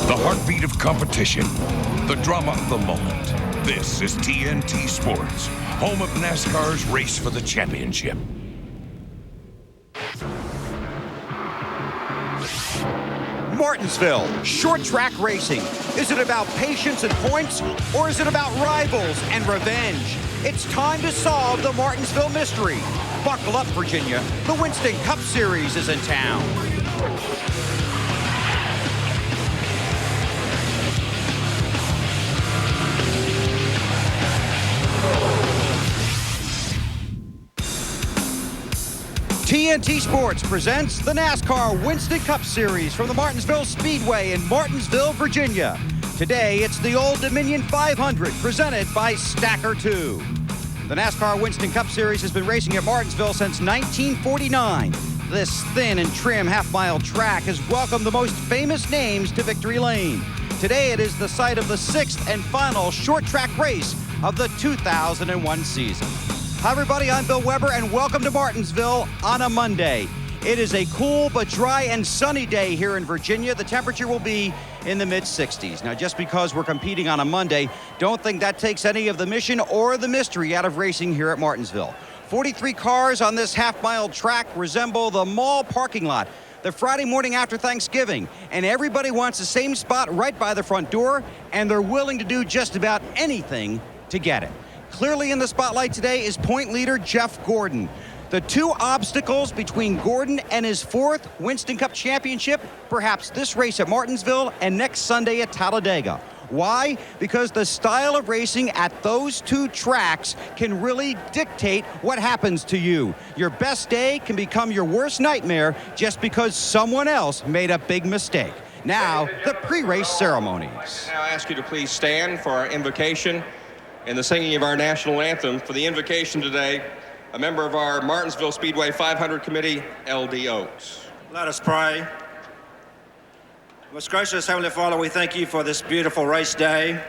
The heartbeat of competition. The drama of the moment. This is TNT Sports, home of NASCAR's race for the championship. Martinsville, short track racing. Is it about patience and points, or is it about rivals and revenge? It's time to solve the Martinsville mystery. Buckle up, Virginia. The Winston Cup Series is in town. TNT Sports presents the NASCAR Winston Cup Series from the Martinsville Speedway in Martinsville, Virginia. Today, it's the Old Dominion 500 presented by Stacker 2. The NASCAR Winston Cup Series has been racing at Martinsville since 1949. This thin and trim half-mile track has welcomed the most famous names to victory lane. Today, it is the site of the sixth and final short track race of the 2001 season. Hi, everybody. I'm Bill Weber, and welcome to Martinsville on a Monday. It is a cool but dry and sunny day here in Virginia. The temperature will be in the mid-60s. Now, just because we're competing on a Monday, don't think that takes any of the mission or the mystery out of racing here at Martinsville. 43 cars on this half-mile track resemble the mall parking lot the Friday morning after Thanksgiving, and everybody wants the same spot right by the front door, and they're willing to do just about anything to get it. Clearly in the spotlight today is point leader Jeff Gordon. The two obstacles between Gordon and his fourth Winston Cup championship, perhaps this race at Martinsville and next Sunday at Talladega. Why? Because the style of racing at those two tracks can really dictate what happens to you. Your best day can become your worst nightmare just because someone else made a big mistake. Now, the pre-race ceremonies. Now I ask you to please stand for our invocation and the singing of our national anthem. For the invocation today, a member of our Martinsville Speedway 500 Committee, L.D. Oaks. Let us pray. Most gracious Heavenly Father, we thank you for this beautiful race day.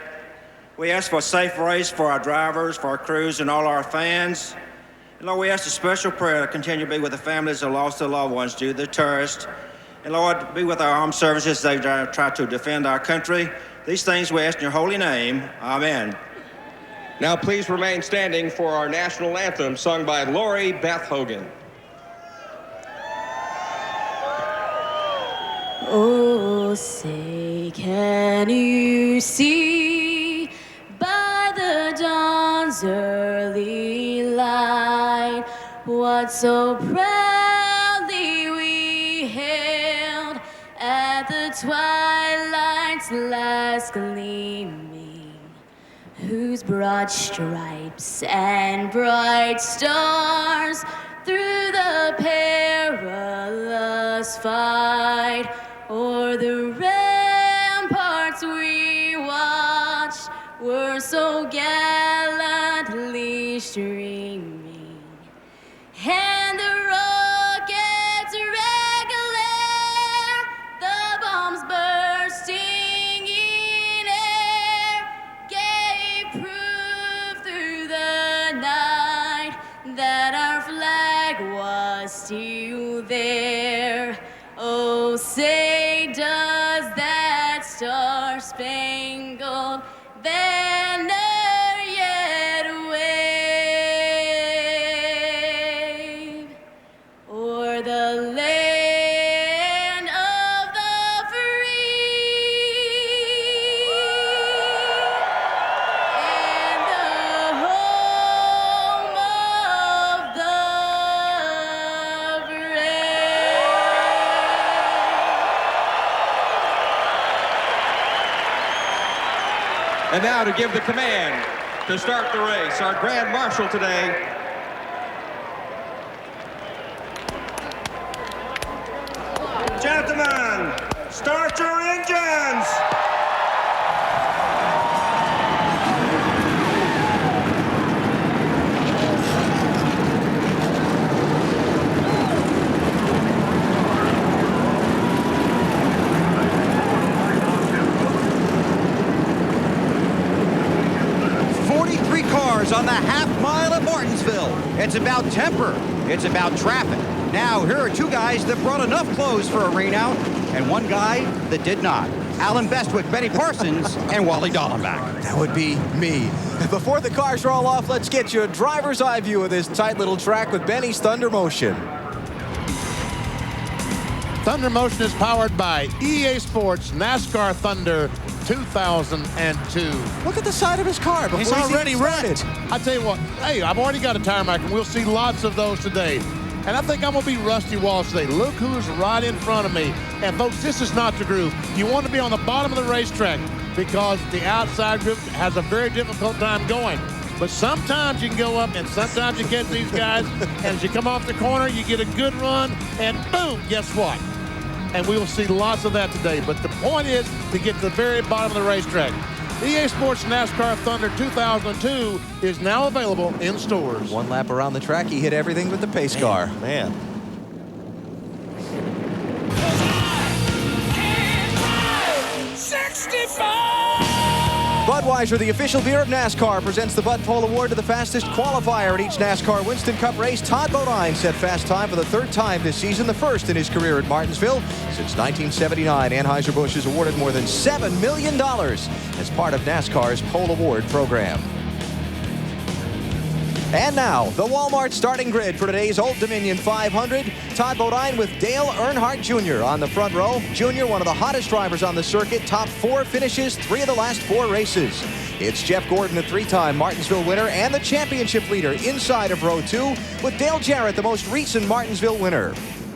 We ask for a safe race for our drivers, for our crews, and all our fans. And Lord, we ask a special prayer to continue to be with the families that lost their loved ones due to the terrorists. And Lord, be with our armed services as they try to defend our country. These things we ask in your holy name. Amen. Now please remain standing for our national anthem sung by Lori Beth Hogan. Oh, say, can you see by the dawn's early light what so proudly we hailed at the twilight's last gleaming, whose broad stripes and bright stars through the perilous fight o'er the ramparts we watched were so gallantly streaming, and the rockets regular, the bombs bursting in air, gave proof through the night that our flag was still there. Oh, say does that star-spangled banner yet wave o'er the land of the free and the home of the brave? And now to give the command to start the race, our Grand Marshal today, Gentlemen, start your engines! On the half mile at Martinsville. It's about temper. It's about traffic. Now, here are two guys that brought enough clothes for a rainout, and one guy that did not. Alan Bestwick, Benny Parsons, and Wally Dallenbach. That would be me. Before the cars roll off, let's get you a driver's eye view of this tight little track with Benny's Thunder Motion. Thunder Motion is powered by EA Sports NASCAR Thunder 2002. Look at the side of his car before He's already even started. wrecked. I tell you what, hey, I've already got a tire mark, and we'll see lots of those today. And I think I'm going to be Rusty Wallace today. Look who's right in front of me. And folks, this is not the groove. You want to be on the bottom of the racetrack because the outside group has a very difficult time going. But sometimes you can go up, and sometimes you get these guys, and as you come off the corner, you get a good run, and boom, guess what? And we will see lots of that today. But the point is to get to the very bottom of the racetrack. EA Sports NASCAR Thunder 2002 is now available in stores. One lap around the track, he hit everything with the pace car. Man. Budweiser, the official beer of NASCAR, presents the Bud Pole Award to the fastest qualifier at each NASCAR Winston Cup race. Todd Bodine set fast time for the third time this season, the first in his career at Martinsville. Since 1979, Anheuser-Busch has awarded more than $7 million as part of NASCAR's Pole Award program. And now, the Walmart starting grid for today's Old Dominion 500. Todd Bodine with Dale Earnhardt Jr. on the front row. Jr., one of the hottest drivers on the circuit. Top 4 finishes, 3 of the last 4 races. It's Jeff Gordon, a 3-time Martinsville winner and the championship leader inside of row 2, with Dale Jarrett, the most recent Martinsville winner.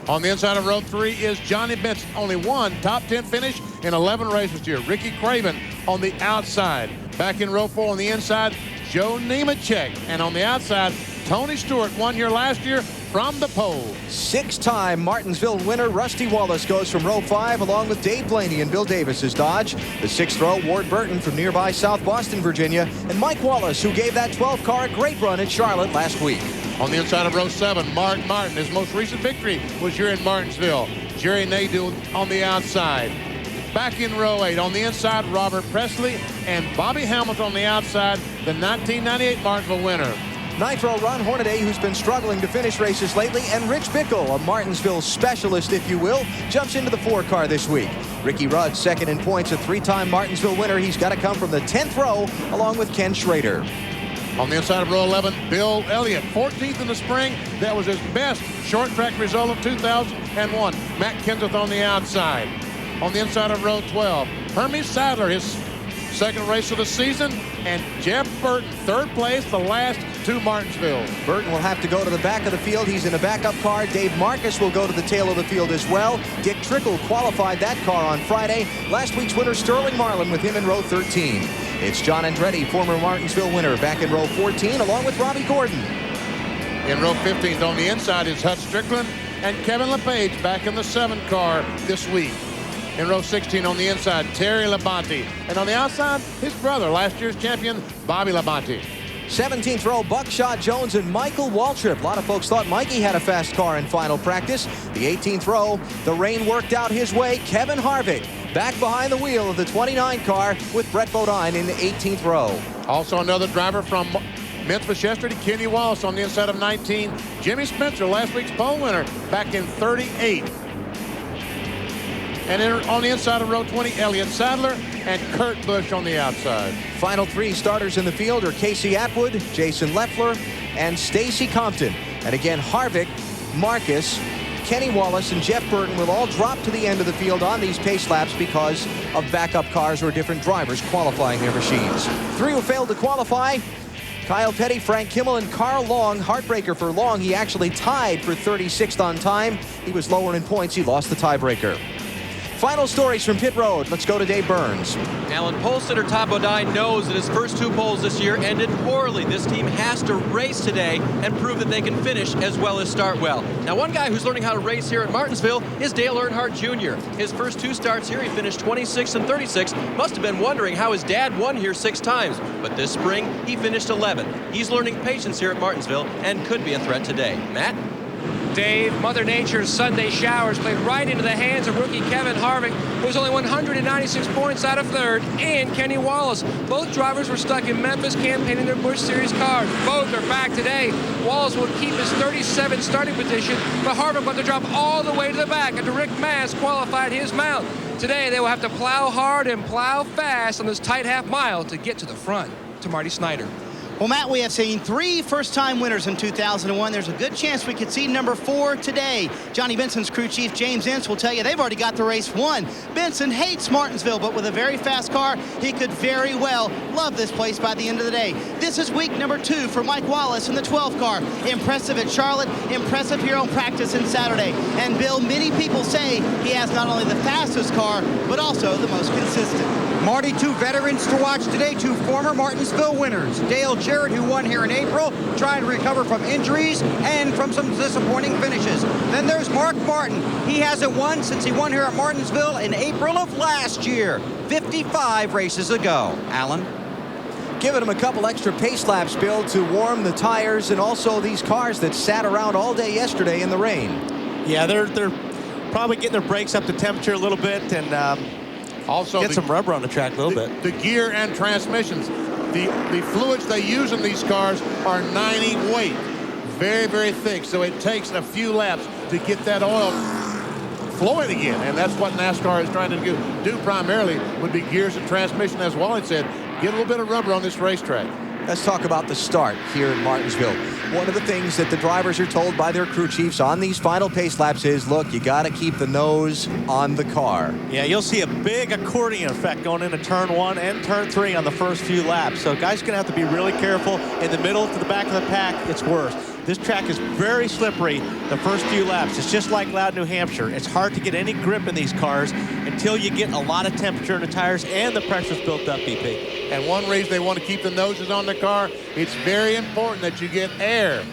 On the inside of row 3 is Johnny Benson. Only one top 10 finish in 11 races this year. Ricky Craven on the outside. Back in row 4 on the inside, Joe Nemechek. And on the outside, Tony Stewart won here last year from the pole. 6-time Martinsville winner Rusty Wallace goes from row 5 along with Dave Blaney and Bill Davis's Dodge. The 6th row, Ward Burton from nearby South Boston, Virginia, and Mike Wallace, who gave that 12 car a great run at Charlotte last week. On the inside of row 7, Mark Martin. His most recent victory was here in Martinsville. Jerry Nadeau on the outside. Back in row 8, on the inside, Robert Presley and Bobby Hamilton on the outside, the 1998 Martinsville winner. 9th row, Ron Hornaday, who's been struggling to finish races lately, and Rich Bickle, a Martinsville specialist, if you will, jumps into the 4 car this week. Ricky Rudd, second in points, a 3-time Martinsville winner. He's got to come from the 10th row, along with Ken Schrader. On the inside of row 11, Bill Elliott, 14th in the spring. That was his best short track result of 2001. Matt Kenseth on the outside. On the inside of row 12, Hermie Sadler, his second race of the season, and Jeff Burton, 3rd place, the last 2 Martinsville. Burton will have to go to the back of the field. He's in a backup car. Dave Marcus will go to the tail of the field as well. Dick Trickle qualified that car on Friday. Last week's winner, Sterling Marlin, with him in row 13. It's John Andretti, former Martinsville winner, back in row 14, along with Robbie Gordon. In row 15, on the inside is Hut Strickland and Kevin LePage back in the 7 car this week. In row 16 on the inside, Terry Labonte. And on the outside, his brother, last year's champion, Bobby Labonte. 17th row, Buckshot Jones and Michael Waltrip. A lot of folks thought Mikey had a fast car in final practice. The 18th row, the rain worked out his way. Kevin Harvick back behind the wheel of the 29 car with Brett Bodine in the 18th row. Also another driver from Memphis yesterday, Kenny Wallace on the inside of 19. Jimmy Spencer, last week's pole winner, back in 38. And on the inside of row 20, Elliott Sadler and Kurt Busch on the outside. Final 3 starters in the field are Casey Atwood, Jason Leffler, and Stacy Compton. And again, Harvick, Marcus, Kenny Wallace, and Jeff Burton will all drop to the end of the field on these pace laps because of backup cars or different drivers qualifying their machines. 3 who failed to qualify: Kyle Petty, Frank Kimmel, and Carl Long. Heartbreaker for Long. He actually tied for 36th on time. He was lower in points. He lost the tiebreaker. Final stories from pit road. Let's go to Dave Burns. Alan, pole sitter Todd Bodine knows that his first 2 poles this year ended poorly. This team has to race today and prove that they can finish as well as start well. Now, one guy who's learning how to race here at Martinsville is Dale Earnhardt Jr. His first 2 starts here, he finished 26 and 36. Must have been wondering how his dad won here 6 times. But this spring, he finished 11. He's learning patience here at Martinsville and could be a threat today. Matt? Dave, Mother Nature's Sunday showers played right into the hands of rookie Kevin Harvick, who was only 196 points out of third, and Kenny Wallace. Both drivers were stuck in Memphis campaigning their Busch Series cars. Both are back today. Wallace will keep his 37th starting position, but Harvick went to drop all the way to the back after Rick Mast qualified his mount. Today, they will have to plow hard and plow fast on this tight half mile to get to the front. To Marty Snyder. Well, Matt, we have seen 3 first-time winners in 2001. There's a good chance we could see number 4 today. Johnny Benson's crew chief, James Ince, will tell you they've already got the race won. Benson hates Martinsville, but with a very fast car, he could very well love this place by the end of the day. This is week number 2 for Mike Wallace in the 12 car. Impressive at Charlotte, impressive here on practice and Saturday. And Bill, many people say he has not only the fastest car, but also the most consistent. Marty, 2 veterans to watch today, 2 former Martinsville winners. Dale Jarrett, who won here in April, trying to recover from injuries and from some disappointing finishes. Then there's Mark Martin. He hasn't won since he won here at Martinsville in April of last year, 55 races ago. Alan? Giving him a couple extra pace laps, Bill, to warm the tires and also these cars that sat around all day yesterday in the rain. Yeah, they're probably getting their brakes up to temperature a little bit and also get some rubber on the track a little bit. The gear and transmissions. The fluids they use in these cars are 90 weight. Very, very thick. So it takes a few laps to get that oil flowing again. And that's what NASCAR is trying to do primarily would be gears and transmission. As Wally said, get a little bit of rubber on this racetrack. Let's talk about the start here in Martinsville. One of the things that the drivers are told by their crew chiefs on these final pace laps is, look, you got to keep the nose on the car. Yeah, you'll see a big accordion effect going into turn 1 and turn 3 on the first few laps. So guys are going to have to be really careful. In the middle to the back of the pack, it's worse. This track is very slippery the first few laps. It's just like Loud, New Hampshire. It's hard to get any grip in these cars until you get a lot of temperature in the tires and the pressure's built up, BP. And one reason they want to keep the noses on the car, it's very important that you get air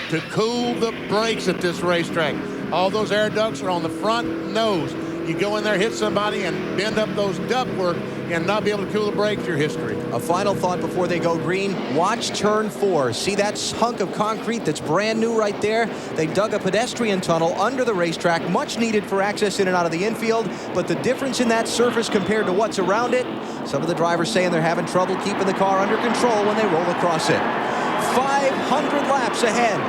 to cool the brakes at this racetrack. All those air ducts are on the front nose. You go in there, hit somebody, and bend up those ductwork and not be able to cool the brakes, your history. A final thought before they go green. Watch turn 4. See that hunk of concrete that's brand new right there? They dug a pedestrian tunnel under the racetrack, much needed for access in and out of the infield. But the difference in that surface compared to what's around it, some of the drivers saying they're having trouble keeping the car under control when they roll across it. 500 laps ahead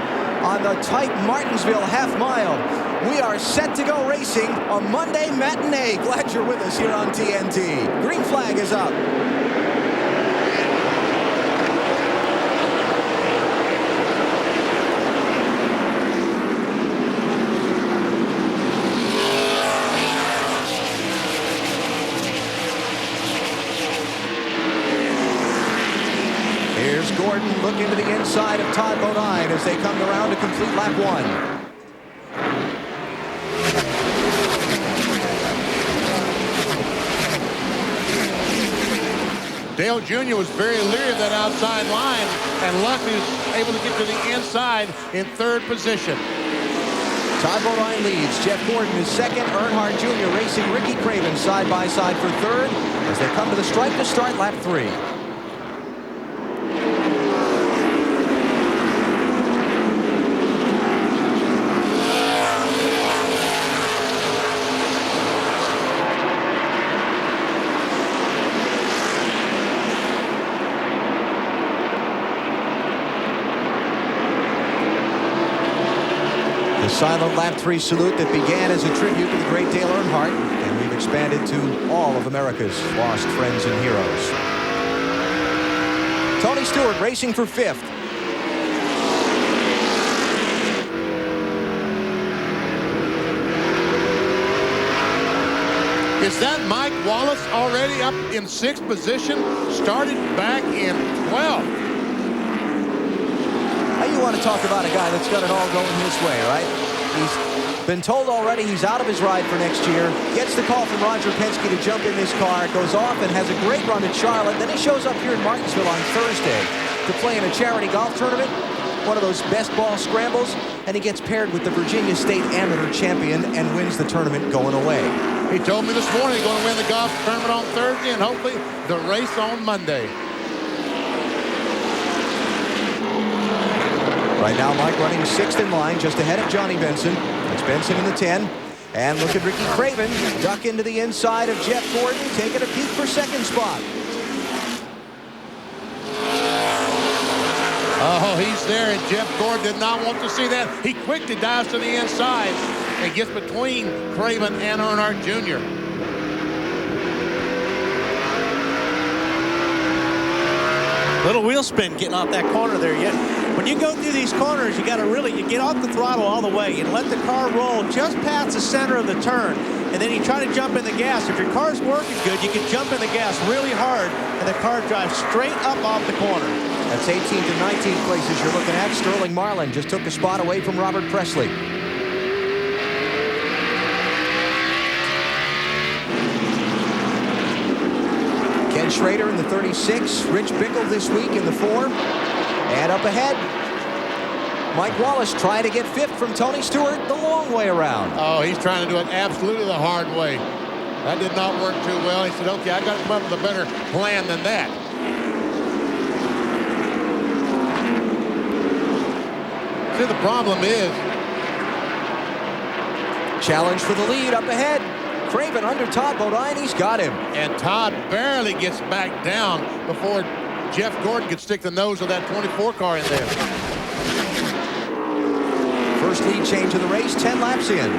on the tight Martinsville half mile. We are set to go racing on Monday matinee. Glad you're with us here on TNT. Green flag is up. Here's Gordon looking to the inside of Todd Bodine as they come around to complete lap 1. Dale Jr. was very leery of that outside line, and luckily was able to get to the inside in 3rd position. Todd Bodine leads. Jeff Gordon is 2nd. Earnhardt Jr. racing Ricky Craven side by side for 3rd as they come to the stripe to start lap 3. The silent lap 3 salute that began as a tribute to the great Dale Earnhardt, and we've expanded to all of America's lost friends and heroes. Tony Stewart racing for 5th. Is that Mike Wallace already up in 6th position? Started back in 12th. Now you want to talk about a guy that's got it all going his way, right? He's been told already he's out of his ride for next year. Gets the call from Roger Penske to jump in this car. Goes off and has a great run at Charlotte. Then he shows up here in Martinsville on Thursday to play in a charity golf tournament. One of those best ball scrambles. And he gets paired with the Virginia State Amateur Champion and wins the tournament going away. He told me this morning he's going to win the golf tournament on Thursday and hopefully the race on Monday. Right now, Mike running 6th in line, just ahead of Johnny Benson. It's Benson in the 10. And look at Ricky Craven duck into the inside of Jeff Gordon, taking a peek for 2nd spot. Oh, he's there, and Jeff Gordon did not want to see that. He quickly dives to the inside and gets between Craven and Earnhardt Jr. Little wheel spin getting off that corner there yet. When you go through these corners, you got to you get off the throttle all the way and let the car roll just past the center of the turn. And then you try to jump in the gas. If your car's working good, you can jump in the gas really hard, and the car drives straight up off the corner. That's 18th and 19th places you're looking at. Sterling Marlin just took a spot away from Robert Presley. Ken Schrader in the 36. Rich Bickle this week in the 4. And up ahead, Mike Wallace trying to get 5th from Tony Stewart the long way around. Oh, he's trying to do it absolutely the hard way. That did not work too well. He said, okay, I got to come up with a better plan than that. See, the problem is... Challenge for the lead up ahead. Craven under Todd Bodine. He's got him. And Todd barely gets back down before Jeff Gordon could stick the nose of that 24 car in there. First lead change of the race, 10 laps in.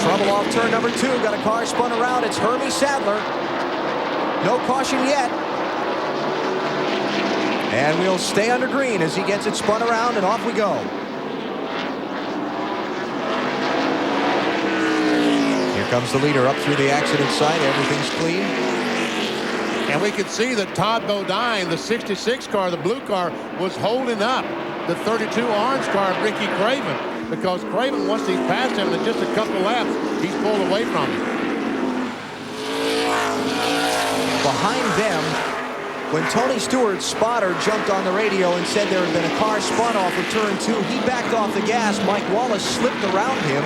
Trouble off turn number 2. Got a car spun around. It's Hermie Sadler. No caution yet. And we'll stay under green as he gets it spun around, and off we go. Here comes the leader up through the accident site. Everything's clean. And we could see that Todd Bodine, the 66 car, the blue car, was holding up the 32 orange car of Ricky Craven, because Craven, once he's passed him in just a couple of laps, he's pulled away from him. Behind them, when Tony Stewart's spotter jumped on the radio and said there had been a car spun off of turn 2, he backed off the gas. Mike Wallace slipped around him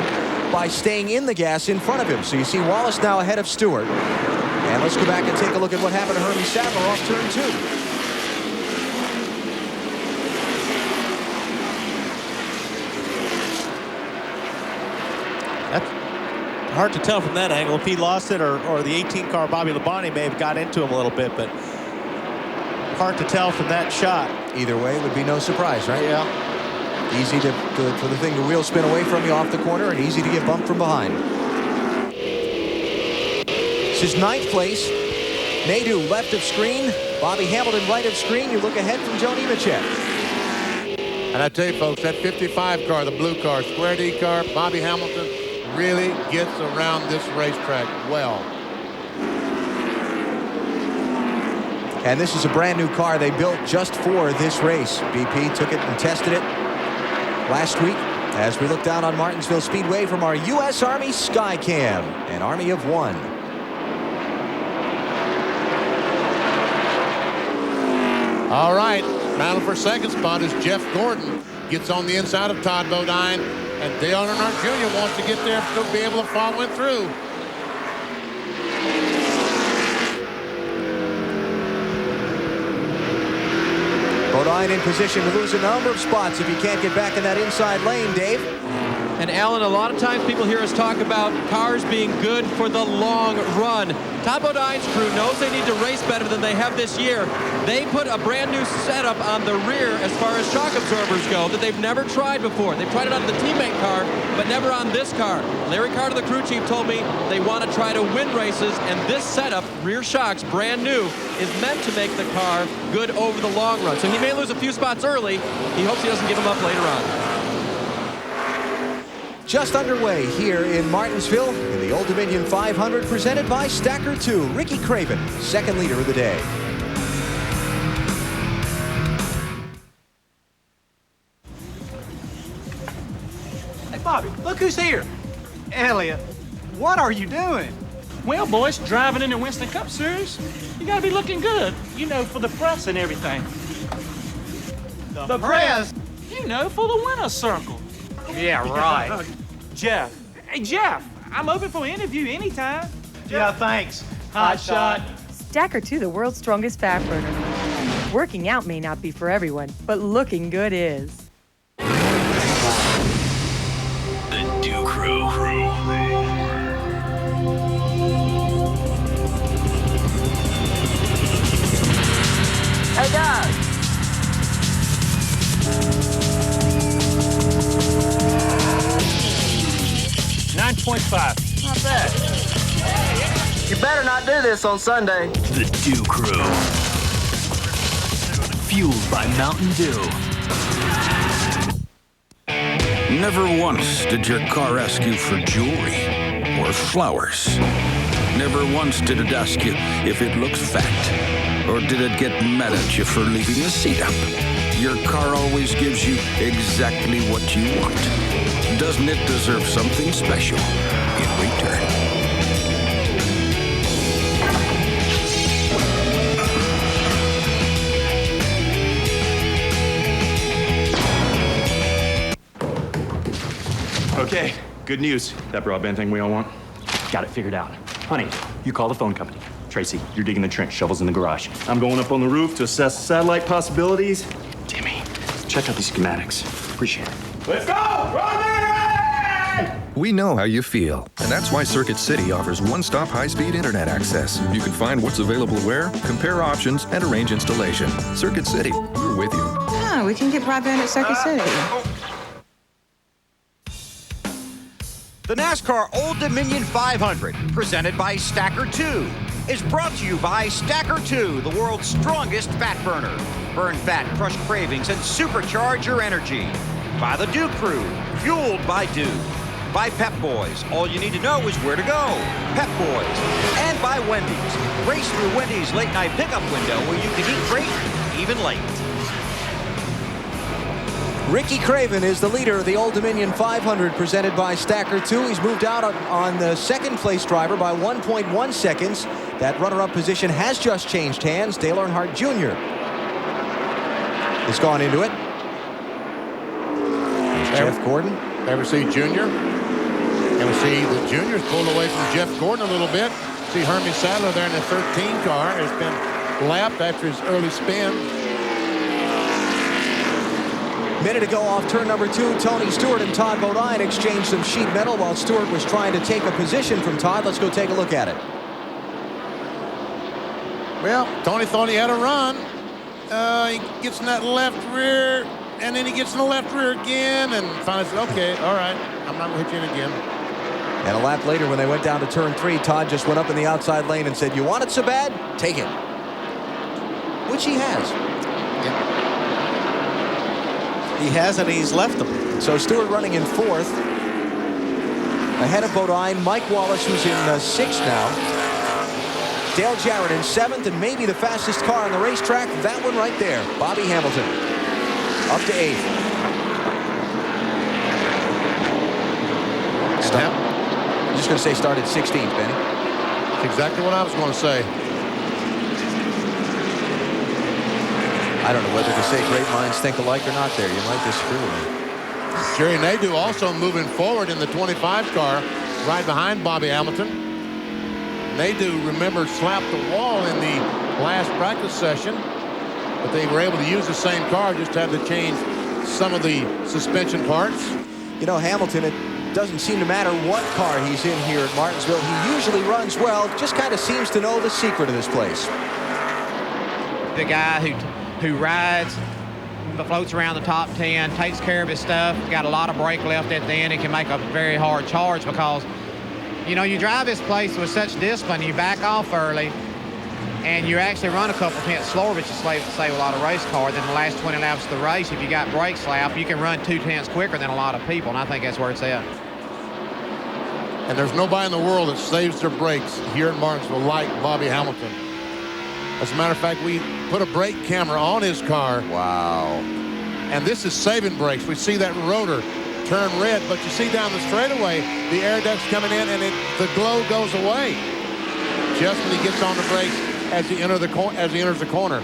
by staying in the gas in front of him. So you see Wallace now ahead of Stewart. And let's go back and take a look at what happened to Hermie Sadler off turn 2. That's hard to tell from that angle if he lost it or the 18 car Bobby Labonte may have got into him a little bit, but hard to tell from that shot. Either way, it would be no surprise, right? Yeah. Easy for the thing to wheel spin away from you off the corner, and easy to get bumped from behind. This is 9th place. Nadeau left of screen. Bobby Hamilton right of screen. You look ahead from Joe Nemechek. And I tell you, folks, that 55 car, the blue car, Square D car, Bobby Hamilton really gets around this racetrack well. And this is a brand new car they built just for this race. BP took it and tested it last week as we look down on Martinsville Speedway from our U.S. Army Skycam, an Army of one. All right, battling for 2nd spot is Jeff Gordon. Gets on the inside of Todd Bodine, and Dale Earnhardt Jr. wants to get there to be able to follow it through. Bodine in position to lose a number of spots if he can't get back in that inside lane, Dave. And Alan, a lot of times people hear us talk about cars being good for the long run. Todd Bodine's crew knows they need to race better than they have this year. They put a brand new setup on the rear as far as shock absorbers go that they've never tried before. They've tried it on the teammate car, but never on this car. Larry Carter, the crew chief, told me they want to try to win races, and this setup, rear shocks, brand new, is meant to make the car good over the long run. So he may lose a few spots early. He hopes he doesn't give them up later on. Just underway here in Martinsville in the Old Dominion 500, presented by Stacker 2. Ricky Craven, 2nd leader of the day. Hey, Bobby, look who's here. Elliot, what are you doing? Well, boys, driving in the Winston Cup Series, you gotta be looking good, you know, for the press and everything. The press? You know, for the winner's circle. Yeah, right. Jeff. Hey, Jeff, I'm open for an interview anytime. Yeah, thanks. Hot shot. Stacker 2, the world's strongest fat burner. Working out may not be for everyone, but looking good is. The Dew Crew. Hey guys. $9.5. Not bad. You better not do this on Sunday. The Dew Crew. Fueled by Mountain Dew. Never once did your car ask you for jewelry or flowers. Never once did it ask you if it looks fat, or did it get mad at you for leaving the seat up. Your car always gives you exactly what you want. Doesn't it deserve something special in return? Okay, good news. That broadband thing we all want? Got it figured out. Honey, you call the phone company. Tracy, you're digging the trench, shovels in the garage. I'm going up on the roof to assess satellite possibilities. Timmy, check out these schematics. Appreciate it. Let's go! We know how you feel, and that's why Circuit City offers one-stop high-speed internet access. You can find what's available where, compare options, and arrange installation. Circuit City, we're with you. Oh, we can get broadband at Circuit City. The NASCAR Old Dominion 500, presented by Stacker 2, is brought to you by Stacker 2, the world's strongest fat burner. Burn fat, crush cravings, and supercharge your energy. By the Dew Crew, fueled by Dew. By Pep Boys, all you need to know is where to go. Pep Boys. And by Wendy's. Race through Wendy's late night pickup window where you can eat great, even late. Ricky Craven is the leader of the Old Dominion 500 presented by Stacker 2. He's moved out on the second place driver by 1.1 seconds. That runner-up position has just changed hands. Dale Earnhardt Jr. has gone into it. There's Jeff Gordon. There we see Junior. And we see the Junior's pulled away from Jeff Gordon a little bit. See Hermie Sadler there in the 13 car has been lapped after his early spin. Minute ago off turn number 2, Tony Stewart and Todd Bodine exchanged some sheet metal while Stewart was trying to take a position from Todd. Let's go take a look at it. Well, Tony thought he had a run. He gets in that left rear, and then he gets in the left rear again, and finally said, okay, all right, I'm not going to hit you in again. And a lap later, when they went down to turn 3, Todd just went up in the outside lane and said, you want it so bad? Take it. Which he has. Yeah. He has, and he's left them. So Stewart running in 4th. Ahead of Bodine, Mike Wallace, who's in 6th now. Dale Jarrett in 7th, and maybe the fastest car on the racetrack. That one right there, Bobby Hamilton. Up to 8th. Stop. I'm just going to say started 16th, Benny. That's exactly what I was going to say. I don't know whether to say great minds think alike or not there. You might disagree with me. Jerry Nadeau also moving forward in the 25 car, right behind Bobby Hamilton. Nadeau, remember, slapped the wall in the last practice session, but they were able to use the same car, just had to change some of the suspension parts. You know, Hamilton, it doesn't seem to matter what car he's in here at Martinsville. He usually runs well, just kind of seems to know the secret of this place. The guy who rides, floats around the top 10, takes care of his stuff, got a lot of brake left at the end, and can make a very hard charge because, you know, you drive this place with such discipline, you back off early, and you actually run a couple tenths slower, but you save a lot of race car. Then the last 20 laps of the race, if you got brake slap, you can run 2 tenths quicker than a lot of people, and I think that's where it's at. And there's nobody in the world that saves their brakes here in Martinsville like Bobby Hamilton. As a matter of fact, we put a brake camera on his car. Wow. And this is saving brakes. We see that rotor turn red, but you see down the straightaway, the air duct's coming in, and the glow goes away just when he gets on the brakes as he enters the corner.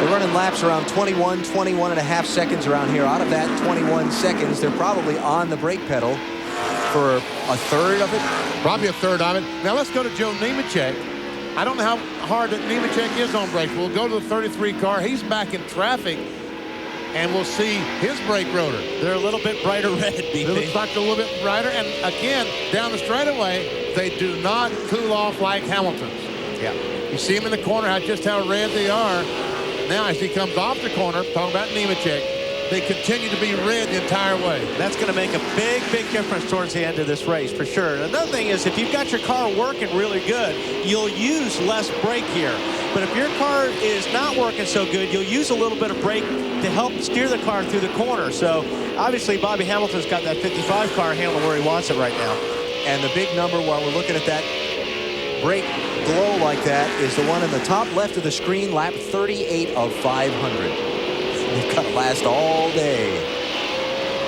The burning laps around 21 and a half seconds around here. Out of that 21 seconds, they're probably on the brake pedal for a third of it. Probably a third of it. Now let's go to Joe Nemechek. I don't know how hard that Nemechek is on brakes. We'll go to the 33 car. He's back in traffic, and we'll see his brake rotor. They're a little bit brighter red, BP. It looks like a little bit brighter. And again, down the straightaway, they do not cool off like Hamilton's. Yeah. You see him in the corner, just how red they are. Now, as he comes off the corner, talking about Nemechek, they continue to be red the entire way. That's going to make a big difference towards the end of this race, for sure. And another thing is, if you've got your car working really good, you'll use less brake here. But if your car is not working so good, you'll use a little bit of brake to help steer the car through the corner. So, obviously, Bobby Hamilton's got that 55 car handled where he wants it right now. And the big number, while we're looking at that brake glow like that, is the one in the top left of the screen, lap 38 of 500. They've got to last all day.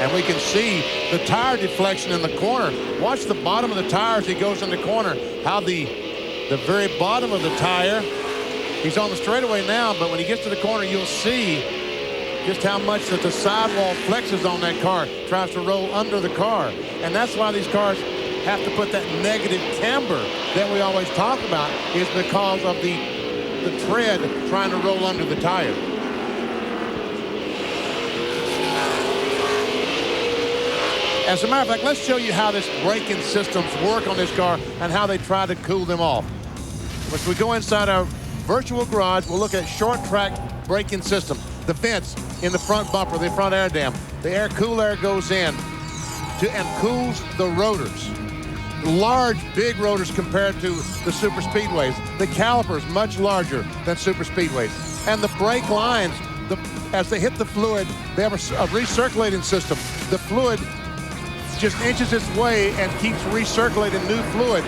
And we can see the tire deflection in the corner. Watch the bottom of the tire as he goes in the corner. How the very bottom of the tire, he's on the straightaway now, but when he gets to the corner, you'll see just how much that the sidewall flexes on that car, tries to roll under the car. And that's why these cars have to put that negative camber that we always talk about, is because of the tread trying to roll under the tire. As a matter of fact, let's show you how this braking systems work on this car and how they try to cool them off. As we go inside our virtual garage, we'll look at short track braking system. The vents in the front bumper, the front air dam. The air, cool air goes in and cools the rotors. Large, big rotors compared to the super speedways. The calipers much larger than super speedways. And the brake lines, as they hit the fluid, they have a recirculating system. The fluid just inches its way and keeps recirculating new fluid.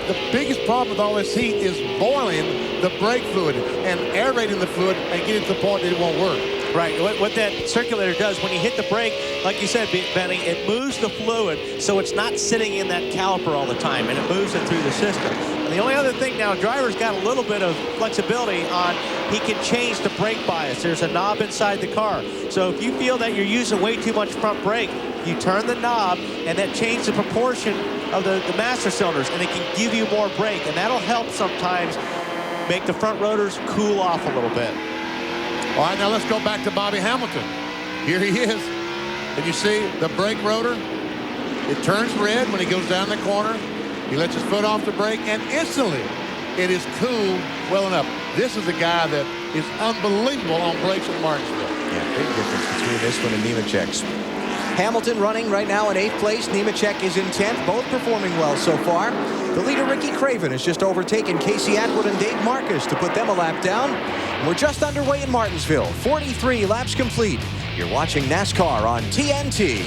The biggest problem with all this heat is boiling the brake fluid and aerating the fluid and getting to the point that it won't work. Right. What that circulator does, when you hit the brake, like you said, Benny, it moves the fluid so it's not sitting in that caliper all the time, and it moves it through the system. And the only other thing now, driver's got a little bit of flexibility on, he can change the brake bias. There's a knob inside the car. So if you feel that you're using way too much front brake, you turn the knob, and that changes the proportion of the master cylinders, and it can give you more brake, and that'll help sometimes make the front rotors cool off a little bit. All right, now let's go back to Bobby Hamilton. Here he is. And you see the brake rotor? It turns red when he goes down the corner. He lets his foot off the brake, and instantly it is cooled well enough. This is a guy that is unbelievable on brakes at Martinsville. Yeah, big difference between this one and Nemechek's. Hamilton running right now in 8th place. Nemechek is in 10th, both performing well so far. The leader, Ricky Craven, has just overtaken Casey Atwood and Dave Marcus to put them a lap down. We're just underway in Martinsville. 43 laps complete. You're watching NASCAR on TNT.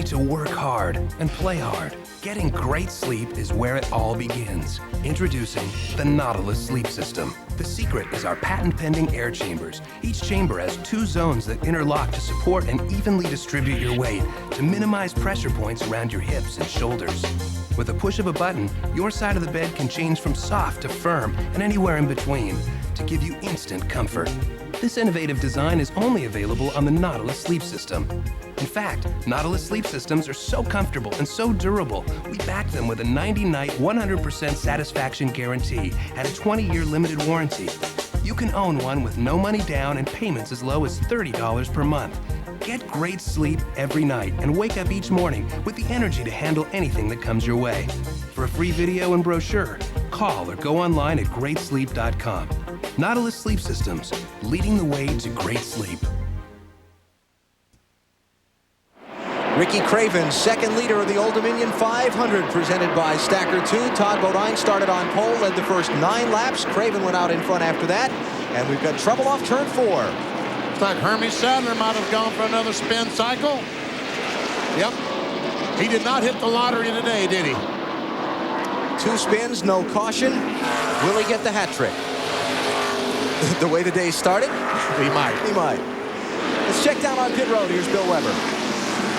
To work hard and play hard. Getting great sleep is where it all begins. Introducing the Nautilus Sleep System. The secret is our patent-pending air chambers. Each chamber has 2 zones that interlock to support and evenly distribute your weight to minimize pressure points around your hips and shoulders. With a push of a button, your side of the bed can change from soft to firm and anywhere in between to give you instant comfort. This innovative design is only available on the Nautilus Sleep System. In fact, Nautilus Sleep Systems are so comfortable and so durable, we back them with a 90-night, 100% satisfaction guarantee and a 20-year limited warranty. You can own one with no money down and payments as low as $30 per month. Get great sleep every night and wake up each morning with the energy to handle anything that comes your way. For a free video and brochure, call or go online at greatsleep.com. Nautilus Sleep Systems, leading the way to great sleep. Ricky Craven, second leader of the Old Dominion 500, presented by Stacker 2. Todd Bodine started on pole, led the first 9 laps. Craven went out in front after that. And we've got trouble off turn 4. Looks like Hermie Sadler might have gone for another spin cycle. Yep. He did not hit the lottery today, did he? 2 spins, no caution. Will he get the hat trick? The way the day started? He might. He might. Let's check down on pit road. Here's Bill Weber.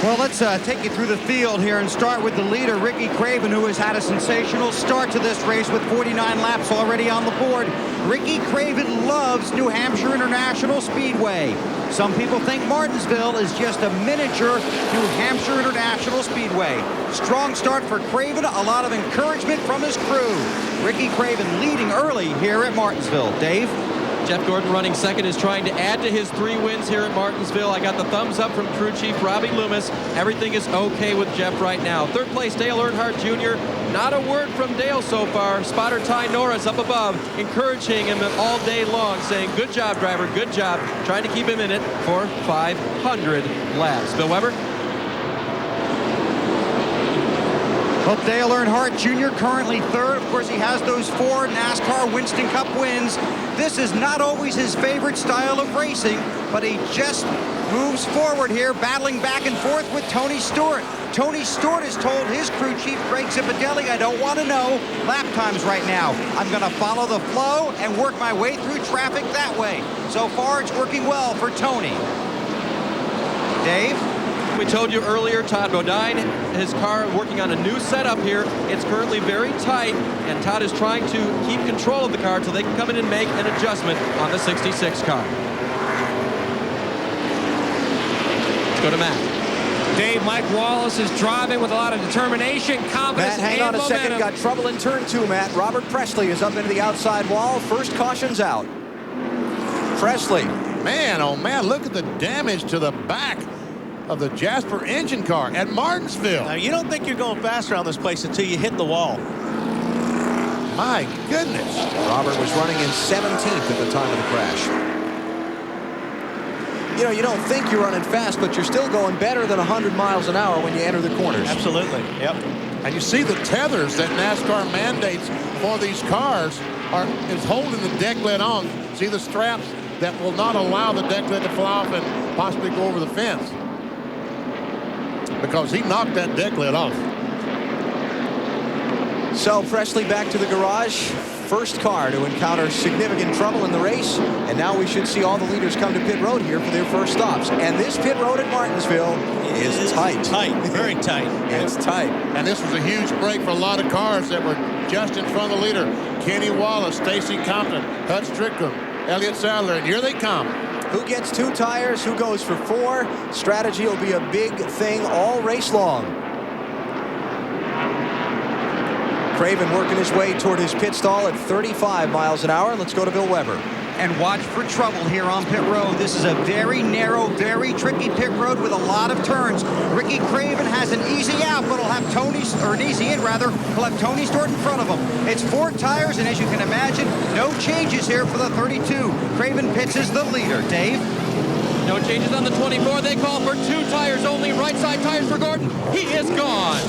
Well, let's take you through the field here and start with the leader, Ricky Craven, who has had a sensational start to this race with 49 laps already on the board. Ricky Craven loves New Hampshire International Speedway. Some people think Martinsville is just a miniature New Hampshire International Speedway. Strong start for Craven, a lot of encouragement from his crew. Ricky Craven leading early here at Martinsville. Dave? Jeff Gordon running second is trying to add to his 3 wins here at Martinsville. I got the thumbs up from crew chief Robbie Loomis. Everything is okay with Jeff right now. Third place, Dale Earnhardt Jr. Not a word from Dale so far. Spotter Ty Norris up above, encouraging him all day long, saying, good job, driver, good job. Trying to keep him in it for 500 laps. Bill Weber? Well, Dale Earnhardt Jr. currently third. Of course, he has those 4 NASCAR Winston Cup wins. This is not always his favorite style of racing, but he just moves forward here, battling back and forth with Tony Stewart. Tony Stewart has told his crew chief, Greg Zipadelli, I don't want to know lap times right now. I'm going to follow the flow and work my way through traffic that way. So far, it's working well for Tony. Dave? We told you earlier, Todd Bodine, his car working on a new setup here. It's currently very tight, and Todd is trying to keep control of the car until they can come in and make an adjustment on the 66 car. Let's go to Matt. Dave, Mike Wallace is driving with a lot of determination, confidence, Matt, hang on a second. Got trouble in turn 2, Matt. Robert Presley is up into the outside wall. First caution's out. Presley. Man, oh man, look at the damage to the back of the Jasper engine car at Martinsville. Now, you don't think you're going fast around this place until you hit the wall. My goodness. Robert was running in 17th at the time of the crash. You know, you don't think you're running fast, but you're still going better than 100 miles an hour when you enter the corners. Absolutely, yep. And you see the tethers that NASCAR mandates for these cars is holding the deck lid on. See the straps that will not allow the deck lid to fly off and possibly go over the fence. Because he knocked that deck lid off. So Presley back to the garage. First car to encounter significant trouble in the race. And now we should see all the leaders come to pit road here for their first stops. And this pit road at Martinsville is tight. Tight, very tight. It's tight. And this was a huge break for a lot of cars that were just in front of the leader. Kenny Wallace, Stacy Compton, Hud Strickland, Elliott Sadler, and here they come. Who gets 2 tires? Who goes for 4? Strategy will be a big thing all race long. Craven working his way toward his pit stall at 35 miles an hour. Let's go to Bill Weber. And watch for trouble here on pit road. This is a very narrow, very tricky pit road with a lot of turns. Ricky Craven has an easy out, but he'll have an easy in rather. He'll have Tony Stewart in front of him. It's 4 tires, and as you can imagine, no changes here for the 32. Craven pits as the leader. Dave? No changes on the 24. They call for 2 tires only. Right side tires for Gordon. He is gone.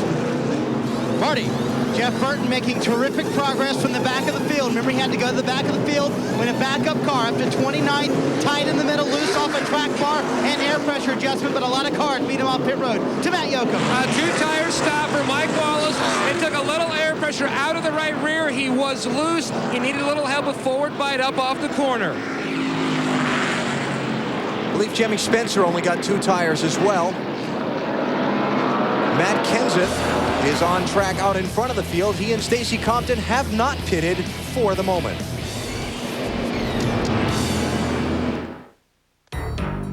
Marty. Jeff Burton making terrific progress from the back of the field. Remember, he had to go to the back of the field when a backup car up to 29, tight in the middle, loose off a track bar and air pressure adjustment, but a lot of cars beat him off pit road. To Matt Yoakum. 2-tire stop for Mike Wallace. It took a little air pressure out of the right rear. He was loose. He needed a little help with forward bite up off the corner. I believe Jimmy Spencer only got 2 tires as well. Matt Kenseth is on track out in front of the field. He and Stacy Compton have not pitted for the moment.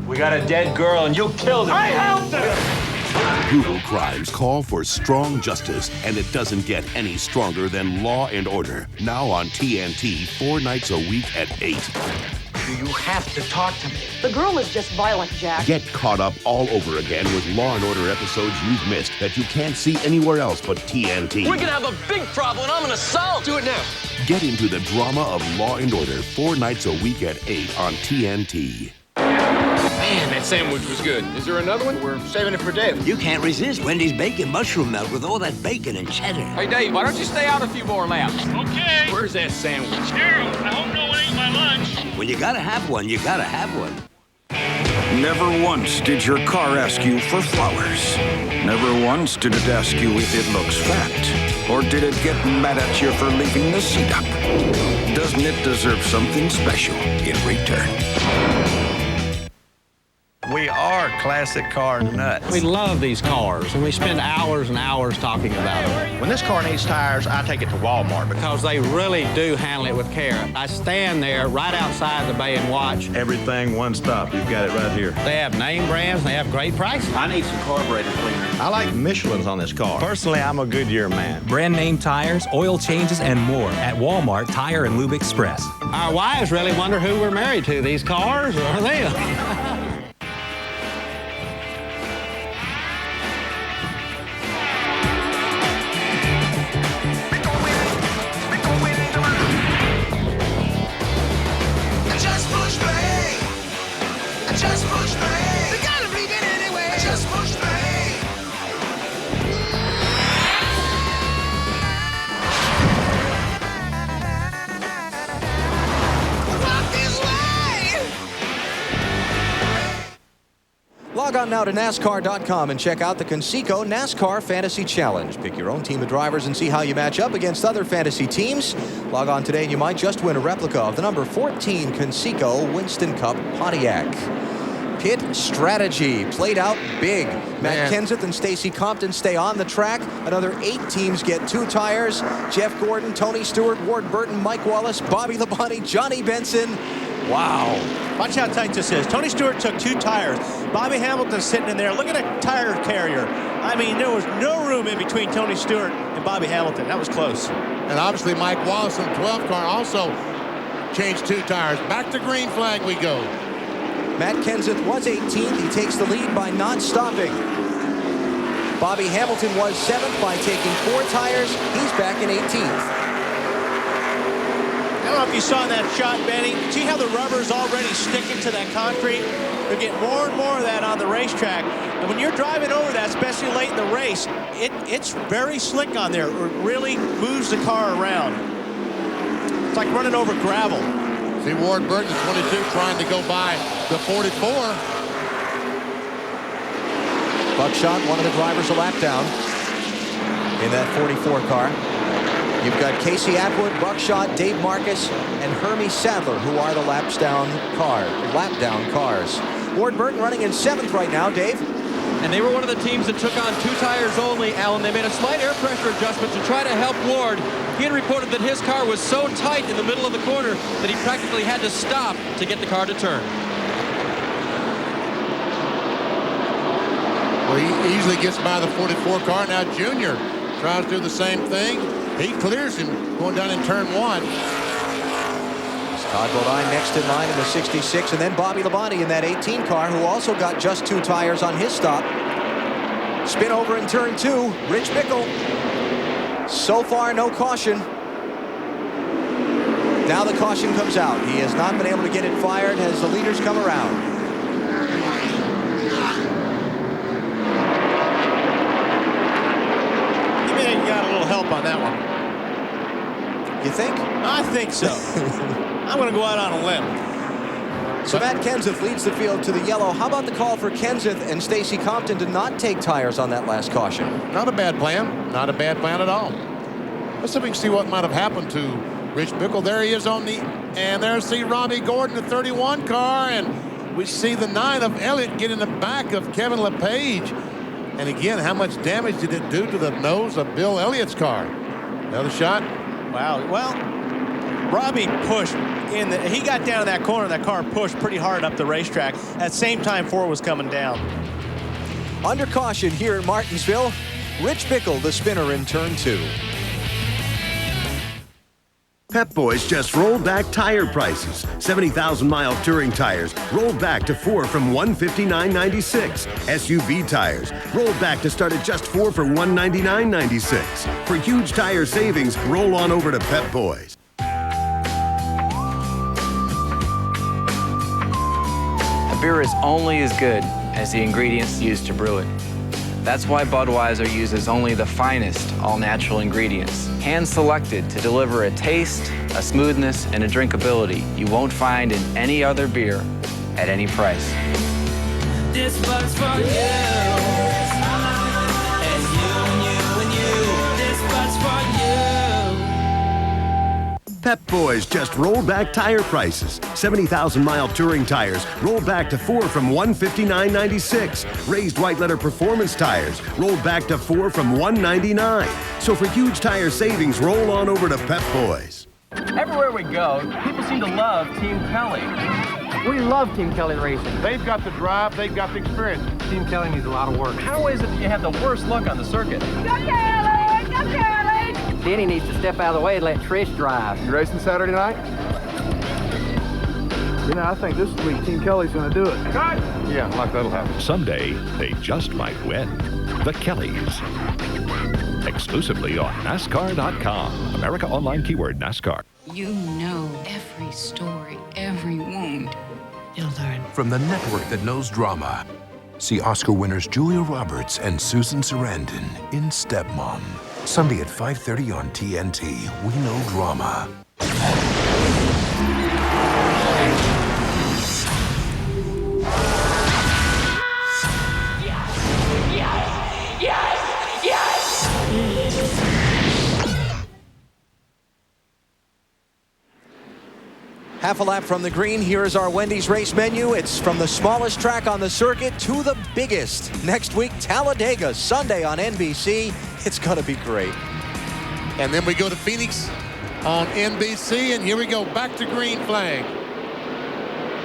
We got a dead girl and you killed her. I helped her! Brutal crimes call for strong justice, and it doesn't get any stronger than Law and Order. Now on TNT, 4 nights a week at 8. You have to talk to me. The girl is just violent, Jack. Get caught up all over again with Law and Order episodes you've missed that you can't see anywhere else but TNT. We're gonna have a big problem, and I'm gonna solve. Do it now. Get into the drama of Law and Order 4 nights a week at 8 on TNT. Man, that sandwich was good. Is there another one? We're saving it for Dave. You can't resist Wendy's bacon mushroom melt with all that bacon and cheddar. Hey, Dave, why don't you stay out a few more laps? Okay. Where's that sandwich? Daryl, I hope no one ate my lunch. When you gotta have one, you gotta have one. Never once did your car ask you for flowers. Never once did it ask you if it looks fat. Or did it get mad at you for leaving the seat up? Doesn't it deserve something special in return? We are classic car nuts. We love these cars, and we spend hours and hours talking about them. When this car needs tires, I take it to Walmart. Because they really do handle it with care. I stand there right outside the bay and watch. Everything one stop. You've got it right here. They have name brands, and they have great prices. I need some carburetor cleaner. I like Michelin's on this car. Personally, I'm a Goodyear man. Brand name tires, oil changes, and more at Walmart Tire and Lube Express. Our wives really wonder who we're married to, these cars or them. Log on now to NASCAR.com and check out the Conseco NASCAR Fantasy Challenge. Pick your own team of drivers and see how you match up against other fantasy teams. Log on today and you might just win a replica of the number 14 Conseco Winston Cup Pontiac. Pit strategy played out big. Matt Kenseth and Stacy Compton stay on the track. Another 8 teams get 2 tires. Jeff Gordon, Tony Stewart, Ward Burton, Mike Wallace, Bobby Labonte, Johnny Benson. Wow. Watch how tight this is. Tony Stewart took 2 tires. Bobby Hamilton's sitting in there. Look at a tire carrier. I mean, there was no room in between Tony Stewart and Bobby Hamilton. That was close. And obviously Mike Wallace in the 12 car also changed 2 tires. Back to green flag we go. Matt Kenseth was 18th. He takes the lead by not stopping. Bobby Hamilton was 7th by taking 4 tires. He's back in 18th. I don't know if you saw that shot, Benny. See how the rubber's already sticking to that concrete? They're getting more and more of that on the racetrack. And when you're driving over that, especially late in the race, it's very slick on there. It really moves the car around. It's like running over gravel. See Ward Burton, 22, trying to go by the 44. Buckshot, one of the drivers a lap down in that 44 car. You've got Casey Atwood, Buckshot, Dave Marcus, and Hermie Sadler, who are the lap down cars. Ward Burton running in 7th right now, Dave. And they were one of the teams that took on 2 tires only, Alan. They made a slight air pressure adjustment to try to help Ward. He had reported that his car was so tight in the middle of the corner that he practically had to stop to get the car to turn. Well, he easily gets by the 44 car. Now Junior tries to do the same thing. He clears him going down in turn 1. Todd Bodine next in line in the 66, and then Bobby Labonte in that 18 car, who also got just 2 tires on his stop. Spin over in turn 2, Rich Bickle. So far, no caution. Now the caution comes out. He has not been able to get it fired as the leaders come around. He may have got a little help on that one. You think? I think so. I'm going to go out on a limb. So Matt Kenseth leads the field to the yellow. How about the call for Kenseth and Stacy Compton to not take tires on that last caution? Not a bad plan. Not a bad plan at all. Let's see if we can see what might have happened to Rich Bickle. There he is on the, and there's the Robbie Gordon, the 31 car, and we see the 9 of Elliott get in the back of Kevin LePage. And again, how much damage did it do to the nose of Bill Elliott's car? Another shot. Wow. Well, Robbie pushed in. He got down in that corner. That car pushed pretty hard up the racetrack. At the same time, Ford was coming down. Under caution here at Martinsville, Rich Bickle, the spinner in turn 2. Pep Boys just rolled back tire prices. 70,000-mile touring tires rolled back to 4 from $159.96. SUV tires rolled back to start at just 4 for $199.96. For huge tire savings, roll on over to Pep Boys. beer is only as good as the ingredients used to brew it. That's why Budweiser uses only the finest all-natural ingredients, hand-selected to deliver a taste, a smoothness, and a drinkability you won't find in any other beer at any price. This Bud's for you. And you. This Bud's for you. Pep Boys just rolled back tire prices. 70,000-mile touring tires rolled back to 4 from $159.96. Raised white letter performance tires rolled back to 4 from $199. So for huge tire savings, roll on over to Pep Boys. Everywhere we go, people seem to love Team Kelly. We love Team Kelly Racing. They've got the drive, they've got the experience. Team Kelly needs a lot of work. How is it that you have the worst luck on the circuit? Go Kelly! Go Kelly! Denny needs to step out of the way and let Trish drive. You racing Saturday night? You know, I think this week Team Kelly's going to do it. Cut! Yeah, like that'll happen. Someday, they just might win. The Kellys. Exclusively on NASCAR.com. America Online keyword NASCAR. You know every story, every wound. You'll learn. From the network that knows drama, see Oscar winners Julia Roberts and Susan Sarandon in Stepmom. Sunday at 5:30 on TNT. We know drama. Half a lap from the green. Here is our Wendy's race menu. It's from the smallest track on the circuit to the biggest. Next week, Talladega, Sunday on NBC. It's going to be great. And then we go to Phoenix on NBC, and here we go, back to green flag.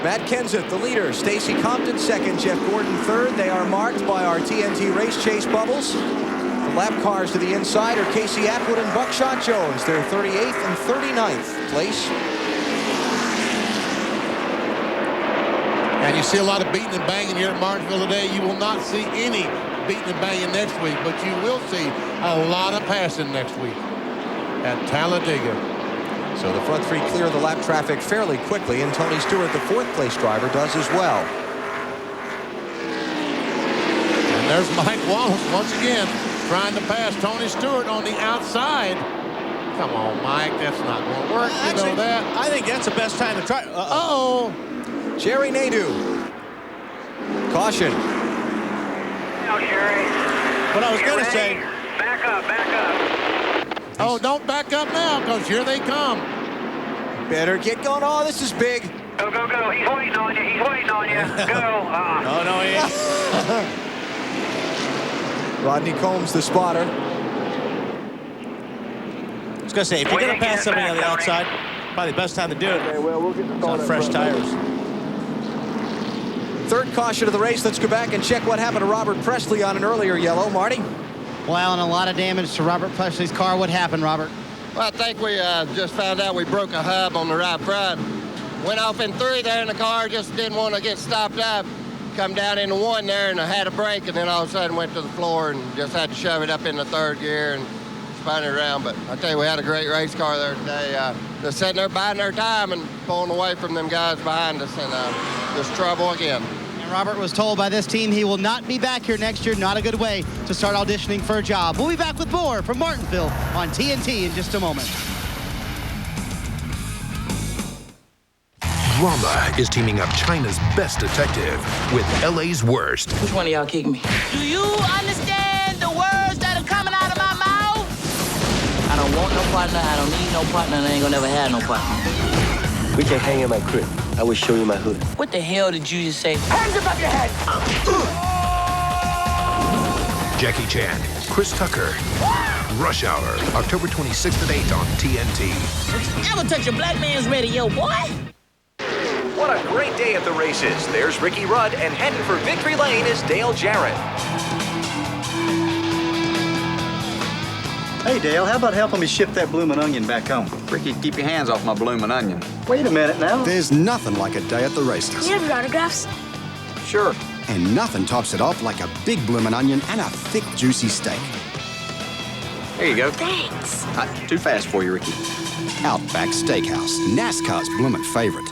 Matt Kenseth, the leader. Stacy Compton, second. Jeff Gordon, third. They are marked by our TNT Race Chase bubbles. The lap cars to the inside are Casey Atwood and Buckshot Jones. They're 38th and 39th place. And you see a lot of beating and banging here at Martinsville today. You will not see any beating and banging next week, but you will see a lot of passing next week at Talladega. So the front three clear the lap traffic fairly quickly, and Tony Stewart, the fourth place driver, does as well. And there's Mike Wallace once again trying to pass Tony Stewart on the outside. Come on, Mike, that's not going to work. You know that. I think that's the best time to try. Uh-oh. Jerry Nadeau. Caution. No, Jerry. What I was going to say. Back up, back up. Oh, don't back up now, because here they come. Better get going. Oh, this is big. Go, go, go. He's waiting on you. He's waiting on you. Go. No, he ain't. Rodney Combs, the spotter. I was going to say, if you're going to pass somebody on the outside, probably the best time to do it. Okay, well, we'll get the on fresh tires. Third caution of the race. Let's go back and check what happened to Robert Presley on an earlier yellow. Marty? Well, and a lot of damage to Robert Presley's car. What happened, Robert? Well, I think we just found out we broke a hub on the right front. Went off in 3 there in the car, just didn't want to get stopped up. Come down into 1 there and I had a brake, and then all of a sudden went to the floor and just had to shove it up in the 3rd gear and spun it around. But I tell you, we had a great race car there today. They're sitting there biding their time and pulling away from them guys behind us, and just trouble again. Robert was told by this team he will not be back here next year. Not a good way to start auditioning for a job. We'll be back with more from Martinsville on TNT in just a moment. Drama is teaming up China's best detective with LA's worst. Which one of y'all kicked me? Do you understand the words that are coming out of my mouth? I don't want no partner. I don't need no partner. And I ain't gonna never have no partner. We can hang in my crib. I will show you my hood. What the hell did you just say? Hands above your head! Jackie Chan, Chris Tucker, Rush Hour, October 26th at 8 on TNT. Ever touch a black man's radio, boy? What a great day at the races. There's Ricky Rudd, and heading for victory lane is Dale Jarrett. Hey, Dale, how about helping me ship that bloomin' onion back home? Ricky, keep your hands off my bloomin' onion. Wait a minute now. There's nothing like a day at the races. You have your autographs? Sure. And nothing tops it off like a big bloomin' onion and a thick, juicy steak. There you go. Thanks. Too fast for you, Ricky. Outback Steakhouse, NASCAR's bloomin' favorite.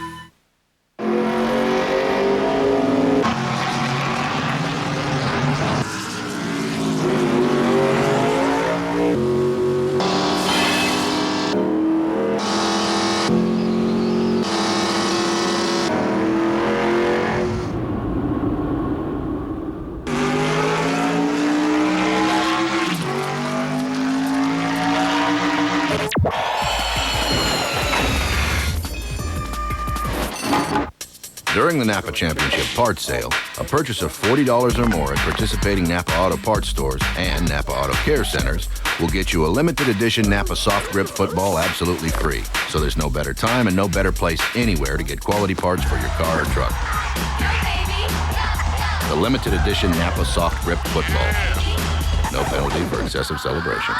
During the Napa Championship parts sale, a purchase of $40 or more at participating Napa Auto Parts stores and Napa Auto Care Centers will get you a limited edition Napa Soft Grip football absolutely free. So there's no better time and no better place anywhere to get quality parts for your car or truck. The limited edition Napa Soft Grip football. No penalty for excessive celebration.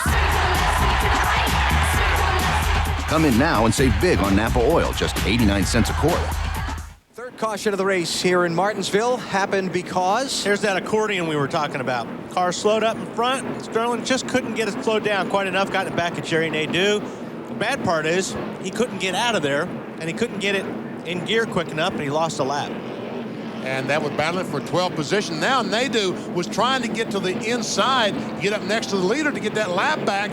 Come in now and save big on Napa oil, just 89 cents a quart. Third caution of the race here in Martinsville happened because... Here's that accordion we were talking about. Car slowed up in front. Sterling just couldn't get it slowed down quite enough, got it back at Jerry Nadeau. The bad part is he couldn't get out of there, and he couldn't get it in gear quick enough, and he lost a lap. And that was battling for 12th position. Now Nadeau was trying to get to the inside, get up next to the leader to get that lap back.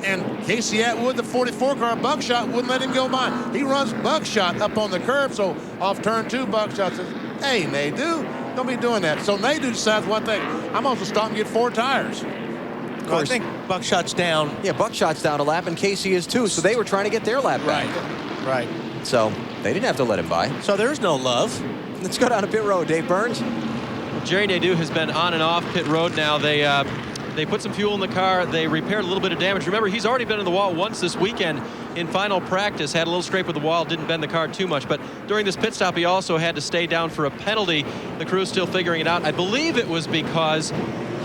And Casey Atwood, the 44 car, Buckshot, wouldn't let him go by. He runs Buckshot up on the curb, so off turn 2, Buckshot says, hey, Nadeau, don't be doing that. So Nadeau decides one thing, I'm going to stop and get 4 tires. Of course, I think Buckshot's down. Yeah, Buckshot's down a lap, and Casey is too, so they were trying to get their lap back. Right. So they didn't have to let him by. So there's no love. Let's go down to pit road, Dave Burns. Well, Jerry Nadeau has been on and off pit road now. They put some fuel in the car. They repaired a little bit of damage. Remember, he's already been in the wall once this weekend in final practice. Had a little scrape with the wall, didn't bend the car too much. But during this pit stop, he also had to stay down for a penalty. The crew's still figuring it out. I believe it was because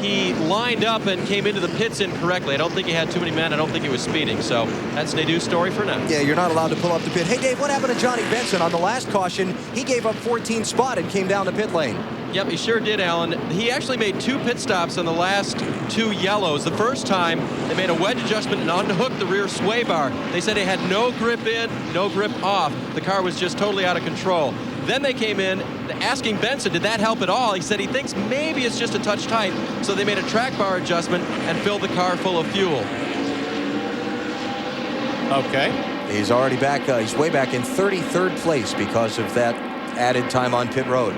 he lined up and came into the pits incorrectly. I don't think he had too many men. I don't think he was speeding. So that's Nadeau's story for now. Yeah, you're not allowed to pull up the pit. Hey, Dave, what happened to Johnny Benson on the last caution? He gave up 14th spot and came down the pit lane. Yep, he sure did, Alan. He actually made 2 pit stops on the last 2 yellows. The first time, they made a wedge adjustment and unhooked the rear sway bar. They said it had no grip in, no grip off. The car was just totally out of control. Then they came in asking Benson, did that help at all? He said he thinks maybe it's just a touch tight. So they made a track bar adjustment and filled the car full of fuel. Okay. He's already back. He's way back in 33rd place because of that added time on pit road.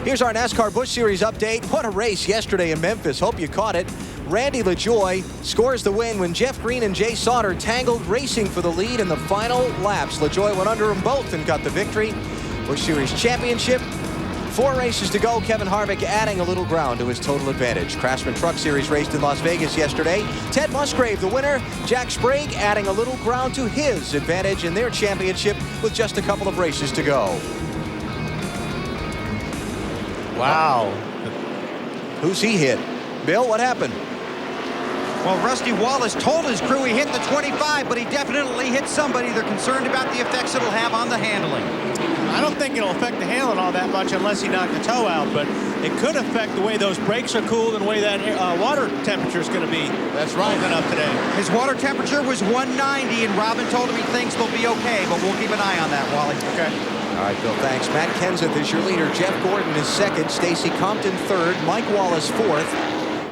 Here's our NASCAR Busch Series update. What a race yesterday in Memphis. Hope you caught it. Randy LaJoie scores the win when Jeff Green and Jay Sauter tangled racing for the lead in the final laps. LaJoie went under them both and got the victory. Busch Series championship. 4 races to go. Kevin Harvick adding a little ground to his total advantage. Craftsman Truck Series raced in Las Vegas yesterday. Ted Musgrave, the winner. Jack Sprague adding a little ground to his advantage in their championship with just a couple of races to go. Wow. Who's he hit? Bill, what happened? Well, Rusty Wallace told his crew he hit the 25, but he definitely hit somebody. They're concerned about the effects it'll have on the handling. I don't think it'll affect the handling all that much unless he knocked the toe out, but it could affect the way those brakes are cooled and the way that water temperature is going to be. That's right. Up today. His water temperature was 190, and Robin told him he thinks they'll be okay, but we'll keep an eye on that, Wally. Okay. All right, Bill, thanks. Matt Kenseth is your leader. Jeff Gordon is second. Stacy Compton third. Mike Wallace fourth.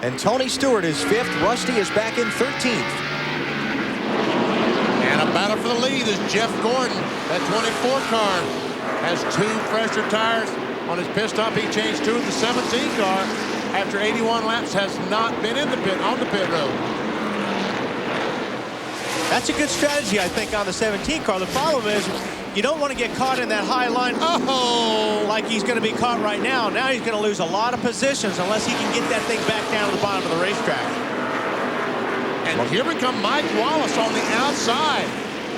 And Tony Stewart is fifth. Rusty is back in 13th. And a battle for the lead is Jeff Gordon. That 24 car has 2 fresher tires. On his pit stop, he changed 2 of the 17 car. After 81 laps, has not been in the pit, on the pit road. That's a good strategy, I think, on the 17 car. The problem is you don't want to get caught in that high line, like he's going to be caught right now. Now he's going to lose a lot of positions unless he can get that thing back down to the bottom of the racetrack. And here we come Mike Wallace on the outside,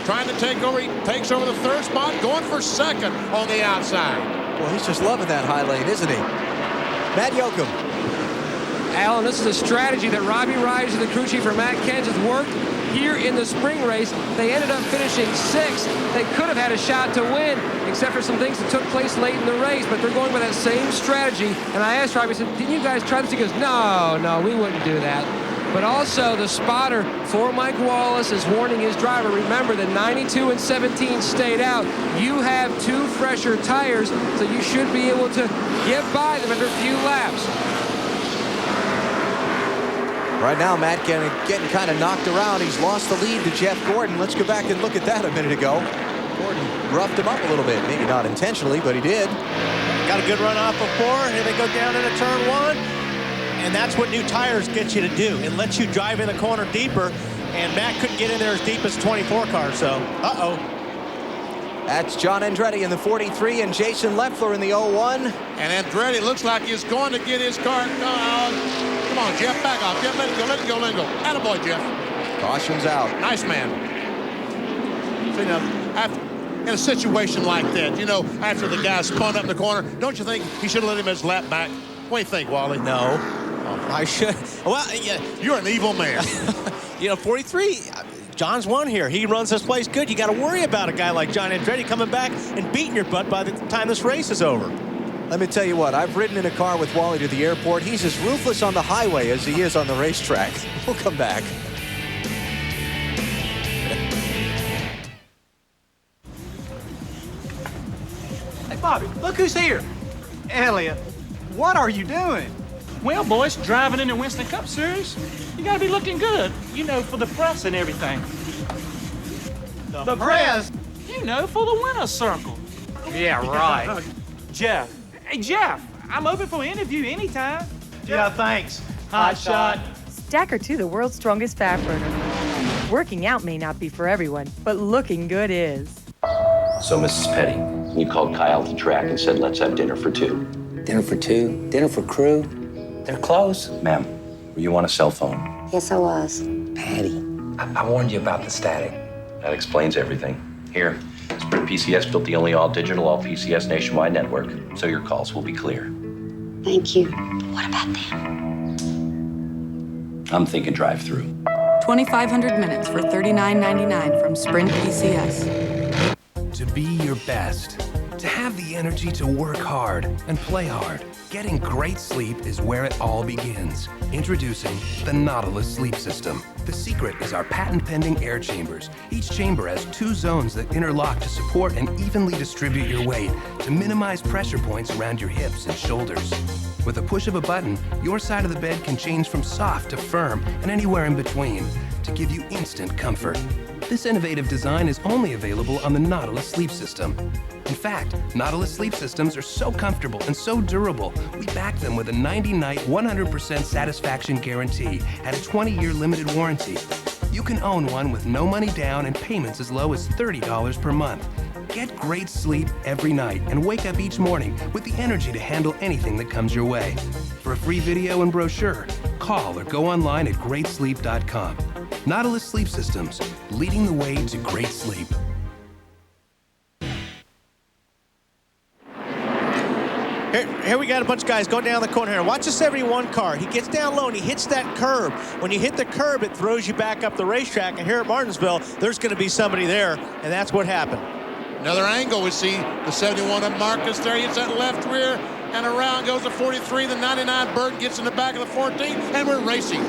trying to take over. He takes over the 3rd spot, going for 2nd on the outside. Well, he's just loving that high lane, isn't he? Matt Yoakum. Alan, this is a strategy that Robbie Rogers and the crew chief for Matt Kenseth worked here in the spring race. They ended up finishing 6th. They could have had a shot to win, except for some things that took place late in the race, but they're going with that same strategy. And I asked Robbie, I said, didn't you guys try this? He goes, no, we wouldn't do that. But also the spotter for Mike Wallace is warning his driver, remember that 92 and 17 stayed out. You have 2 fresher tires, so you should be able to get by them after a few laps. Right now, Matt getting kind of knocked around. He's lost the lead to Jeff Gordon. Let's go back and look at that a minute ago. Gordon roughed him up a little bit. Maybe not intentionally, but he did. Got a good run off before. Here they go down into turn 1. And that's what new tires get you to do. It lets you drive in the corner deeper. And Matt couldn't get in there as deep as 24 car, so uh-oh. That's John Andretti in the 43 and Jason Leffler in the 01. And Andretti looks like he's going to get his car. Come on, Jeff, back off. Jeff, let it go. Attaboy, Jeff. Caution's out. Nice man. So, in a situation like that, after the guy spun up in the corner, don't you think he should have let him his lap back? What do you think, Wally? No. I should. Well, yeah. You're an evil man. 43, John's won here. He runs this place good. You got to worry about a guy like John Andretti coming back and beating your butt by the time this race is over. Let me tell you what, I've ridden in a car with Wally to the airport. He's as ruthless on the highway as he is on the racetrack. We'll come back. Hey, Bobby, look who's here. Elliot, what are you doing? Well, boys, driving in the Winston Cup Series, you gotta be looking good, for the press and everything. The press? For the winner's circle. Yeah, right. Jeff. Hey, Jeff, I'm open for an interview anytime. Yeah, thanks. Hot shot. Stacker 2, the world's strongest fat burner. Working out may not be for everyone, but looking good is. So, Mrs. Petty, you called Kyle to track and said, let's have dinner for two. Dinner for two? Dinner for crew? They're close. Ma'am, were you on a cell phone? Yes, I was. Patty, I warned you about the static. That explains everything. Here, Sprint PCS built the only all-digital, all-PCS nationwide network, so your calls will be clear. Thank you. What about them? I'm thinking drive-through. 2,500 minutes for $39.99 from Sprint PCS. To be your best. To have the energy to work hard and play hard. Getting great sleep is where it all begins. Introducing the Nautilus Sleep System. The secret is our patent-pending air chambers. Each chamber has 2 zones that interlock to support and evenly distribute your weight to minimize pressure points around your hips and shoulders. With a push of a button, your side of the bed can change from soft to firm and anywhere in between to give you instant comfort. This innovative design is only available on the Nautilus Sleep System. In fact, Nautilus Sleep Systems are so comfortable and so durable, we back them with a 90-night, 100% satisfaction guarantee and a 20-year limited warranty. You can own one with no money down and payments as low as $30 per month. Get great sleep every night and wake up each morning with the energy to handle anything that comes your way. For a free video and brochure, call or go online at greatsleep.com. Nautilus Sleep Systems, leading the way to great sleep. Here we got a bunch of guys going down the corner here. Watch the 71 car. He gets down low and he hits that curb. When you hit the curb, it throws you back up the racetrack. And here at Martinsville, there's going to be somebody there, and that's what happened. Another angle, we see the 71 of Marcus there. He hits that left rear, and around goes the 43. The 99 Burton gets in the back of the 14, and we're racing.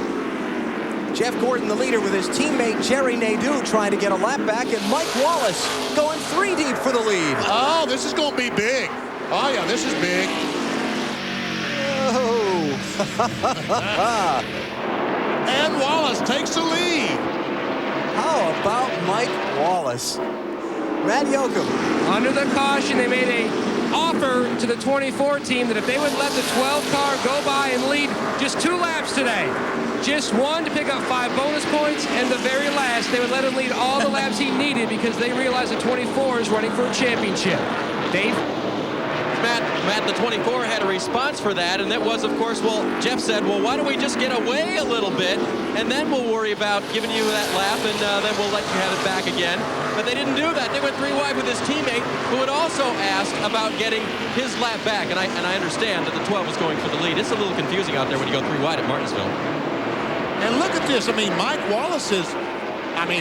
Jeff Gordon, the leader, with his teammate Jerry Nadeau trying to get a lap back, and Mike Wallace going 3 deep for the lead. Oh, this is going to be big. Oh, yeah, this is big. Oh. And Wallace takes the lead. How about Mike Wallace? Matt Yoakum. Under the caution, they made an offer to the 24 team that if they would let the 12 car go by and lead just 2 laps today, just one to pick up 5 bonus points, and the very last, they would let him lead all the laps he needed because they realized the 24 is running for a championship. Dave? Matt, the 24 had a response for that, and that was, of course, Jeff said, well, why don't we just get away a little bit, and then we'll worry about giving you that lap, and then we'll let you have it back again. But they didn't do that. They went 3 wide with his teammate, who had also asked about getting his lap back, and I understand that the 12 was going for the lead. It's a little confusing out there when you go 3 wide at Martinsville. And look at this. I mean, Mike Wallace is,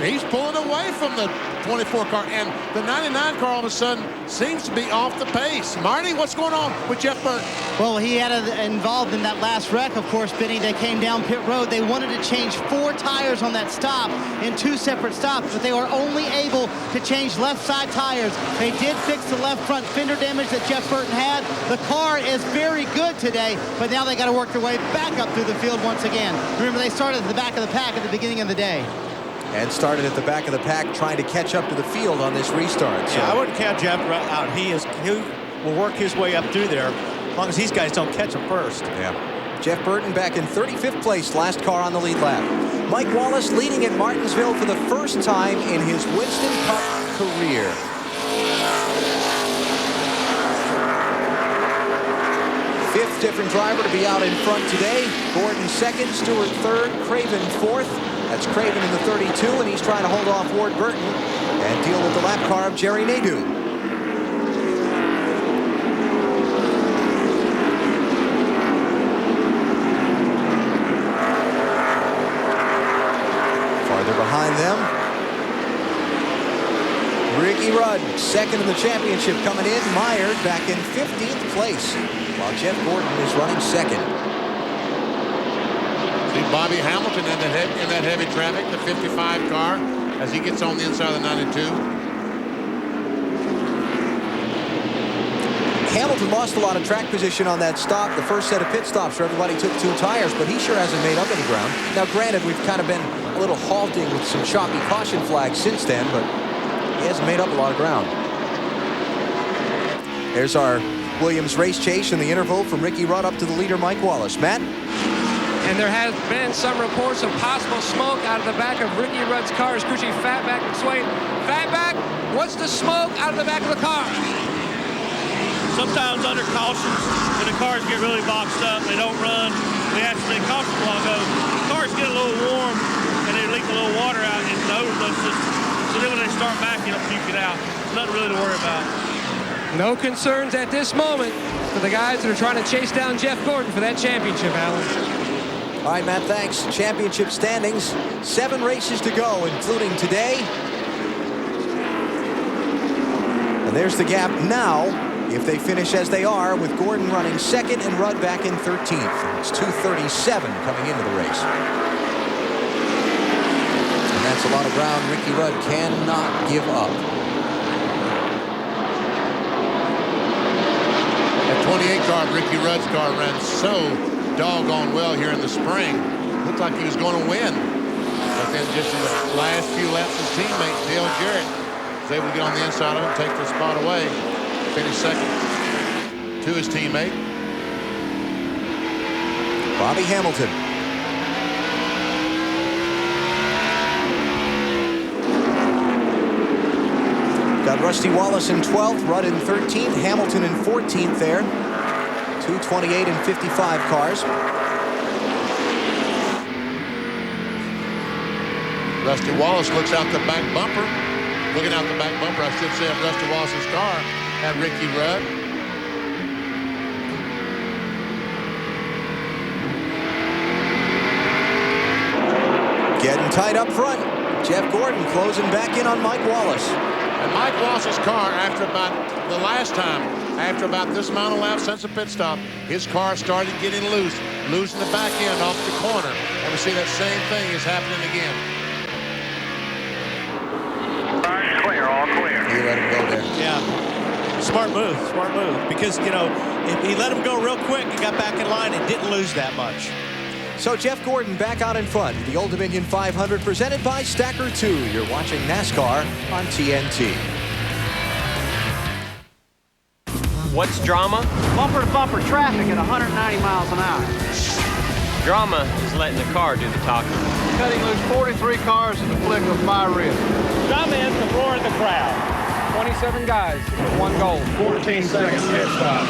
he's pulling away from the 24 car, and the 99 car all of a sudden seems to be off the pace. Marty, what's going on with Jeff Burton? Well, he had involved in that last wreck, of course, Benny. They came down pit road. They wanted to change 4 tires on that stop in 2 separate stops, but they were only able to change left side tires. They did fix the left front fender damage that Jeff Burton had. The car is very good today, but now they got to work their way back up through the field once again. Remember, they started at the back of the pack at the beginning of the day. And started at the back of the pack trying to catch up to the field on this restart. So. Yeah, I wouldn't count Jeff out. He will work his way up through there as long as these guys don't catch him first. Yeah. Jeff Burton back in 35th place, last car on the lead lap. Mike Wallace leading at Martinsville for the first time in his Winston Cup career. Fifth different driver to be out in front today. Gordon second, Stewart third, Craven fourth. That's Craven in the 32, and he's trying to hold off Ward Burton and deal with the lap car of Jerry Nadeau. Farther behind them, Ricky Rudd, second in the championship coming in. Meyer back in 15th place, while Jeff Gordon is running second. See Bobby Hamilton in that heavy traffic, the 55 car, as he gets on the inside of the 92. Hamilton lost a lot of track position on that stop. The first set of pit stops where everybody took 2 tires, but he sure hasn't made up any ground. Now, granted, we've kind of been a little halting with some choppy caution flags since then, but he hasn't made up a lot of ground. There's our Williams race chase in the interval from Ricky Rudd up to the leader, Mike Wallace. Matt? And there has been some reports of possible smoke out of the back of Ricky Rudd's car as crew chief Fatback McSwain. Fatback, what's the smoke out of the back of the car? Sometimes under cautions, when the cars get really boxed up, they don't run. We had to take caution a while ago. Cars get a little warm and they leak a little water out in the overflow system. So then when they start backing, it'll puke it out. Nothing really to worry about. No concerns at this moment for the guys that are trying to chase down Jeff Gordon for that championship, Alan. All right, Matt, thanks. Championship standings, 7 races to go, including today. And there's the gap now, if they finish as they are, with Gordon running second and Rudd back in 13th. It's 2:37 coming into the race. And that's a lot of ground Ricky Rudd cannot give up. That 28 car, Ricky Rudd's car, ran so doggone well here in the spring. Looked like he was going to win. But then just in the last few laps, his teammate, Dale Jarrett, was able to get on the inside of him and take the spot away. Finished second to his teammate. Bobby Hamilton. Got Rusty Wallace in 12th, Rudd in 13th, Hamilton in 14th there. 2:28 and 55 cars. Rusty Wallace looks out the back bumper. Looking out the back bumper, I should say, of Rusty Wallace's car at Ricky Rudd. Getting tight up front. Jeff Gordon closing back in on Mike Wallace. And Mike Wallace's car, after about the last time, after about this amount of laps since the pit stop, his car started getting loose, losing the back end off the corner. And we see that same thing is happening again. Clear, all clear. He let him go there. Yeah. Smart move, because, you know, if he let him go real quick and got back in line and didn't lose that much. So Jeff Gordon back out in front. The Old Dominion 500 presented by Stacker 2. You're watching NASCAR on TNT. What's drama? Bumper-to-bumper traffic at 190 miles an hour. Drama is letting the car do the talking. Cutting loose 43 cars in the flick of 5 ribs. Drama is the roar of the crowd. 27 guys, 1 goal. 14 seconds pit stop.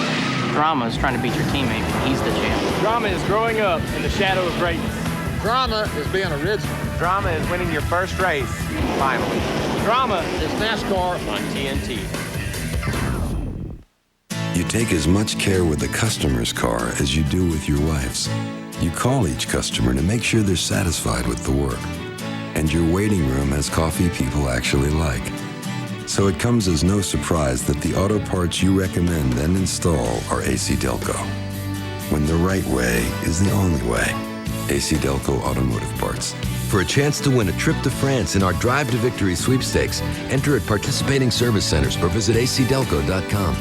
Drama is trying to beat your teammate. He's the champ. Drama is growing up in the shadow of greatness. Drama is being original. Drama is winning your first race, finally. Drama is NASCAR on TNT. You take as much care with the customer's car as you do with your wife's. You call each customer to make sure they're satisfied with the work. And your waiting room has coffee people actually like. So it comes as no surprise that the auto parts you recommend and install are AC Delco. When the right way is the only way. AC Delco Automotive Parts. For a chance to win a trip to France in our Drive to Victory sweepstakes, enter at participating service centers or visit acdelco.com.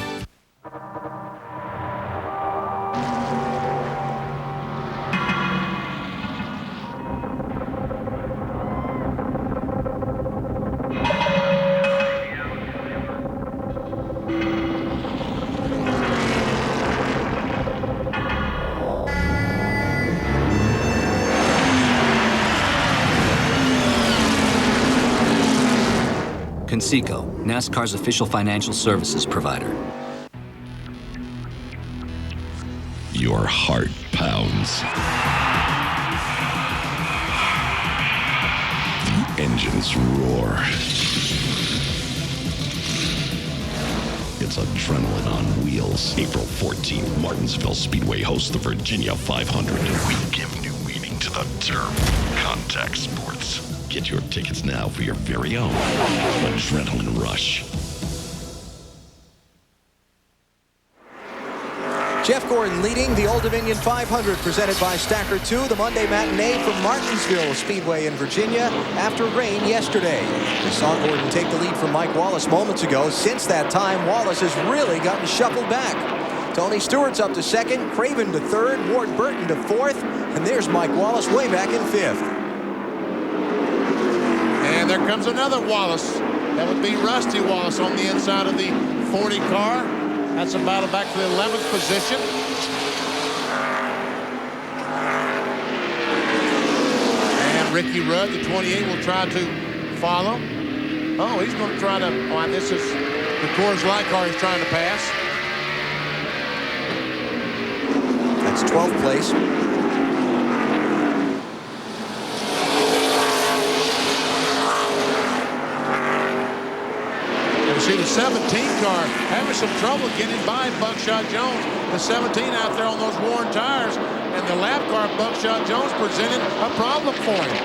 Conseco, NASCAR's official financial services provider. your heart pounds. The engines roar. It's adrenaline on wheels. April 14th, Martinsville Speedway hosts the Virginia 500. We give new meaning to the term contact sports. Get your tickets now for your very own adrenaline rush. Jeff Gordon leading the Old Dominion 500 presented by Stacker 2, the Monday matinee from Martinsville Speedway in Virginia after rain yesterday. We saw Gordon take the lead from Mike Wallace moments ago. Since that time, Wallace has really gotten shuffled back. Tony Stewart's up to second, Craven to third, Ward Burton to fourth, and there's Mike Wallace way back in fifth. And there comes another Wallace. That would be Rusty Wallace on the inside of the 40 car. That's a battle back to the 11th position. And Ricky Rudd, the 28, will try to follow. Oh, he's going to try to. Oh, this is the Coors Light car he's trying to pass. That's 12th place. See the 17 car having some trouble getting by Buckshot Jones. The 17 out there on those worn tires, and the lap car Buckshot Jones presented a problem for him.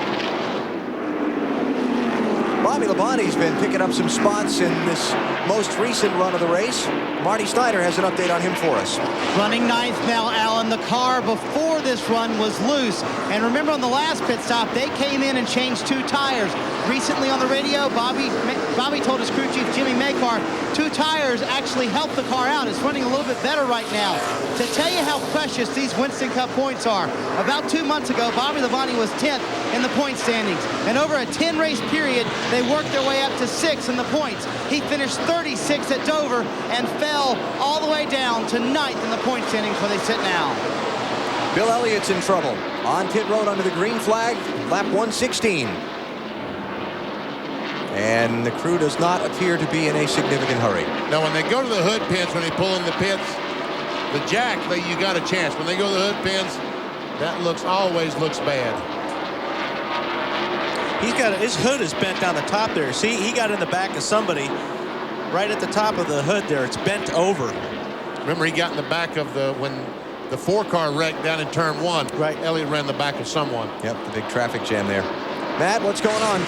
Bobby Labonte's been picking up some spots in this most recent run of the race. Marty Snyder has an update on him for us. Running ninth now, Alan. The car before this run was loose. And remember on the last pit stop, they came in and changed 2 tires. Recently on the radio, Bobby told his crew chief, Jimmy Makar, 2 tires actually helped the car out. It's running a little bit better right now. To tell you how precious these Winston Cup points are, about 2 months ago, Bobby Labonte was 10th in the point standings. And over a 10-race period, they worked their way up to 6th in the points. He finished 36th at Dover and fell all the way down to 9th in the point standings where they sit now. Bill Elliott's in trouble. On pit road under the green flag, lap 116. And the crew does not appear to be in a significant hurry. Now, when they go to the hood pins, when they pull in the pits, the jack, you got a chance. When they go to the hood pins, that always looks bad. His hood is bent down the top there. See, he got in the back of somebody right at the top of the hood there. It's bent over. Remember, he got in the back of when the 4-car wrecked down in turn 1. Right. Elliott ran the back of someone. Yep, the big traffic jam there. Matt, what's going on?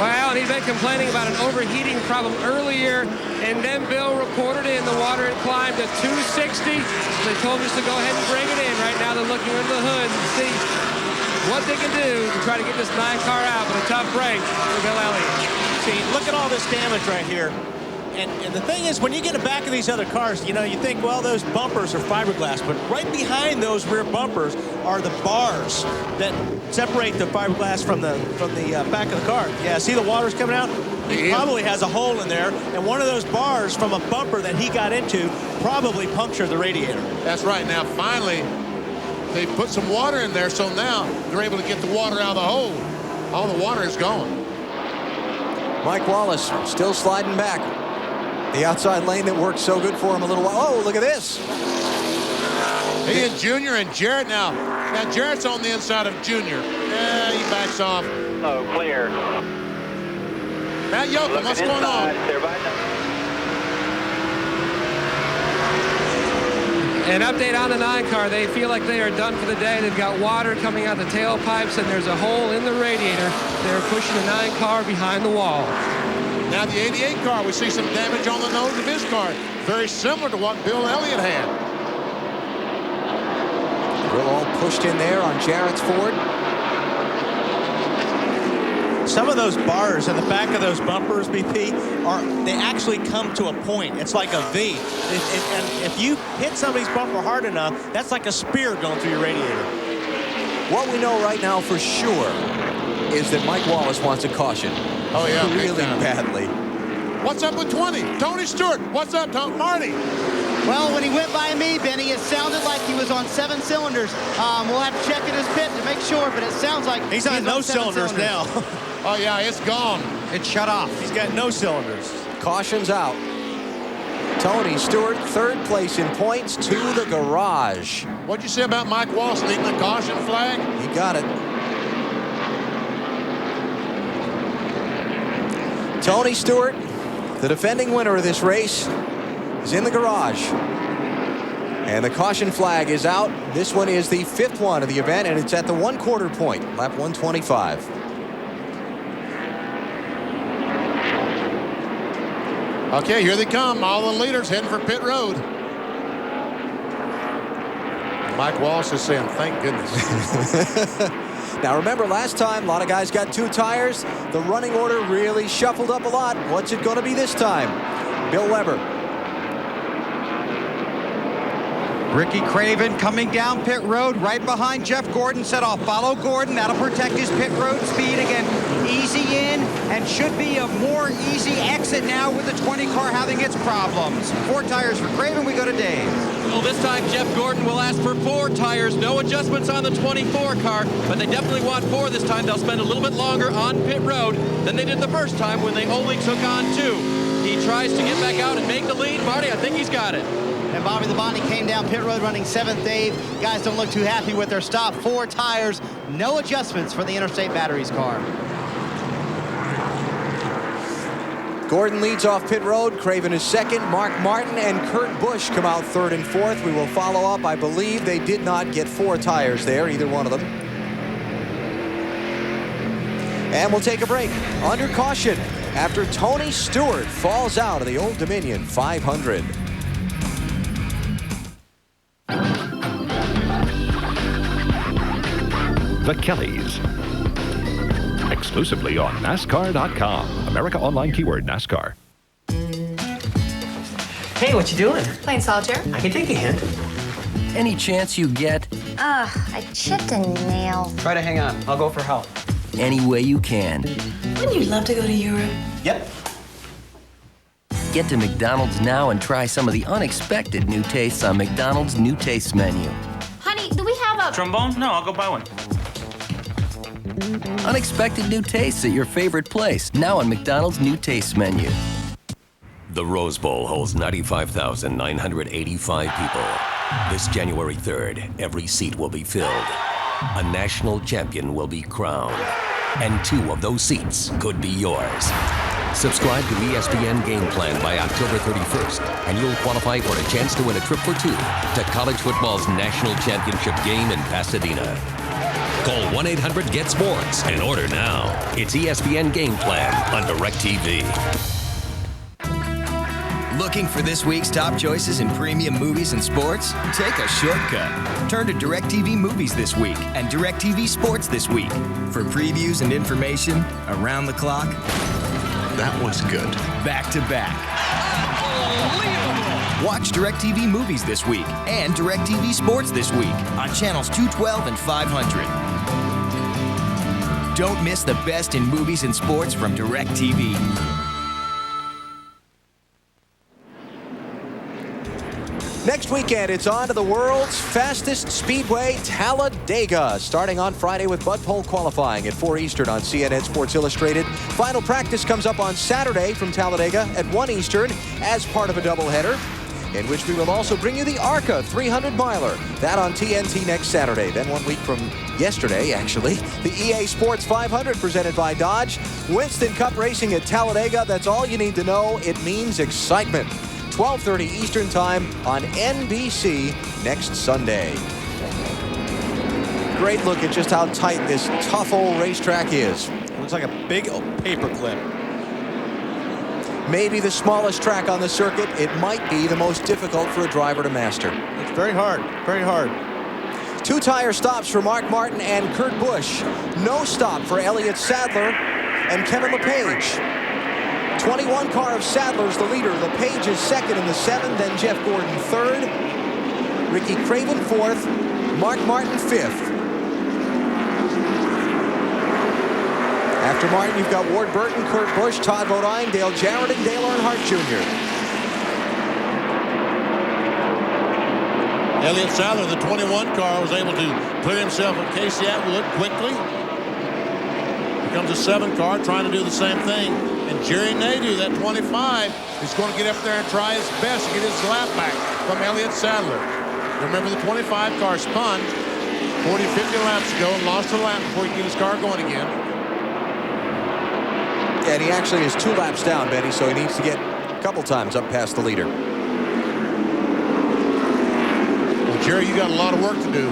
Well, and he's been complaining about an overheating problem earlier, and then Bill reported in the water had climbed to 260. They told us to go ahead and bring it in. Right now they're looking under the hood and see what they can do to try to get this 9-car out, but a tough break for Bill Elliott. See, look at all this damage right here. And the thing is, when you get in the back of these other cars, you think, well, those bumpers are fiberglass, but right behind those rear bumpers are the bars that separate the fiberglass from the back of the car. Yeah, see the water's coming out? He probably has a hole in there, and one of those bars from a bumper that he got into probably punctured the radiator. That's right. Now, finally, they put some water in there, so now they're able to get the water out of the hole. All the water is gone. Mike Wallace still sliding back. The outside lane that worked so good for him a little while. Oh, look at this. He and Junior and Jarrett now. Now, Jarrett's on the inside of Junior. Yeah, he backs off. Oh, clear. Matt Yoakum, what's going on? An update on the 9-car. They feel like they are done for the day. They've got water coming out the tailpipes, and there's a hole in the radiator. They're pushing the 9-car behind the wall. Now the 88 car, we see some damage on the nose of his car. Very similar to what Bill Elliott had. Grill all pushed in there on Jarrett's Ford. Some of those bars in the back of those bumpers, BP, they actually come to a point. It's like a V. And if you hit somebody's bumper hard enough, that's like a spear going through your radiator. What we know right now for sure is that Mike Wallace wants a caution. Oh, yeah. Really badly. What's up with 20? Tony Stewart. What's up, Marty? Well, when he went by me, Benny, it sounded like he was on 7 cylinders. We'll have to check in his pit to make sure, but it sounds like he's on no cylinders now. Oh, yeah, it's gone. It's shut off. He's got no cylinders. Caution's out. Tony Stewart, third place in points, to the garage. What'd you say about Mike Wallace needing the caution flag? He got it. Tony Stewart, the defending winner of this race, is in the garage. And the caution flag is out. This one is the 5th one of the event, and it's at the 1/4 point, lap 125. Okay, here they come. All the leaders heading for pit road. Mike Wallace is saying, thank goodness. Now remember, last time a lot of guys got 2 tires. The running order really shuffled up a lot. What's it going to be this time? Bill Weber. Ricky Craven coming down pit road right behind Jeff Gordon. Said, I'll follow Gordon. That'll protect his pit road speed. Again, easy in and should be a more easy exit now with the 20 car having its problems. 4 tires for Craven. We go to Dave. Well, this time Jeff Gordon will ask for 4 tires. No adjustments on the 24 car, but they definitely want 4 this time. They'll spend a little bit longer on pit road than they did the first time when they only took on 2. He tries to get back out and make the lead. Marty, I think he's got it. And Bobby Labonte came down pit road running 7th. Dave, guys don't look too happy with their stop. 4 tires, no adjustments for the Interstate Batteries car. Gordon leads off pit road. Craven is 2nd. Mark Martin and Kurt Busch come out 3rd and 4th. We will follow up. I believe they did not get 4 tires there, either one of them. And we'll take a break. Under caution after Tony Stewart falls out of the Old Dominion 500. The Kellys. Exclusively on NASCAR.com. America Online keyword NASCAR. Hey, what you doing? Playing solitaire. I can take a hint. Any chance you get? I chipped a nail. Try to hang on. I'll go for help. Any way you can. Wouldn't you love to go to Europe? Yep. Get to McDonald's now and try some of the unexpected new tastes on McDonald's new taste menu. Honey, do we have a... Trombone? No, I'll go buy one. Unexpected new tastes at your favorite place. Now on McDonald's new taste menu. The Rose Bowl holds 95,985 people. This January 3rd, every seat will be filled. A national champion will be crowned. And 2 of those seats could be yours. Subscribe to ESPN Game Plan by October 31st, and you'll qualify for a chance to win a trip for 2 to college football's national championship game in Pasadena. Call 1-800-GET-SPORTS and order now. It's ESPN Game Plan on DirecTV. Looking for this week's top choices in premium movies and sports? Take a shortcut. Turn to DirecTV Movies this week and DirecTV Sports this week. For previews and information around the clock. That was good. Back to back. Watch DirecTV Movies this week and DirecTV Sports this week on channels 212 and 500. Don't miss the best in movies and sports from DirecTV. Next weekend, it's on to the world's fastest speedway, Talladega, starting on Friday with Bud Pole qualifying at 4 Eastern on CNN Sports Illustrated. Final practice comes up on Saturday from Talladega at 1 Eastern as part of a doubleheader, in which we will also bring you the ARCA 300-miler. That on TNT next Saturday. Then 1 week from yesterday, actually, the EA Sports 500 presented by Dodge. Winston Cup racing at Talladega. That's all you need to know. It means excitement. 12:30 Eastern Time on NBC next Sunday. Great look at just how tight this tough old racetrack is. Looks like a big paperclip. Maybe the smallest track on the circuit. It might be the most difficult for a driver to master. It's very hard, very hard. 2 tire stops for Mark Martin and Kurt Busch. No stop for Elliott Sadler and Kevin LePage. 21 car of Sadler's the leader. LePage is 2nd in the 7th, then Jeff Gordon 3rd. Ricky Craven 4th. Mark Martin 5th. After Martin, you've got Ward Burton, Kurt Busch, Todd Bodine, Dale Jarrett, and Dale Earnhardt Jr. Elliott Sadler, the 21 car, was able to put himself with Casey Atwood quickly. comes a 7 car trying to do the same thing. And Jerry Nadeau, that 25, is going to get up there and try his best to get his lap back from Elliott Sadler. Remember, the 25 car spun 40, 50 laps ago and lost a lap before he could get his car going again. And he actually is 2 laps down, Benny, so he needs to get a couple times up past the leader. Well, Jerry, you got a lot of work to do.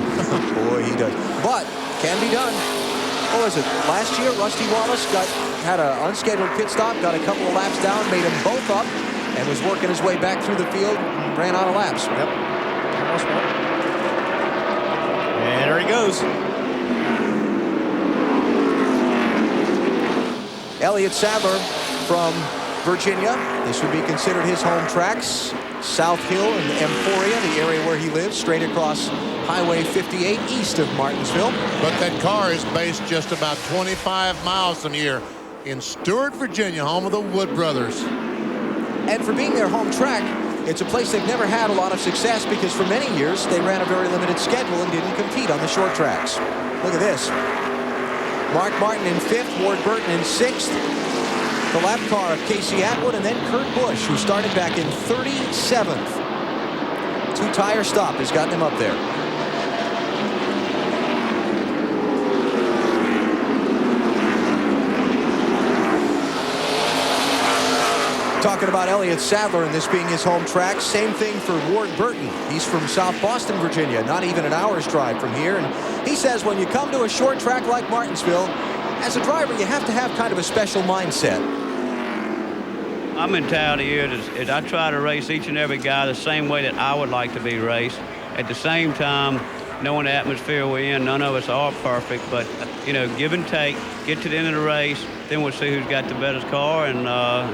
Boy, he does. But can be done. What was it? Last year, Rusty Wallace had an unscheduled pit stop, got a couple of laps down, made them both up, and was working his way back through the field and ran out of laps. Yep. Almost won. And there he goes. Elliott Sadler from Virginia. This would be considered his home tracks. South Hill and Emporia, the area where he lives, straight across Highway 58 east of Martinsville. But that car is based just about 25 miles from here in Stewart, Virginia, home of the Wood brothers. And for being their home track, it's a place they've never had a lot of success because for many years they ran a very limited schedule and didn't compete on the short tracks. Look at this. Mark Martin in 5th, Ward Burton in 6th. The lap car of Casey Atwood and then Kurt Busch, who started back in 37th. 2-tire stop has gotten him up there. Talking about Elliott Sadler and this being his home track, same thing for Ward Burton. He's from South Boston, Virginia, not even an hour's drive from here. And he says when you come to a short track like Martinsville, as a driver, you have to have kind of a special mindset. My mentality is I try to race each and every guy the same way that I would like to be raced. At the same time, knowing the atmosphere we're in, none of us are perfect, but, you know, give and take, get to the end of the race, then we'll see who's got the better car and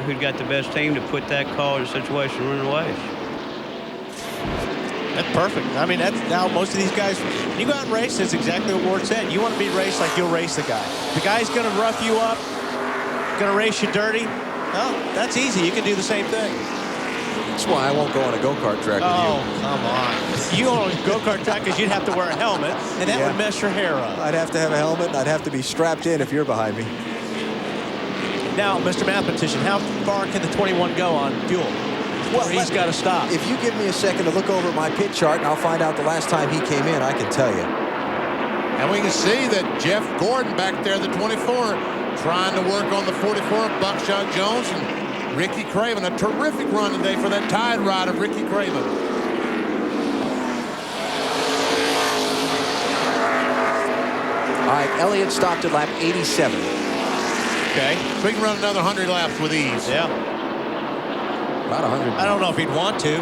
who's got the best team to put that car in a situation to run away. That's perfect. I mean, that's now most of these guys, when you go out and race, that's exactly what Ward said. You want to be raced like you'll race the guy. The guy's going to rough you up, going to race you dirty. Well, that's easy. You can do the same thing. That's why I won't go on a go-kart track with you. Oh, come on. You on a go-kart track because you'd have to wear a helmet, and that would mess your hair up. I'd have to have a helmet, and I'd have to be strapped in if you're behind me. Now, Mr. Mathematician, how far can the 21 go on fuel? Well, he's got to stop. If you give me a second to look over at my pit chart, and I'll find out the last time he came in, I can tell you. And we can see that Jeff Gordon back there, the 24, trying to work on the 44 of Buckshot Jones and Ricky Craven. A terrific run today for that tide ride of Ricky Craven. All right, Elliott stopped at lap 87. Okay. So he can run another 100 laps with ease. Yeah. About 100. I don't know if he'd want to.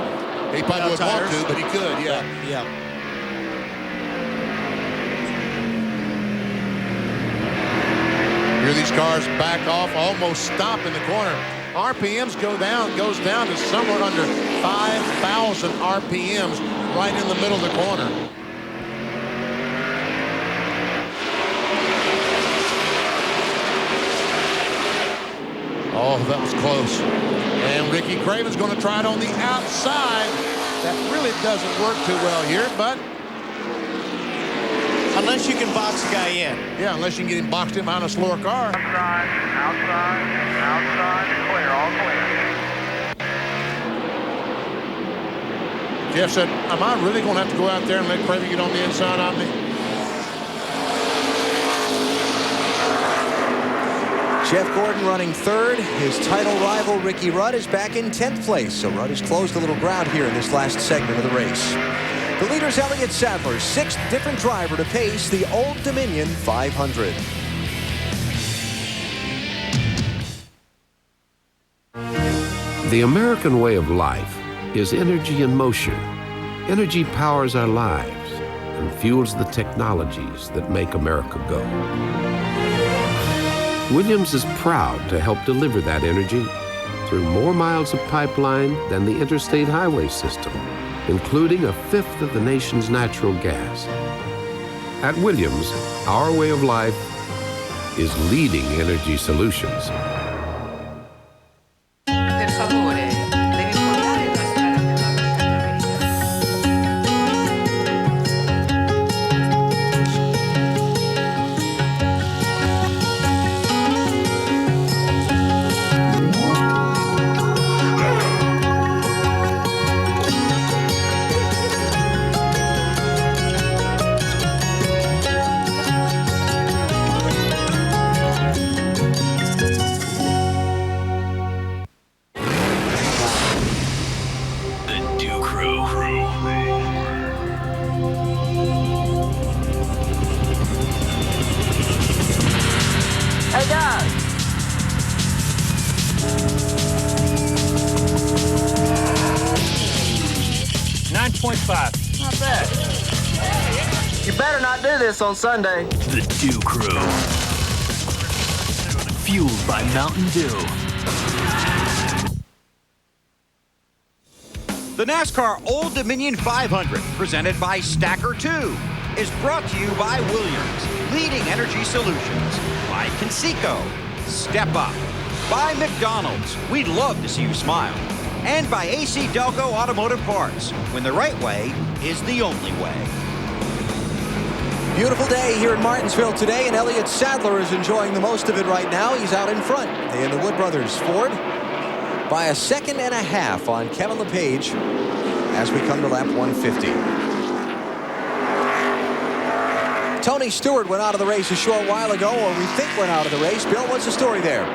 He probably would want to, but he could, yeah. Yeah. Here these cars back off, almost stop in the corner. RPMs goes down to somewhere under 5,000 RPMs right in the middle of the corner. Oh, that was close. And Ricky Craven's going to try it on the outside. That really doesn't work too well here, but unless you can box the guy in. Yeah, unless you can get him boxed in behind a slower car. Outside, clear, all clear. Jeff said, am I really going to have to go out there and let Craven get on the inside on me? Jeff Gordon running 3rd. His title rival, Ricky Rudd, is back in 10th place. So Rudd has closed a little ground here in this last segment of the race. The leader's Elliott Sadler, 6th different driver to pace the Old Dominion 500. The American way of life is energy in motion. Energy powers our lives and fuels the technologies that make America go. Williams is proud to help deliver that energy through more miles of pipeline than the interstate highway system, including 1/5 of the nation's natural gas. At Williams, our way of life is leading energy solutions. 30.5. Not bad. You better not do this on Sunday. The Dew Crew. Fueled by Mountain Dew. The NASCAR Old Dominion 500, presented by Stacker 2, is brought to you by Williams, Leading Energy Solutions, by Conseco, Step Up, by McDonald's, we'd love to see you smile, and by AC Delco Automotive Parts, when the right way is the only way. Beautiful day here in Martinsville today, and Elliott Sadler is enjoying the most of it right now. He's out in front in the Wood Brothers Ford by 1.5 seconds on Kevin LePage as we come to lap 150. Tony Stewart went out of the race a short while ago, or we think went out of the race. Bill, what's the story there?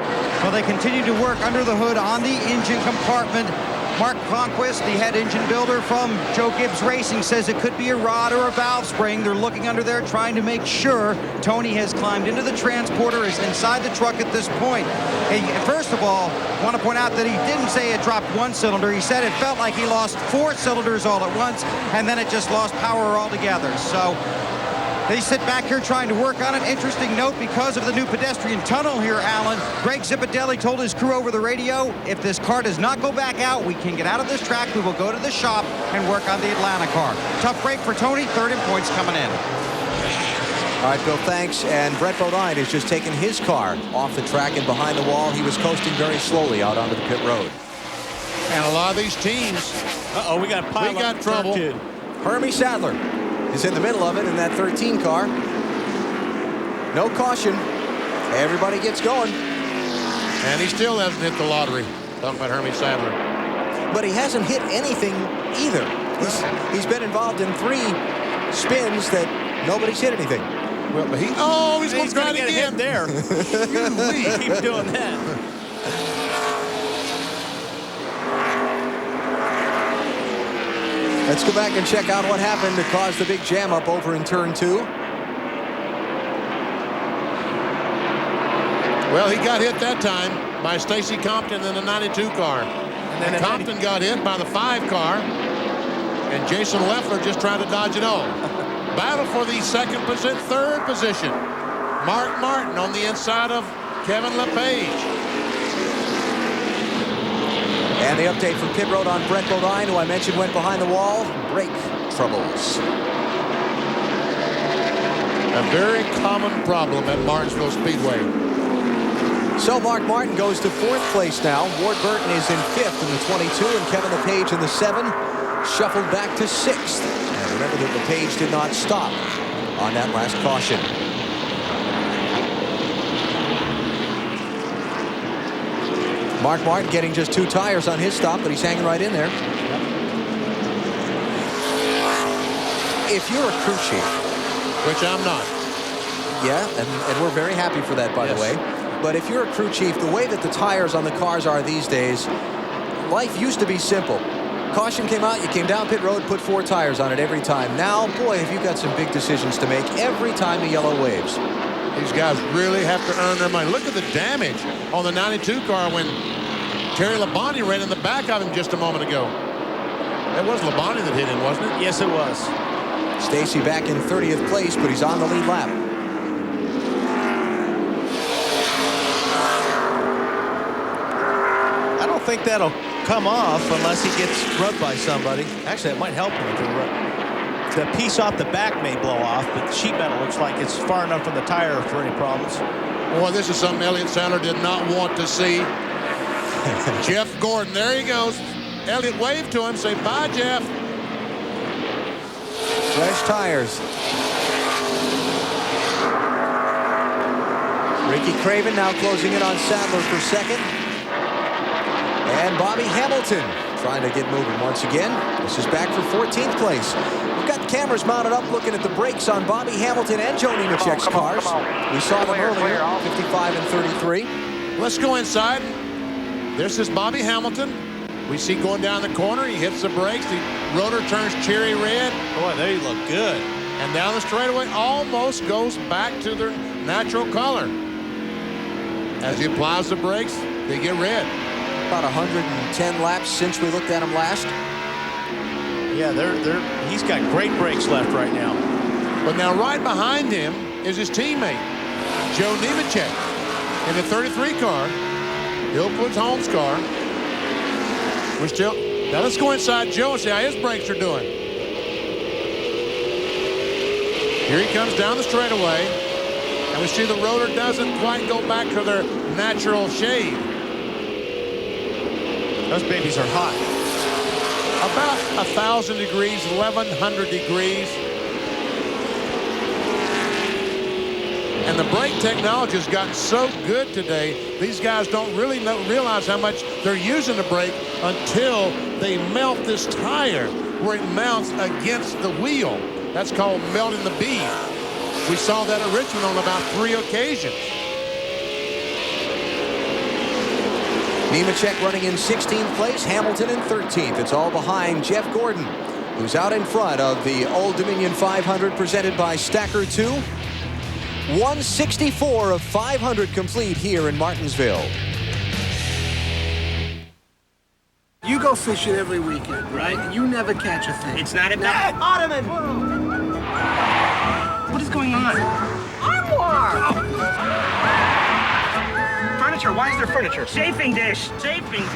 Well, they continue to work under the hood on the engine compartment. Mark Conquest, the head engine builder from Joe Gibbs Racing, says it could be a rod or a valve spring. They're looking under there trying to make sure. Tony has climbed into the transporter, is inside the truck at this point. Hey, first of all, I want to point out that he didn't say it dropped one cylinder. He said it felt like he lost 4 cylinders all at once, and then it just lost power altogether. So they sit back here trying to work on it. Interesting note, because of the new pedestrian tunnel here, Alan, Greg Zipadelli told his crew over the radio, if this car does not go back out, we can get out of this track, we will go to the shop and work on the Atlanta car. Tough break for Tony, third in points coming in. All right, Bill, thanks. And Brett Bodine has just taken his car off the track and behind the wall. He was coasting very slowly out onto the pit road. And a lot of these teams. We got trouble. Hermie Sadler is in the middle of it in that 13 car. No caution. Everybody gets going. And he still hasn't hit the lottery. Talking about Hermie Sadler. But he hasn't hit anything either. He's been involved in 3 spins that nobody's hit anything. Well, but he's going to try to get him there. Keep doing that. Let's go back and check out what happened to cause the big jam up over in turn 2. Well, he got hit that time by Stacy Compton in the 92 car. And then Compton got hit by the 5 car. And Jason Leffler just trying to dodge it all. Battle for the third position. Mark Martin on the inside of Kevin LePage. And the update from pit road on Brett Bodine, who I mentioned went behind the wall. Brake troubles. A very common problem at Martinsville Speedway. So Mark Martin goes to 4th place now. Ward Burton is in 5th in the 22, and Kevin LePage in the 7, shuffled back to 6th. And remember that LePage did not stop on that last caution. Mark Martin getting just 2 tires on his stop, but he's hanging right in there. If you're a crew chief, which I'm not. Yeah, and we're very happy for that, by the way. But if you're a crew chief, the way that the tires on the cars are these days, life used to be simple. Caution came out, you came down pit road, put 4 tires on it every time. Now, boy, have you got some big decisions to make every time the yellow waves. These guys really have to earn their money. Look at the damage on the 92 car when Terry Labonte ran in the back of him just a moment ago. That was Labonte that hit him, wasn't it? Yes, it was. Stacy back in 30th place, but he's on the lead lap. I don't think that'll come off unless he gets rubbed by somebody. Actually, it might help him if the piece off the back may blow off, but the sheet metal looks like it's far enough from the tire for any problems. Boy, this is something Elliott Sadler did not want to see. Jeff Gordon, there he goes. Elliott waved to him, say, bye, Jeff. Fresh tires. Ricky Craven now closing in on Sadler for 2nd. And Bobby Hamilton trying to get moving once again. This is back for 14th place. We've got cameras mounted up looking at the brakes on Bobby Hamilton and Joe Nemechek's cars. We saw them earlier, 55 and 33. Let's go inside. This is Bobby Hamilton. We see going down the corner. He hits the brakes. The rotor turns cherry red. Boy, they look good. And down the straightaway almost goes back to their natural color. As he applies the brakes, they get red. About 110 laps since we looked at him last. Yeah, he's got great brakes left right now. But now right behind him is his teammate, Joe Nemechek, in the 33 car. Ilford's Holmes car. We're still, now let's go inside Joe and see how his brakes are doing. Here he comes down the straightaway, and we see the rotor doesn't quite go back to their natural shade. Those babies are hot. About 1,000 degrees, 1,100 degrees. And the brake technology has gotten so good today, these guys don't really realize how much they're using the brake until they melt this tire where it mounts against the wheel. That's called melting the bead. We saw that at Richmond on about 3 occasions. Nemechek running in 16th place, Hamilton in 13th. It's all behind Jeff Gordon, who's out in front of the Old Dominion 500 presented by Stacker 2. 164 of 500 complete here in Martinsville. You go fishing every weekend, right? And you never catch a thing. It's not a bad Ottoman! What is going on? Armoire! Furniture, why is there furniture? Chafing dish! Chafing dish!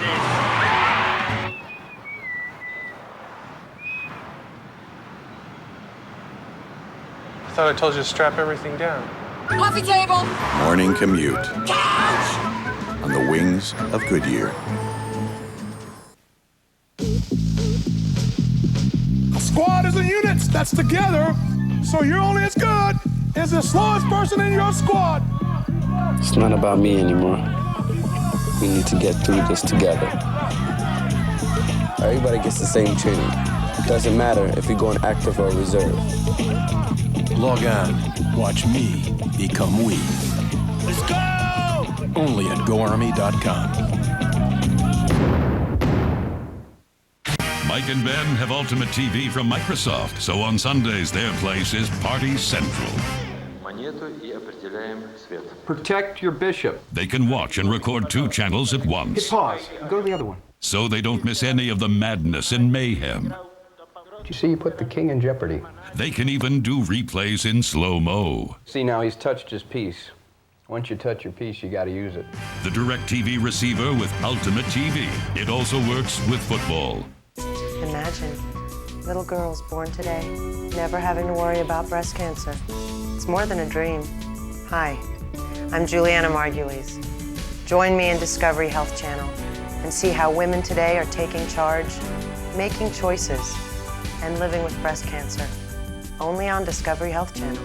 I thought I told you to strap everything down. Coffee table! Morning commute. Couch! On the wings of Goodyear. A squad is a unit that's together, so you're only as good as the slowest person in your squad. It's not about me anymore. We need to get through this together. Everybody gets the same training. Doesn't matter if you're going active or reserve. Log on. Watch me become we. Let's go! Only at GoArmy.com. Mike and Ben have Ultimate TV from Microsoft, so on Sundays their place is Party Central. Protect your bishop. They can watch and record 2 channels at once. Hit pause. Go to the other one. So they don't miss any of the madness and mayhem. Did you see you put the king in jeopardy? They can even do replays in slow-mo. See, now he's touched his piece. Once you touch your piece, you got to use it. The DirecTV receiver with Ultimate TV. It also works with football. Imagine little girls born today never having to worry about breast cancer. It's more than a dream. Hi, I'm Juliana Margulies. Join me in Discovery Health Channel and see how women today are taking charge, making choices, and living with breast cancer. Only on Discovery Health Channel.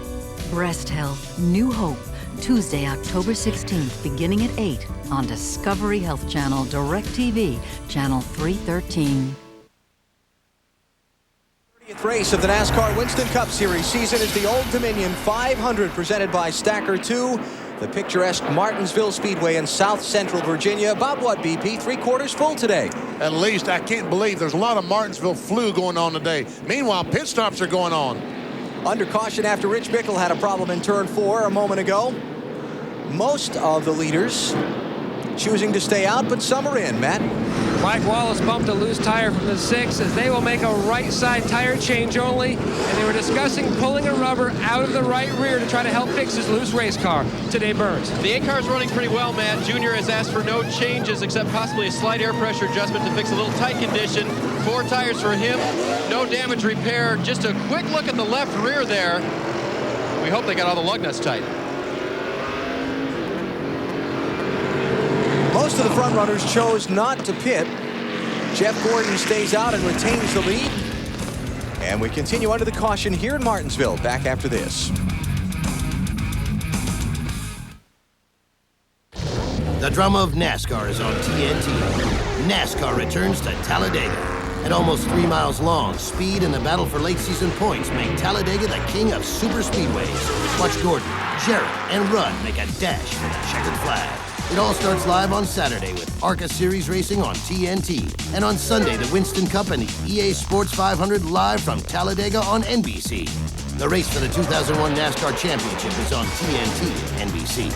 Breast Health, New Hope, Tuesday, October 16th, beginning at 8 on Discovery Health Channel, DirecTV, Channel 313. 30th race of the NASCAR Winston Cup Series season is the Old Dominion 500 presented by Stacker 2. The picturesque Martinsville Speedway in South Central Virginia. About what, BP? 3/4 full today. At least. I can't believe there's a lot of Martinsville flu going on today. Meanwhile, pit stops are going on. Under caution after Rich Bickle had a problem in turn 4 a moment ago. Most of the leaders choosing to stay out, but some are in. Matt? Mike Wallace bumped a loose tire from the 6 as they will make a right side tire change only, and they were discussing pulling a rubber out of the right rear to try to help fix his loose race car. Today Burns. The 8 car is running pretty well, Matt. Junior has asked for no changes except possibly a slight air pressure adjustment to fix a little tight condition. 4 tires for him, no damage repair. Just a quick look at the left rear there. We hope they got all the lug nuts tight. Most of the front runners chose not to pit. Jeff Gordon stays out and retains the lead. And we continue under the caution here in Martinsville. Back after this. The drama of NASCAR is on TNT. NASCAR returns to Talladega. At almost 3 miles long, speed and the battle for late season points make Talladega the king of super speedways. Watch Gordon, Jarrett, and Rudd make a dash for the checkered flag. It all starts live on Saturday with ARCA Series Racing on TNT. And on Sunday, the Winston Cup and the EA Sports 500 live from Talladega on NBC. The race for the 2001 NASCAR Championship is on TNT and NBC.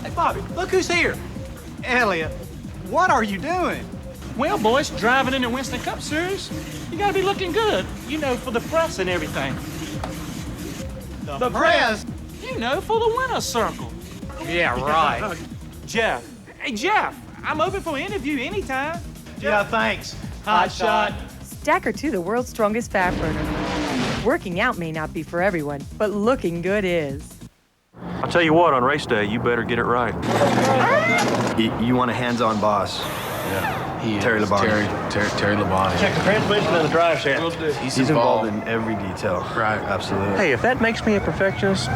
Hey, Bobby, look who's here. Elliot, what are you doing? Well, boys, driving in the Winston Cup Series, you gotta be looking good, you know, for the press and everything. The press? You know, for the winner's circle. Yeah, right. Jeff. Hey, Jeff, I'm open for an interview anytime. Yeah, thanks. Hot shot. Stacker 2, the world's strongest fat burner. Working out may not be for everyone, but looking good is. I'll tell you what, on race day, you better get it right. You want a hands-on boss. Yeah. He Terry Labonte. Terry Labonte. Check the transmission and the drive shaft. He's involved in every detail. Right. Absolutely. Hey, if that makes me a perfectionist,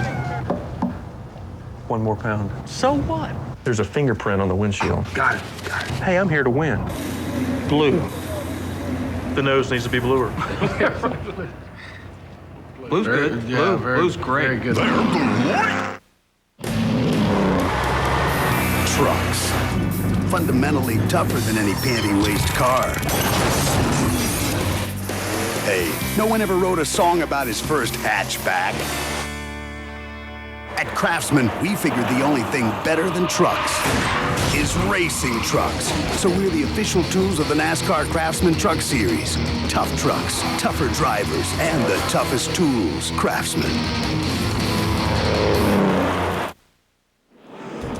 1 more pound. So what? There's a fingerprint on the windshield. Got it. Hey, I'm here to win. Blue. The nose needs to be bluer. Blue's good. Yeah, Blue's great. Very good. Trucks. Fundamentally tougher than any panty-waist car. Hey, no one ever wrote a song about his first hatchback. At Craftsman, we figured the only thing better than trucks is racing trucks. So we're the official tools of the NASCAR Craftsman Truck Series. Tough trucks, tougher drivers, and the toughest tools. Craftsman.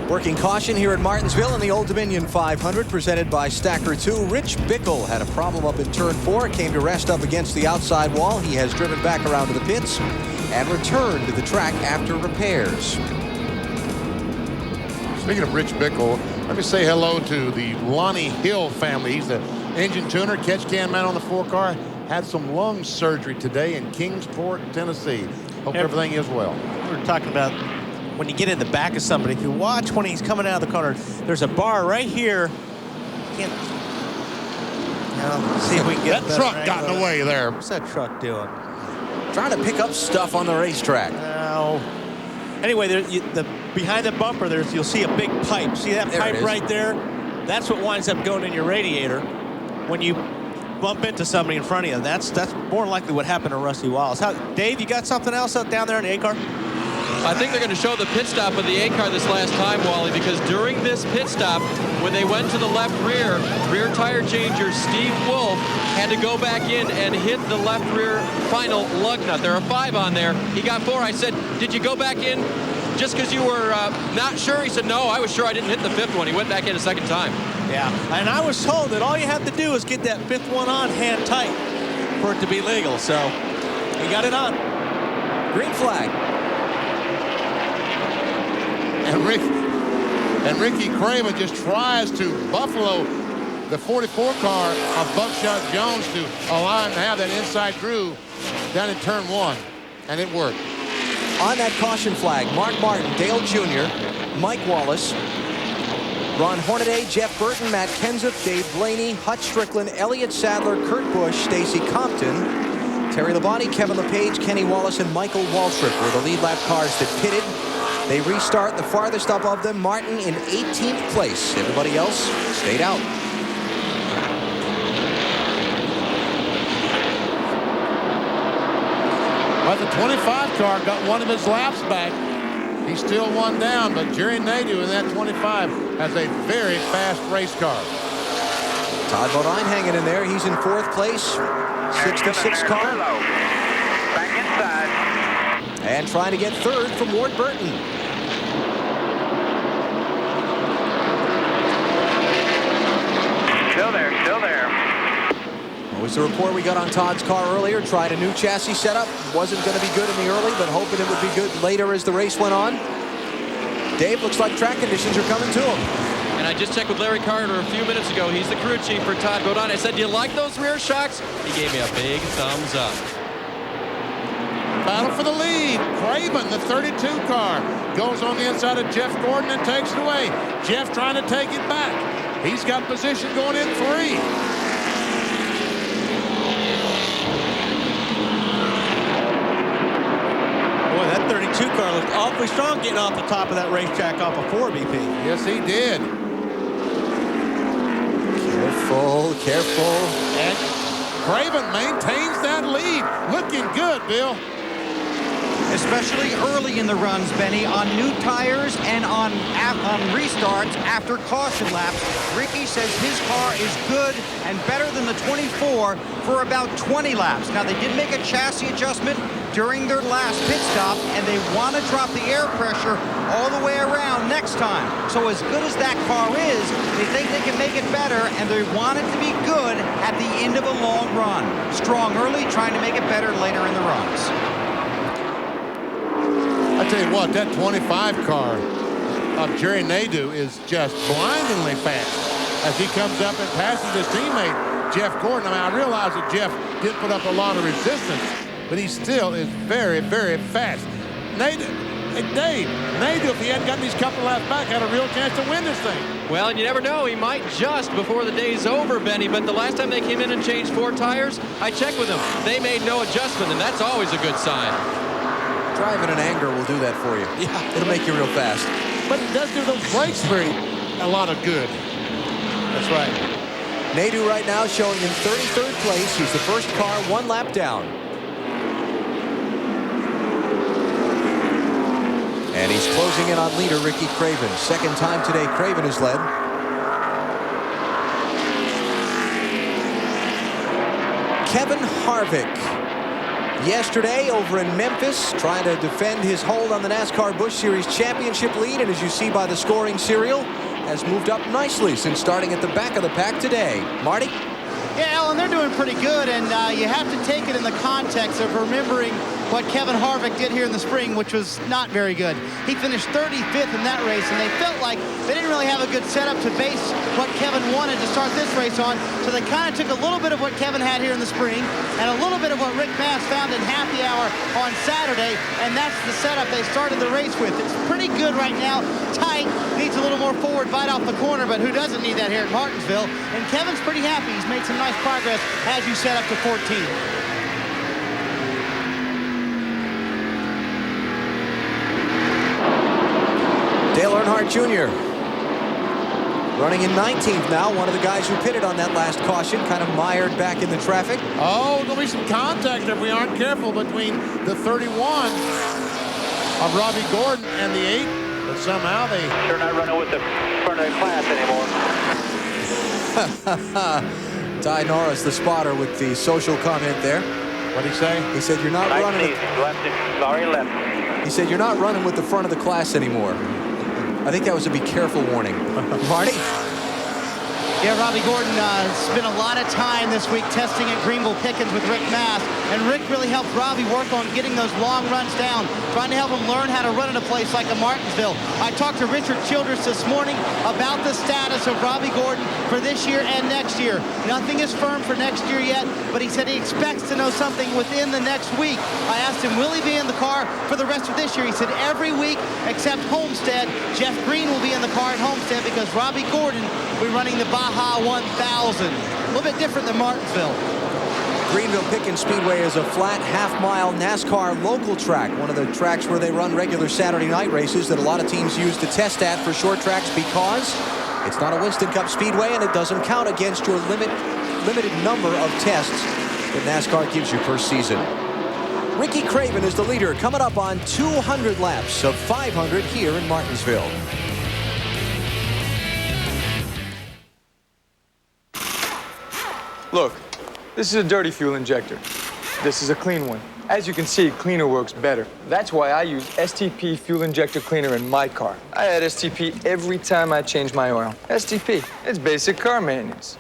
Working caution here at Martinsville in the Old Dominion 500, presented by Stacker 2. Rich Bickle had a problem up in turn 4, came to rest up against the outside wall. He has driven back around to the pits and returned to the track after repairs. Speaking of Rich Bickle, let me say hello to the Lonnie Hill family. He's the engine tuner, catch can man on the 4-car. Had some lung surgery today in Kingsport, Tennessee. Hope everything is well. We were talking about when you get in the back of somebody, if you watch when he's coming out of the corner, there's a bar right here. Can't. Let's see if we can get that truck got in the way there. What's that truck doing? Trying to pick up stuff on the racetrack. No. Anyway, behind the bumper, you'll see a big pipe. See that pipe right there? That's what winds up going in your radiator when you bump into somebody in front of you. That's more likely what happened to Rusty Wallace. Dave, you got something else out down there in the A-car? I think they're going to show the pit stop of the A-car this last time, Wally, because during this pit stop, when they went to the left rear tire changer Steve Wolf had to go back in and hit the left rear final lug nut. There are 5 on there. He got 4. I said, did you go back in just because you were not sure? He said, no, I was sure I didn't hit the 5th one. He went back in a second time. Yeah, and I was told that all you have to do is get that 5th one on hand tight for it to be legal. So he got it on. Green flag. And Ricky Craven just tries to buffalo the 44 car of Buckshot Jones to align and have that inside groove down in turn 1. And it worked. On that caution flag, Mark Martin, Dale Jr., Mike Wallace, Ron Hornaday, Jeff Burton, Matt Kenseth, Dave Blaney, Hutch Strickland, Elliott Sadler, Kurt Busch, Stacy Compton, Terry Labonte, Kevin LePage, Kenny Wallace, and Michael Waltrip were the lead lap cars that pitted. They restart. The farthest up of them, Martin in 18th place. Everybody else stayed out. But the 25 car got one of his laps back. He's still 1 down, but Jerry Nadeau in that 25 has a very fast race car. Todd Bodine hanging in there. He's in 4th place. 66 car. Back inside. And trying to get 3rd from Ward Burton. Still there. What was the report we got on Todd's car earlier? Tried a new chassis setup. Wasn't going to be good in the early, but hoping it would be good later as the race went on. Dave, looks like track conditions are coming to him. And I just checked with Larry Carter a few minutes ago. He's the crew chief for Todd Bodine. I said, do you like those rear shocks? He gave me a big thumbs up. Battle for the lead. Craven, the 32 car, goes on the inside of Jeff Gordon and takes it away. Jeff trying to take it back. He's got position going in 3. Boy, that 32 car looked awfully strong getting off the top of that racetrack off of 4 BP. Yes, he did. Careful. And Craven maintains that lead. Looking good, Bill. especially early in the runs, Benny, on new tires and on restarts after caution laps. Ricky says his car is good and better than the 24 for about 20 laps. Now, they did make a chassis adjustment during their last pit stop, and they want to drop the air pressure all the way around next time. So as good as that car is, they think they can make it better, and they want it to be good at the end of a long run. Strong early, trying to make it better later in the runs. I tell you what, that 25 car of Jerry Nadeau is just blindingly fast as he comes up and passes his teammate, Jeff Gordon. I mean, I realize that Jeff did put up a lot of resistance, but he still is very, very fast. Dave, Nadeau, if he hadn't gotten these couple laps back, had a real chance to win this thing. Well, and you never know, he might just before the day's over, Benny, but the last time they came in and changed 4 tires, I checked with them. They made no adjustment, and that's always a good sign. Driving in anger will do that for you. Yeah. It'll make you real fast. But it does do those brakes a lot of good. That's right. Nadeau right now showing in 33rd place. He's the first car 1 lap down. And he's closing in on leader Ricky Craven. Second time today Craven has led. Kevin Harvick. Yesterday over in Memphis, trying to defend his hold on the NASCAR Busch Series championship lead, and as you see by the scoring serial, has moved up nicely since starting at the back of the pack today. Marty? Yeah, Alan, they're doing pretty good, and you have to take it in the context of remembering what Kevin Harvick did here in the spring, which was not very good. He finished 35th in that race, and they felt like they didn't really have a good setup to base what Kevin wanted to start this race on, so they kind of took a little bit of what Kevin had here in the spring and a little bit of what Rick Mast found in happy hour on Saturday, and that's the setup they started the race with. It's pretty good right now, tight, needs a little more forward bite off the corner, but who doesn't need that here at Martinsville? And Kevin's pretty happy. He's made some nice progress as you set up to 14. Dale Earnhardt Jr. running in 19th now. One of the guys who pitted on that last caution, kind of mired back in the traffic. Oh, there'll be some contact if we aren't careful between the 31 of Robbie Gordon and the 8. But somehow they... They're not running with the front of the class anymore. Ty Norris, the spotter, with the social comment there. What'd he say? He said, you're not running... Left. He said, you're not running with the front of the class anymore. I think that was a be careful warning. Marty? Yeah, Robbie Gordon spent a lot of time this week testing at Greenville Pickens with Rick Mast, and Rick really helped Robbie work on getting those long runs down, trying to help him learn how to run in a place like a Martinsville. I talked to Richard Childress this morning about the status of Robbie Gordon for this year and next year. Nothing is firm for next year yet, but he said he expects to know something within the next week. I asked him, will he be in the car for the rest of this year? He said every week except Homestead. Jeff Green will be in the car at Homestead because Robbie Gordon will be running the Baja 1000. A little bit different than Martinsville. Greenville Pickens Speedway is a flat half-mile NASCAR local track, one of the tracks where they run regular Saturday night races that a lot of teams use to test at for short tracks because it's not a Winston Cup Speedway and it doesn't count against your limited number of tests that NASCAR gives you per season. Ricky Craven is the leader, coming up on 200 laps of 500 here in Martinsville. Look, this is a dirty fuel injector. This is a clean one. As you can see, cleaner works better. That's why I use STP fuel injector cleaner in my car. I add STP every time I change my oil. STP, it's basic car maintenance.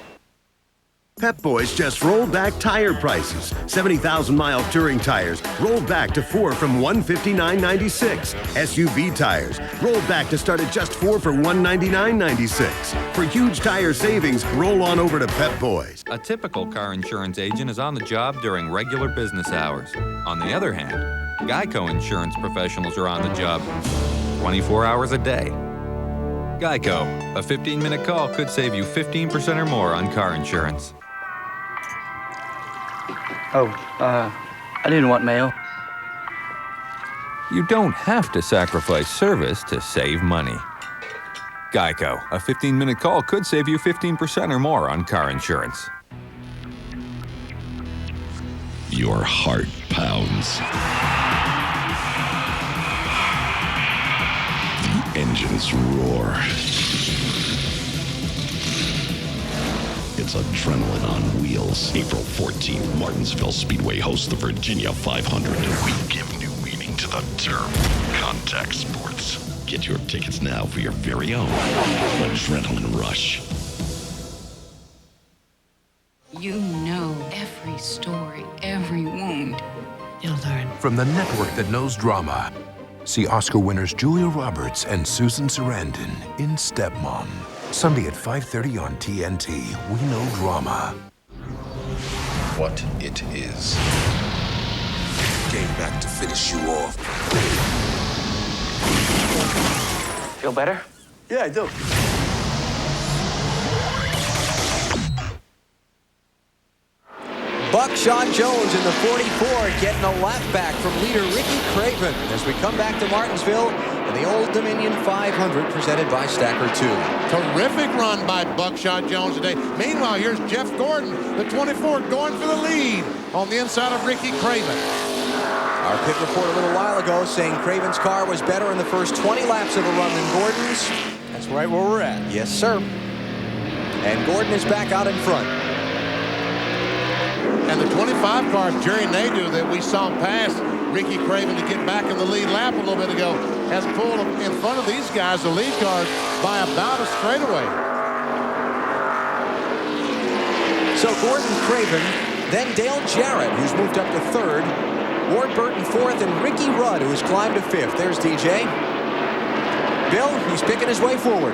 Pep Boys just rolled back tire prices. 70,000-mile touring tires rolled back to 4 from $159.96. SUV tires rolled back to start at just 4 for $199.96. For huge tire savings, roll on over to Pep Boys. A typical car insurance agent is on the job during regular business hours. On the other hand, Geico insurance professionals are on the job 24 hours a day. Geico, a 15-minute call could save you 15% or more on car insurance. Oh, I didn't want mail. You don't have to sacrifice service to save money. Geico, a 15-minute call could save you 15% or more on car insurance. Your heart pounds. engines roar. It's adrenaline on wheels. April 14th, Martinsville Speedway hosts the Virginia 500. We give new meaning to the term contact sports. Get your tickets now for your very own Adrenaline Rush. You know every story, every wound. You'll learn. From the network that knows drama, see Oscar winners Julia Roberts and Susan Sarandon in Stepmom. Sunday at 5:30 on TNT. We know drama. What it is. Came back to finish you off. Feel better? Yeah, I do. Buckshot Jones in the 44 getting a lap back from leader Ricky Craven as we come back to Martinsville in the Old Dominion 500 presented by Stacker 2. Terrific run by Buckshot Jones today. Meanwhile, here's Jeff Gordon, the 24, going for the lead on the inside of Ricky Craven. Our pit report a little while ago saying Craven's car was better in the first 20 laps of a run than Gordon's. That's right where we're at. Yes, sir. And Gordon is back out in front. And the 25 car, Jerry Nadeau, that we saw pass Ricky Craven to get back in the lead lap a little bit ago, has pulled in front of these guys, the lead cars, by about a straightaway. So Gordon, Craven, then Dale Jarrett, who's moved up to third, Ward Burton fourth, and Ricky Rudd, who has climbed to fifth. There's DJ. Bill, he's picking his way forward.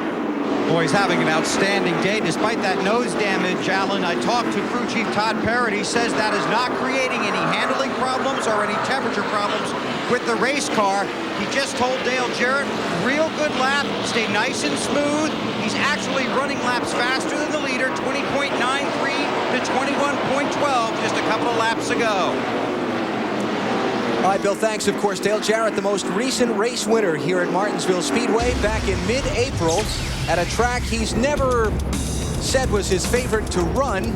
Boy, he's having an outstanding day. Despite that nose damage, Alan, I talked to crew chief Todd Parrott. He says that is not creating any handling problems or any temperature problems with the race car. He just told Dale Jarrett, real good lap, stay nice and smooth. He's actually running laps faster than the leader, 20.93 to 21.12 just a couple of laps ago. All right, Bill, thanks. Of course, Dale Jarrett, the most recent race winner here at Martinsville Speedway back in mid-April at a track he's never said was his favorite to run.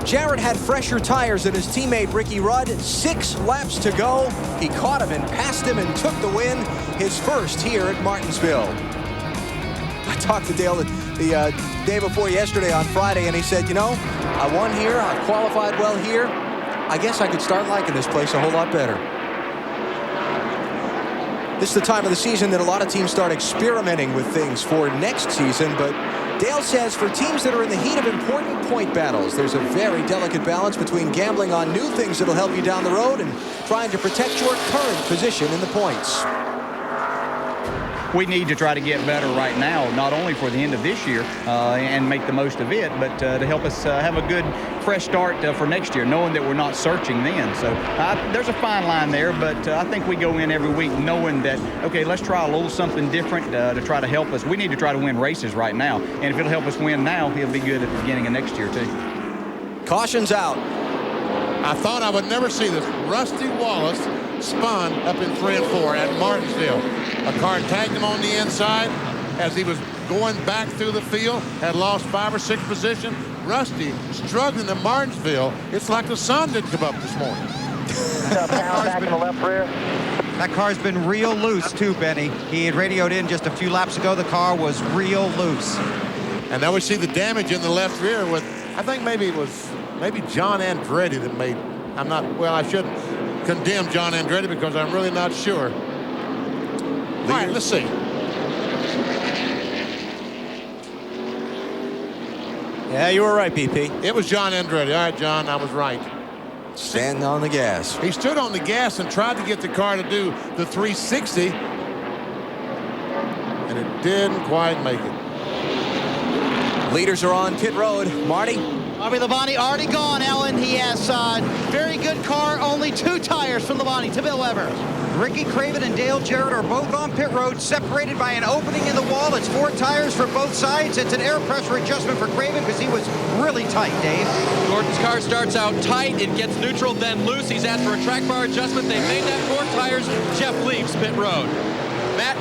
Jarrett had fresher tires than his teammate Ricky Rudd. 6 laps to go. He caught him and passed him and took the win, his first here at Martinsville. I talked to Dale the day before yesterday on Friday, and he said, you know, I won here, I qualified well here. I guess I could start liking this place a whole lot better. This is the time of the season that a lot of teams start experimenting with things for next season, but Dale says for teams that are in the heat of important point battles, there's a very delicate balance between gambling on new things that'll help you down the road and trying to protect your current position in the points. We need to try to get better right now, not only for the end of this year and make the most of it, but to help us have a good, fresh start for next year, knowing that we're not searching then. So there's a fine line there, but I think we go in every week knowing that, okay, let's try a little something different to try to help us. We need to try to win races right now, and if it'll help us win now, it'll be good at the beginning of next year, too. Caution's out. I thought I would never see this. Rusty Wallace spun up in 3 and 4 at Martinsville. A car tagged him on the inside as he was going back through the field, had lost 5 or 6 position. Rusty struggling at Martinsville. It's like the sun didn't come up this morning. Back in the left rear. That car's been real loose too, Benny. He had radioed in just a few laps ago. The car was real loose. And now we see the damage in the left rear with, I think maybe it was John Andretti that made, I shouldn't condemn John Andretti because I'm really not sure. All right, let's see. Yeah, you were right, BP. It was John Andretti. All right, John, I was right. Standing on the gas. He stood on the gas and tried to get the car to do the 360, and it didn't quite make it. Leaders are on pit road. Marty? Bobby Labonte already gone, Ellen. He has very good car, only 2 tires from Labonte to Bill Weber. Ricky Craven and Dale Jarrett are both on pit road, separated by an opening in the wall. It's 4 tires for both sides. It's an air pressure adjustment for Craven because he was really tight, Dave. Gordon's car starts out tight. It gets neutral, then loose. He's asked for a track bar adjustment. They made that 4 tires. Jeff leaves pit road. Matt?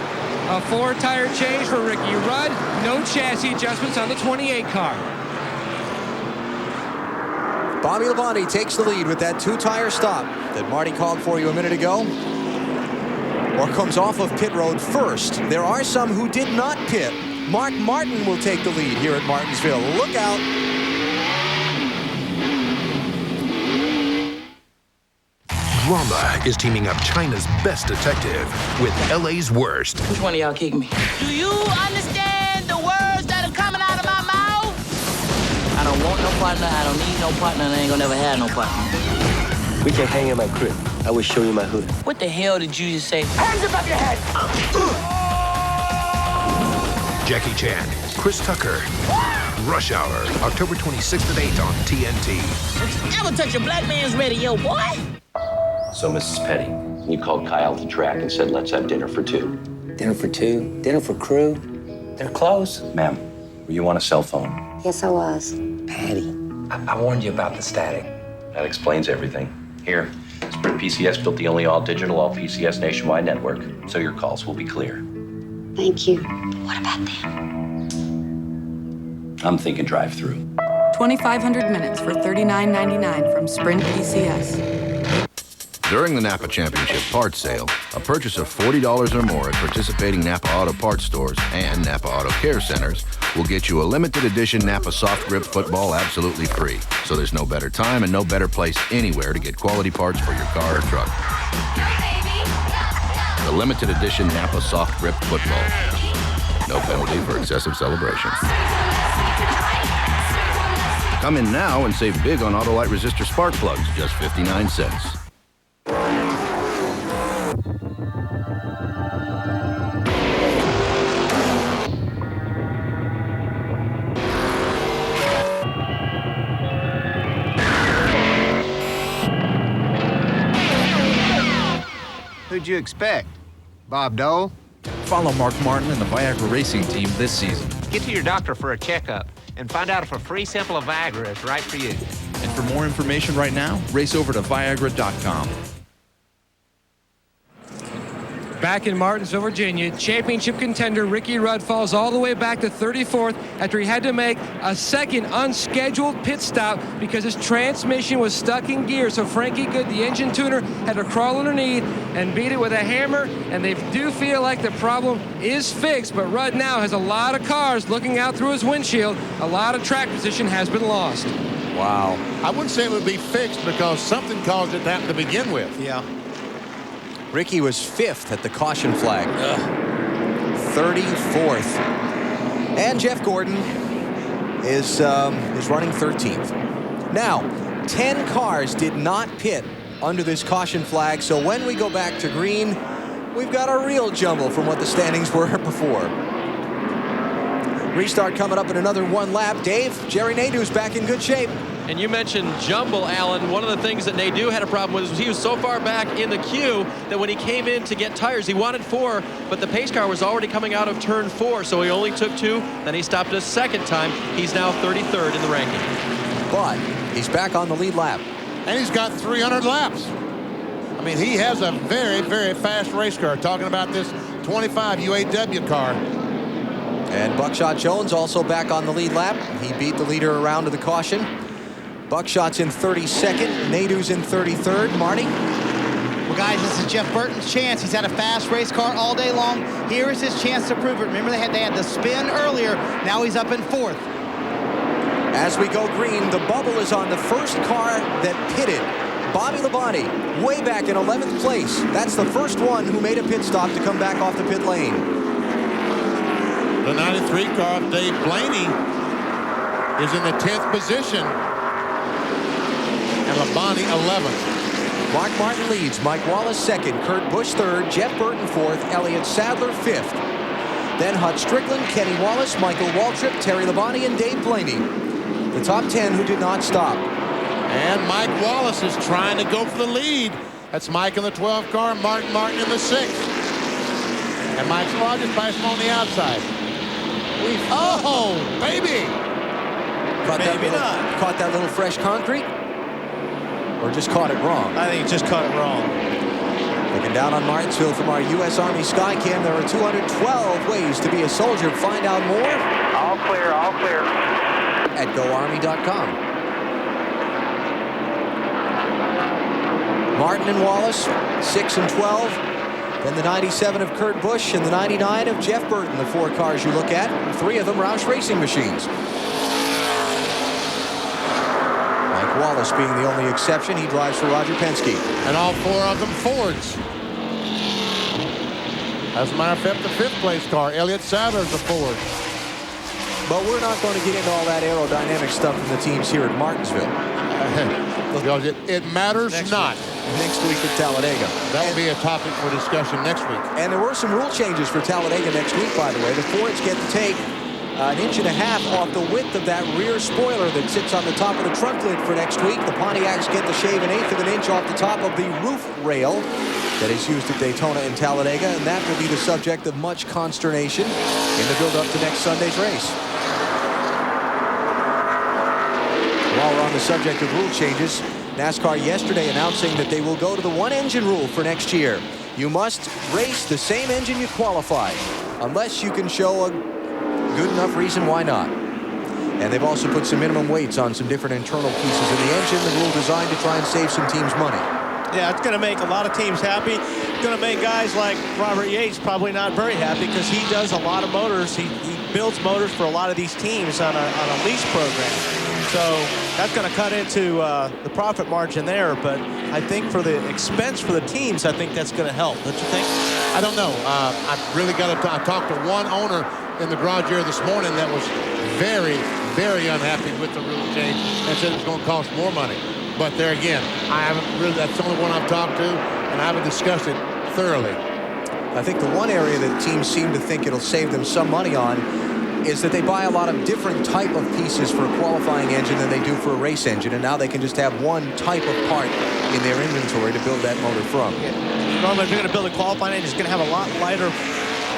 A 4-tire change for Ricky Rudd. No chassis adjustments on the 28 car. Bobby Labonte takes the lead with that 2-tire stop that Marty called for you a minute ago. or comes off of pit road first. There are some who did not pit. Mark Martin will take the lead here at Martinsville. Look out. Drama is teaming up China's best detective with LA's worst. Which one of y'all kicked me? Do you understand the words that are coming out of my mouth? I don't want no partner, I don't need no partner, and I ain't gonna never have no partner. We can hang in my crib. I will show you my hood. What the hell did you just say? Hands above your head! Jackie Chan, Chris Tucker, Rush Hour, October 26th at 8 on TNT. Don't you ever touch a black man's radio, boy! So, Mrs. Petty, you called Kyle at the track and said, let's have dinner for two. Dinner for two? Dinner for crew? They're close. Ma'am, were you on a cell phone? Yes, I was. Patty, I warned you about the static. That explains everything. Here, Sprint PCS built the only all-digital, all-PCS nationwide network, so your calls will be clear. Thank you. What about them? I'm thinking drive-through. 2,500 minutes for $39.99 from Sprint PCS. During the Napa Championship Parts Sale, a purchase of $40 or more at participating Napa Auto Parts stores and Napa Auto Care Centers will get you a limited edition Napa Soft Grip football absolutely free. So there's no better time and no better place anywhere to get quality parts for your car or truck. The limited edition Napa Soft Grip football. No penalty for excessive celebration. Come in now and save big on Autolite resistor spark plugs, just 59 cents. Who'd you expect? Bob Dole? Follow Mark Martin and the Viagra racing team this season. Get to your doctor for a checkup and find out if a free sample of Viagra is right for you. And for more information right now, race over to Viagra.com. Back in Martinsville, Virginia, championship contender Ricky Rudd falls all the way back to 34th after he had to make a second unscheduled pit stop because his transmission was stuck in gear. So Frankie Good, the engine tuner, had to crawl underneath and beat it with a hammer, and they do feel like the problem is fixed, but Rudd now has a lot of cars looking out through his windshield. A lot of track position has been lost. Wow. I wouldn't say it would be fixed because something caused it to happen to begin with. Yeah. Ricky was 5th at the caution flag. 34th. And Jeff Gordon is running 13th. Now, 10 cars did not pit under this caution flag, so when we go back to green, we've got a real jumble from what the standings were before. Restart coming up in another one lap. Dave, Jerry Nadeau's back in good shape. And you mentioned jumble, Alan. One of the things that Nadeau had a problem with was he was so far back in the queue that when he came in to get tires, he wanted 4, but the pace car was already coming out of turn 4, so he only took 2. Then he stopped a second time. He's now 33rd in the ranking. But he's back on the lead lap. And he's got 300 laps. I mean, he has a very, very fast race car. Talking about this 25 UAW car. And Buckshot Jones also back on the lead lap. He beat the leader around to the caution. Buckshot's in 32nd. Nadeau's in 33rd. Marty? Well, guys, this is Jeff Burton's chance. He's had a fast race car all day long. Here is his chance to prove it. Remember, they had the spin earlier. Now he's up in 4th. As we go green, the bubble is on the first car that pitted. Bobby Labonte, way back in 11th place. That's the first one who made a pit stop to come back off the pit lane. The 93 car of Dave Blaney is in the 10th position. And Labonte 11th. Mark Martin leads, Mike Wallace 2nd, Kurt Busch 3rd, Jeff Burton 4th, Elliott Sadler 5th. Then Hut Strickland, Kenny Wallace, Michael Waltrip, Terry Labonte, and Dave Blaney. The top 10 who did not stop. And Mike Wallace is trying to go for the lead. That's Mike in the 12th car, Martin in the 6th. And Mike's just passing on the outside. Oh, baby! Caught that little fresh concrete? Or just caught it wrong? I think he just caught it wrong. Looking down on Martinsville from our U.S. Army Skycam, there are 212 ways to be a soldier. Find out more. All clear, all clear. At GoArmy.com. Martin and Wallace, 6 and 12. Then the 97 of Kurt Busch and the 99 of Jeff Burton, the 4 cars you look at. 3 of them Roush Racing machines. Mike Wallace being the only exception. He drives for Roger Penske. And all 4 of them Fords. As a matter of fact, the 5th place car, Elliott Sadler's a Ford. But we're not going to get into all that aerodynamic stuff from the teams here at Martinsville. Because it matters not. Next week at Talladega. That will be a topic for discussion next week. And there were some rule changes for Talladega next week, by the way. The Fords get to take an 1.5 inches off the width of that rear spoiler that sits on the top of the trunk lid for next week. The Pontiacs get to shave 1/8 of an inch off the top of the roof rail that is used at Daytona and Talladega, and that will be the subject of much consternation in the build-up to next Sunday's race. While we're on the subject of rule changes, NASCAR yesterday announcing that they will go to the 1-engine rule for next year. You must race the same engine you qualified, unless you can show a good enough reason why not. And they've also put some minimum weights on some different internal pieces in the engine, the rule designed to try and save some teams money. Yeah, it's going to make a lot of teams happy. It's going to make guys like Robert Yates probably not very happy because he does a lot of motors. He builds motors for a lot of these teams on a lease program. So that's going to cut into the profit margin there. But I think for the expense for the teams, I think that's going to help. Don't you think? I don't know. I've really got to talk to one owner in the garage here this morning that was very, very unhappy with the rule change and said it's going to cost more money. But there again, I haven't really, that's the only one I've talked to, and I haven't discussed it thoroughly. I think the one area that teams seem to think it'll save them some money on is that they buy a lot of different type of pieces for a qualifying engine than they do for a race engine, and now they can just have one type of part in their inventory to build that motor from. Normally, if you're going to build a qualifying engine, it's going to have a lot lighter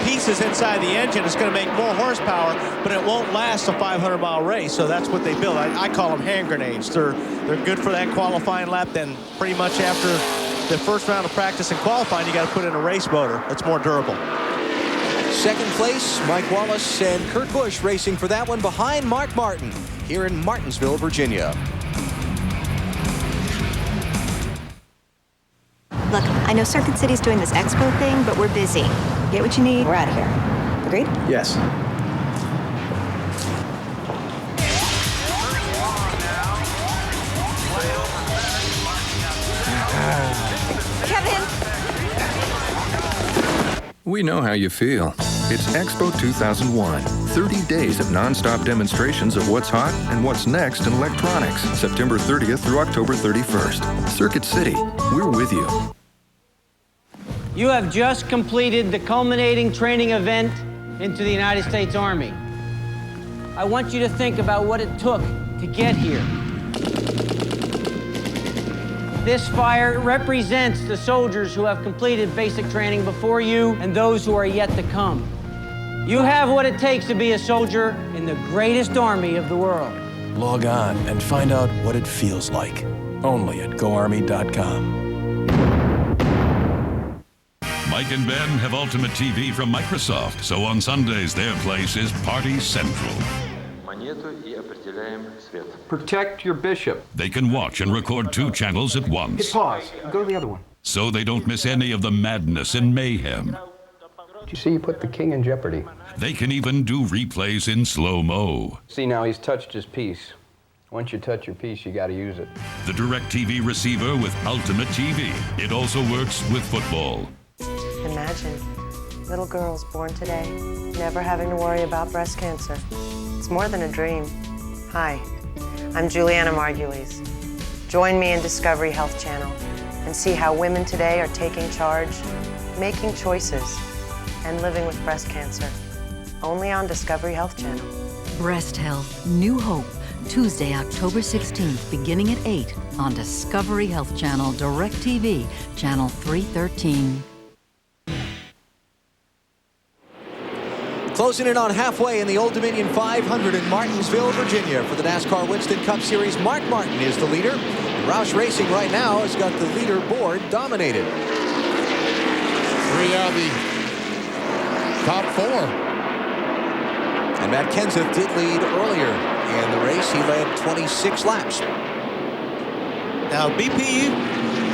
pieces inside the engine. It's going to make more horsepower, but it won't last a 500-mile race. So that's what they build. I call them hand grenades. They're good for that qualifying lap. Then pretty much after the first round of practice and qualifying, you got to put in a race motor that's more durable. Second place, Mike Wallace and Kurt Busch racing for that one behind Mark Martin here in Martinsville, Virginia. Look, I know Circuit City's doing this expo thing, but we're busy. Get what you need. We're out of here. Agreed? Yes. Kevin! We know how you feel. It's Expo 2001. 30 days of non-stop demonstrations of what's hot and what's next in electronics. September 30th through October 31st. Circuit City, we're with you. You have just completed the culminating training event into the United States Army. I want you to think about what it took to get here. This fire represents the soldiers who have completed basic training before you and those who are yet to come. You have what it takes to be a soldier in the greatest army of the world. Log on and find out what it feels like. Only at GoArmy.com. Mike and Ben have Ultimate TV from Microsoft, so on Sundays their place is Party Central. Protect your bishop. They can watch and record 2 channels at once. Hit pause. Go to the other one. So they don't miss any of the madness and mayhem. Did you see you put the king in jeopardy? They can even do replays in slow-mo. See, now he's touched his piece. Once you touch your piece, you got to use it. The DirecTV receiver with Ultimate TV. It also works with football. Imagine little girls born today never having to worry about breast cancer. It's more than a dream. Hi, I'm Juliana Margulies. Join me in Discovery Health Channel and see how women today are taking charge, making choices, and living with breast cancer. Only on Discovery Health Channel. Breast Health, New Hope, Tuesday, October 16th, beginning at 8 on Discovery Health Channel, DirecTV, Channel 313. Closing in on halfway in the Old Dominion 500 in Martinsville, Virginia. For the NASCAR Winston Cup Series, Mark Martin is the leader. And Roush Racing right now has got the leaderboard dominated. 3 out of the top 4. And Matt Kenseth did lead earlier in the race. He led 26 laps. Now, BP,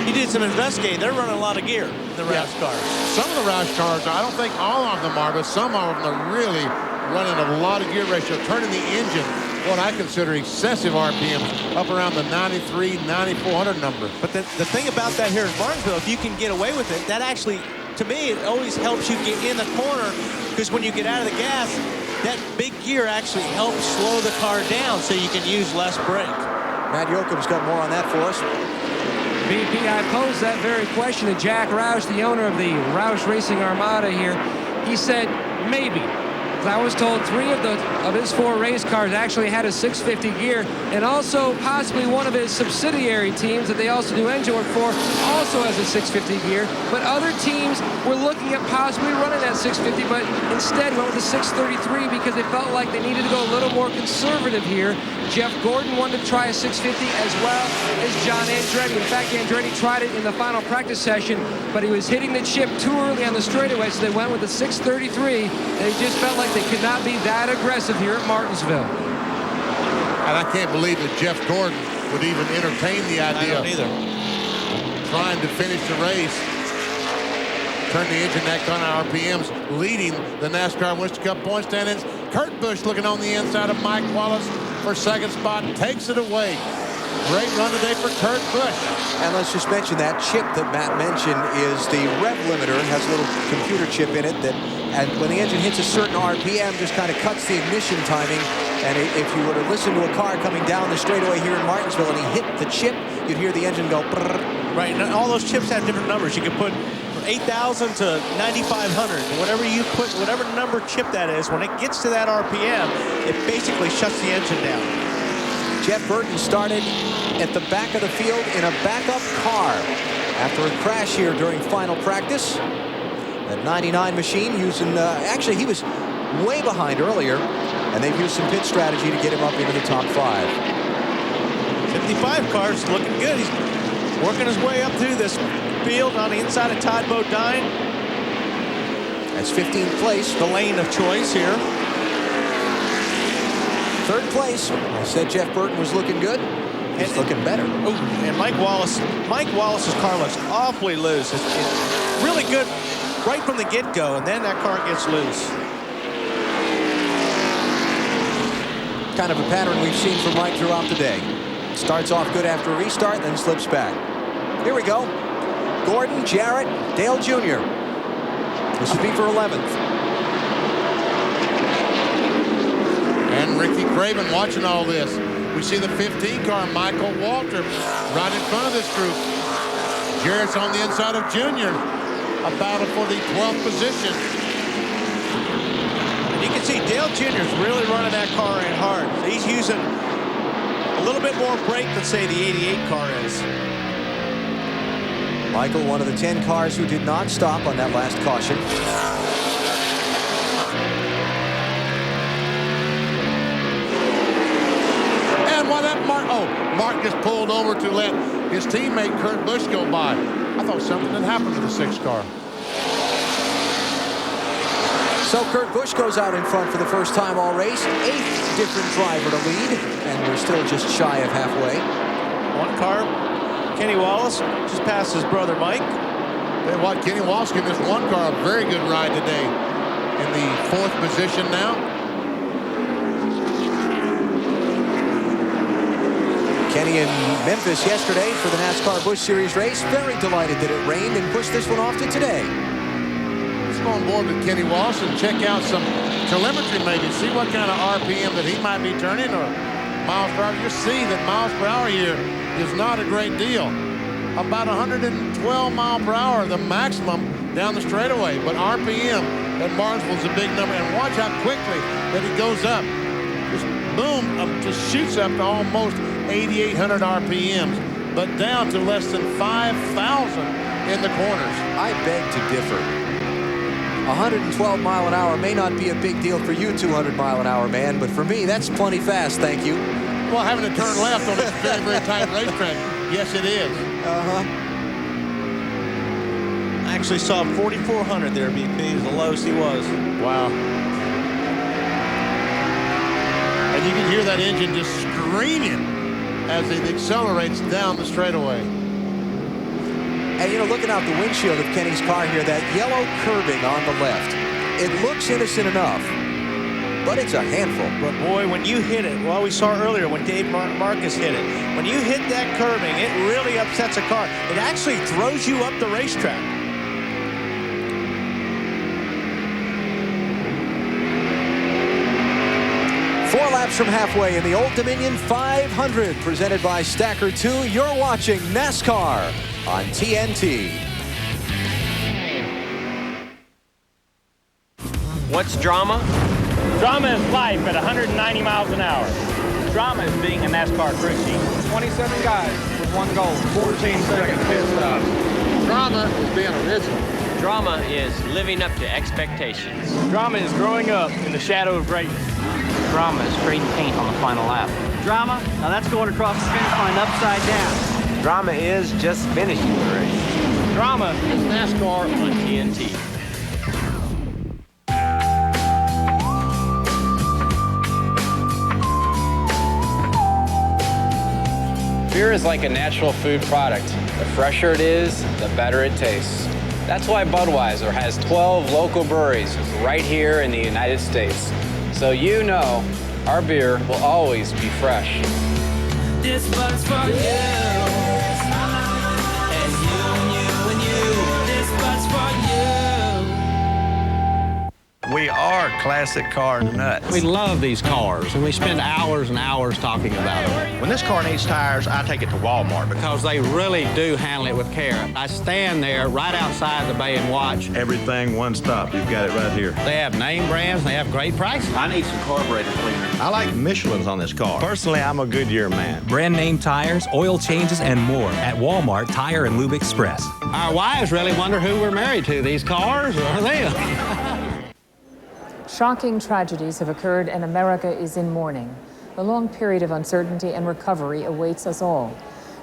you did some investigating. They're running a lot of gear. in the Roush cars. Some of the Roush cars, I don't think all of them are, but some of them are really running a lot of gear ratio, turning the engine, what I consider excessive RPMs, up around the 93, 9400 number. But the thing about that here in Martinsville, if you can get away with it, that actually, to me, it always helps you get in the corner, because when you get out of the gas, that big gear actually helps slow the car down so you can use less brake. Matt Yoakum's got more on that for us. BP, I posed that very question to Jack Roush, the owner of the Roush Racing Armada here. He said, maybe. I was told 3 of his 4 race cars actually had a 650 gear, and also possibly one of his subsidiary teams that they also do engine work for also has a 650 gear. But other teams were looking at possibly running that 650, but instead went with the 633 because they felt like they needed to go a little more conservative here. Jeff Gordon wanted to try a 650 as well as John Andretti. In fact, Andretti tried it in the final practice session, but he was hitting the chip too early on the straightaway, so they went with the 633. They just felt like they could not be that aggressive here at Martinsville. And I can't believe that Jeff Gordon would even entertain the idea of trying to finish the race, turn the engine that kind of RPMs, leading the NASCAR Winston Cup point standings. Kurt Busch looking on the inside of Mike Wallace for second spot, takes it away. Great run today for Kurt Busch. And let's just mention that chip that Matt mentioned is the rev limiter. It has a little computer chip in it that, and when the engine hits a certain RPM, just kind of cuts the ignition timing. And if you were to listen to a car coming down the straightaway here in Martinsville and he hit the chip, you'd hear the engine go brrr. Right, and all those chips have different numbers. You can put 8,000 to 9,500. Whatever you put, whatever number chip that is, when it gets to that RPM, it basically shuts the engine down. Jeff Burton started at the back of the field in a backup car after a crash here during final practice. That 99 machine using, actually he was way behind earlier, and they've used some pit strategy to get him up into the top 5. 55 car's looking good. He's working his way up through this field on the inside of Todd Bodine. That's 15th place. The lane of choice here. 3rd place. I said Jeff Burton was looking good. He's looking better. Ooh, and Mike Wallace's car looks awfully loose. It's really good right from the get-go, and then that car gets loose. Kind of a pattern we've seen from Mike throughout the day. Starts off good after a restart, then slips back. Here we go. Gordon, Jarrett, Dale Jr. This would be for 11th. And Ricky Craven watching all this. We see the 15 car, Michael Walter, right in front of this group. Jarrett's on the inside of Junior. A battle for the 12th position. And you can see Dale Jr.'s really running that car in hard. So he's using a little bit more brake than, say, the 88 car is. Michael, one of the 10 cars who did not stop on that last caution. And while that Mark just pulled over to let his teammate Kurt Busch go by. I thought something had happened to the 6 car. So Kurt Busch goes out in front for the first time all race. 8th different driver to lead, and we're still just shy of halfway. One car, Kenny Wallace, just passed his brother Mike. Tell you what, Kenny Wallace giving this one car a very good ride today. In the 4th position now. Kenny in Memphis yesterday for the NASCAR Busch Series race. Very delighted that it rained and pushed this one off to today. Let's go on board with Kenny Wallace and check out some telemetry maybe. See what kind of RPM that he might be turning or miles per hour. You see that miles per hour here is not a great deal. About 112 miles per hour, the maximum down the straightaway. But RPM at Martinsville is a big number. And watch how quickly that he goes up. Just boom, just shoots up to almost 8,800 RPMs, but down to less than 5,000 in the corners. I beg to differ. 112 mile an hour may not be a big deal for you 200 mile an hour man, but for me, that's plenty fast, thank you. Well, having to turn left on this very, very tight racetrack, yes, it is. I actually saw 4,400 there, BP, is the lowest he was. Wow. And you can hear that engine just screaming as it accelerates down the straightaway. And, you know, looking out the windshield of Kenny's car here, that yellow curbing on the left, it looks innocent enough, but it's a handful. But, boy, when you hit it, well, we saw earlier when Dave Marcus hit it, when you hit that curbing, it really upsets a car. It actually throws you up the racetrack. Four laps from halfway in the Old Dominion 500, presented by Stacker 2. You're watching NASCAR on TNT. What's drama? Drama is life at 190 miles an hour. Drama is being a NASCAR crew chief. 27 guys with one goal, 14-second pit stop. Drama is being original. Drama is living up to expectations. Drama is growing up in the shadow of greatness. Drama is spraying paint on the final lap. Drama, now that's going across the finish line upside down. Drama is just finishing the race. Drama is NASCAR on TNT. Beer is like a natural food product. The fresher it is, the better it tastes. That's why Budweiser has 12 local breweries right here in the United States. So you know, our beer will always be fresh. This Bud's for you. And you and you and you. This Bud's for you. We are classic car nuts. We love these cars, and we spend hours and hours talking about them. When this car needs tires, I take it to Walmart. Because they really do handle it with care. I stand there right outside the bay and watch. Everything one stop. You've got it right here. They have name brands, and they have great prices. I need some carburetor cleaner. I like Michelin's on this car. Personally, I'm a Goodyear man. Brand name tires, oil changes, and more at Walmart Tire and Lube Express. Our wives really wonder who we're married to, these cars or them. Shocking tragedies have occurred and America is in mourning. A long period of uncertainty and recovery awaits us all.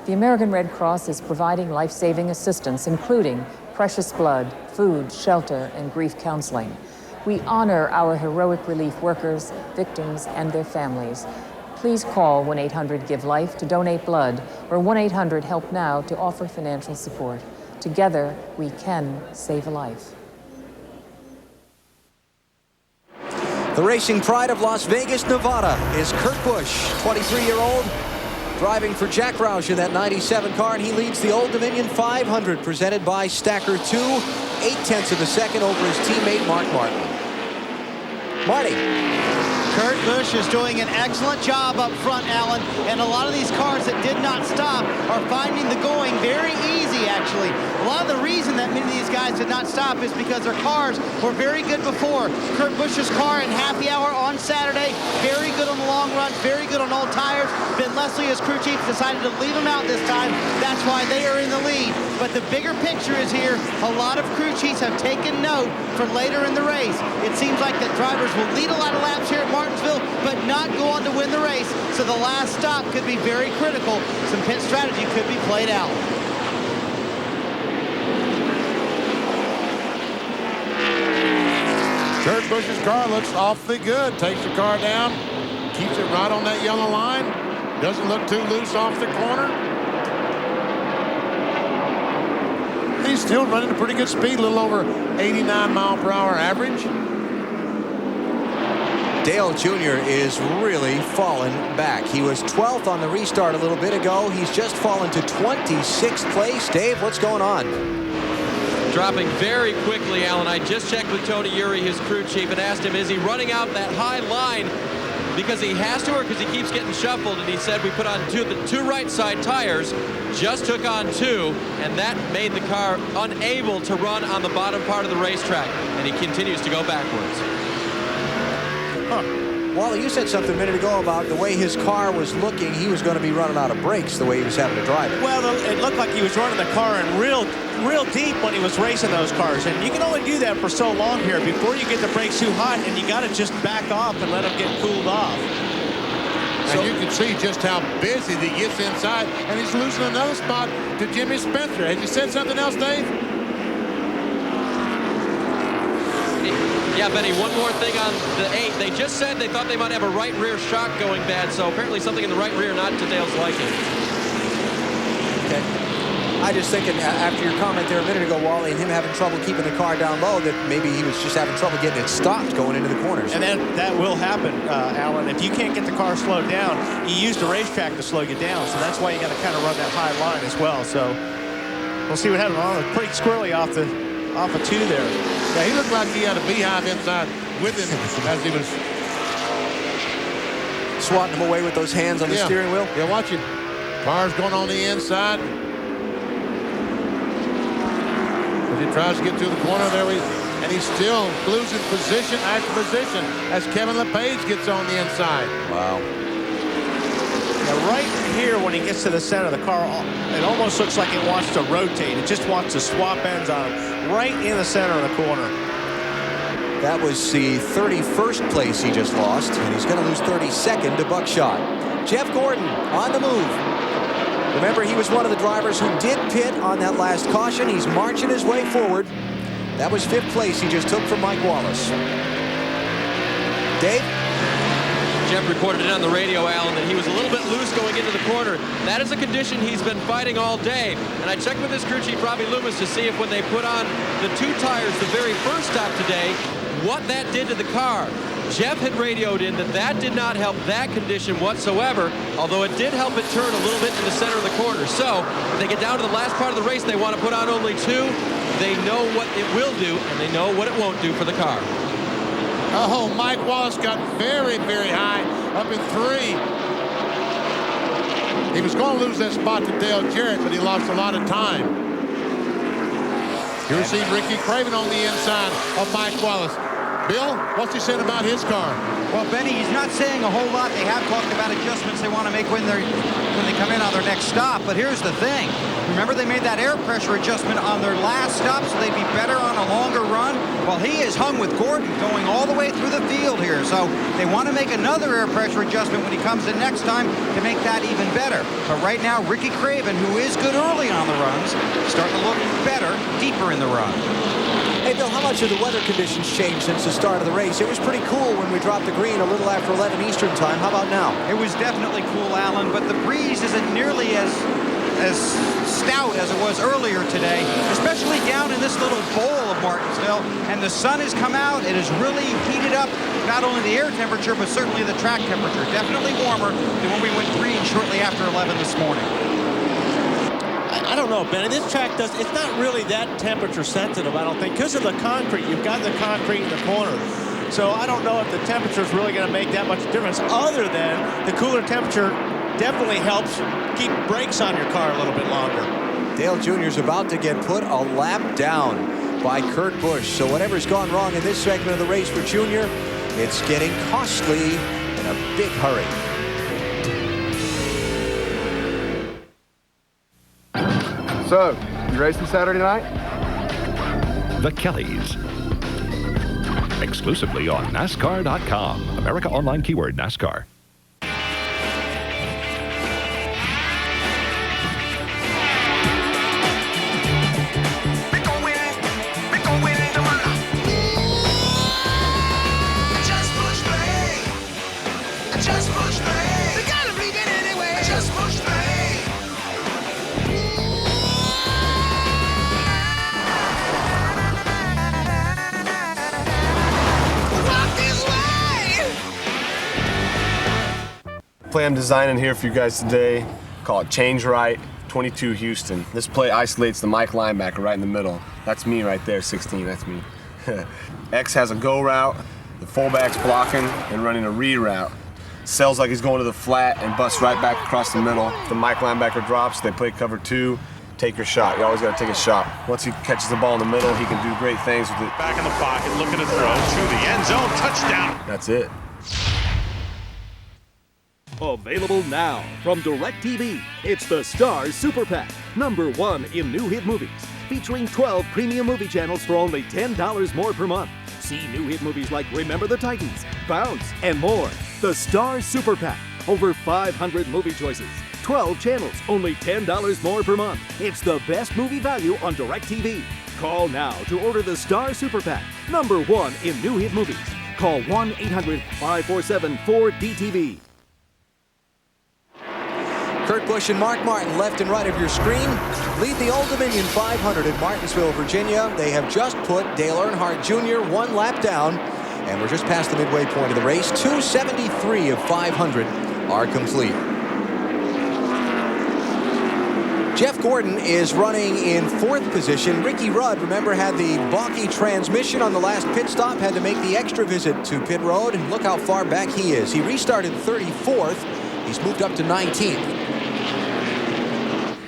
The American Red Cross is providing life-saving assistance, including precious blood, food, shelter, and grief counseling. We honor our heroic relief workers, victims, and their families. Please call 1-800-GIVE-LIFE to donate blood or 1-800-HELP-NOW to offer financial support. Together, we can save a life. The racing pride of Las Vegas, Nevada is Kurt Busch, 23-year-old, driving for Jack Roush in that 97 car, and he leads the Old Dominion 500 presented by Stacker 2, 0.8 of a second over his teammate Mark Martin. Marty. Kurt Busch is doing an excellent job up front, Alan, and a lot of these cars that did not stop are finding the going very easy, actually. A lot of the reason that many of these guys did not stop is because their cars were very good before. Kurt Busch's car in happy hour on Saturday, very good on the long runs, very good on old tires. Ben Leslie, as crew chief, decided to leave him out this time. That's why they are in the lead. But the bigger picture is here. A lot of crew chiefs have taken note for later in the race. It seems like that drivers will lead a lot of laps here at Martinsville, but not go on to win the race. So the last stop could be very critical. Some pit strategy could be played out. Kurt Busch's car looks awfully good. Takes the car down, keeps it right on that yellow line. Doesn't look too loose off the corner. He's still running a pretty good speed, a little over 89 mile per hour average. Dale Jr. is really fallen back. He was 12th on the restart a little bit ago. He's just fallen to 26th place. Dave, what's going on? Dropping very quickly, Alan. I just checked with Tony Eury, his crew chief, and asked him, is he running out that high line because he has to or because he keeps getting shuffled? And he said we put on the two right side tires, just took on two, and that made the car unable to run on the bottom part of the racetrack, and he continues to go backwards. Wally, you said something a minute ago about the way his car was looking. He was going to be running out of brakes the way he was having to drive it. Well, it looked like he was running the car in real deep when he was racing those cars. And you can only do that for so long here before you get the brakes too hot, and you got to just back off and let them get cooled off. And you can see just how busy he gets inside, and he's losing another spot to Jimmy Spencer. Has he said something else, Dave? Yeah, Benny, one more thing on the 8. They just said they thought they might have a right rear shock going bad, so apparently something in the right rear not to Dale's liking. Okay. I just thinking after your comment there a minute ago, Wally, and him having trouble keeping the car down low, that maybe he was just having trouble getting it stopped going into the corners. And that will happen, Alan. If you can't get the car slowed down, you use the racetrack to slow you down. So that's why you got to kind of run that high line as well. So we'll see what happens. Oh, it's pretty squirrely off a 2 there. Yeah, he looked like he had a beehive inside with him as he was swatting him away with those hands on the steering wheel. Yeah, watch it. Car's going on the inside. As he tries to get through the corner there, and he's still losing position after position as Kevin LePage gets on the inside. Wow. Now, right here, when he gets to the center of the car, it almost looks like it wants to rotate. It just wants to swap ends on him, right in the center of the corner. That was the 31st place he just lost, and he's going to lose 32nd to Buckshot. Jeff Gordon on the move. Remember, he was one of the drivers who did pit on that last caution. He's marching his way forward. That was 5th place he just took from Mike Wallace. Dave? Jeff reported it on the radio, Alan, that he was a little bit loose going into the corner. That is a condition he's been fighting all day. And I checked with his crew chief, Robbie Loomis, to see if when they put on the 2 tires the very first stop today, what that did to the car. Jeff had radioed in that did not help that condition whatsoever, although it did help it turn a little bit in the center of the corner. So if they get down to the last part of the race, they want to put on only 2. They know what it will do, and they know what it won't do for the car. Oh, Mike Wallace got very, very high, up in 3. He was going to lose that spot to Dale Jarrett, but he lost a lot of time. You're seeing Ricky Craven on the inside of Mike Wallace. Bill, what's he saying about his car? Well, Benny, he's not saying a whole lot. They have talked about adjustments they want to make when they come in on their next stop. But here's the thing. Remember, they made that air pressure adjustment on their last stop so they'd be better on a longer run? Well, he is hung with Gordon going all the way through the field here. So they want to make another air pressure adjustment when he comes in next time to make that even better. But right now, Ricky Craven, who is good early on the runs, starting to look better deeper in the run. Hey, Bill, how much have the weather conditions changed since the start of the race? It was pretty cool when we dropped the green a little after 11 Eastern time. How about now? It was definitely cool, Alan, but the breeze isn't nearly as stout as it was earlier today, especially down in this little bowl of Martinsville. And the sun has come out. It has really heated up not only the air temperature, but certainly the track temperature. Definitely warmer than when we went green shortly after 11 this morning. I don't know, Ben. This track it's not really that temperature sensitive, I don't think, because of the concrete. You've got the concrete in the corner. So I don't know if the temperature is really going to make that much difference, other than the cooler temperature definitely helps keep brakes on your car a little bit longer. Dale Jr. is about to get put a lap down by Kurt Busch. So whatever's gone wrong in this segment of the race for Jr., it's getting costly in a big hurry. So, you racing Saturday night? The Kellys. Exclusively on NASCAR.com. America Online keyword NASCAR. Play I'm designing here for you guys today, call it Change Right 22 Houston. This play isolates the Mike linebacker right in the middle. That's me right there, 16, that's me. X has a go route, the fullback's blocking and running a read route. Sells like he's going to the flat and busts right back across the middle. If the Mike linebacker drops, they play cover 2, take your shot. You always got to take a shot. Once he catches the ball in the middle, he can do great things with it. Back in the pocket, looking to throw to the end zone, touchdown. That's it. Available now from DirecTV. It's the Stars Super Pack, #1 in new hit movies, featuring 12 premium movie channels for only $10 more per month. See new hit movies like Remember the Titans, Bounce, and more. The Stars Super Pack, over 500 movie choices, 12 channels, only $10 more per month. It's the best movie value on DirecTV. Call now to order the Stars Super Pack, #1 in new hit movies. Call 1-800-547-4DTV. Kurt Busch and Mark Martin, left and right of your screen, lead the Old Dominion 500 in Martinsville, Virginia. They have just put Dale Earnhardt Jr. 1 lap down, and we're just past the midway point of the race. 273 of 500 are complete. Jeff Gordon is running in 4th position. Ricky Rudd, remember, had the balky transmission on the last pit stop, had to make the extra visit to pit road. And look how far back he is. He restarted 34th. He's moved up to 19th.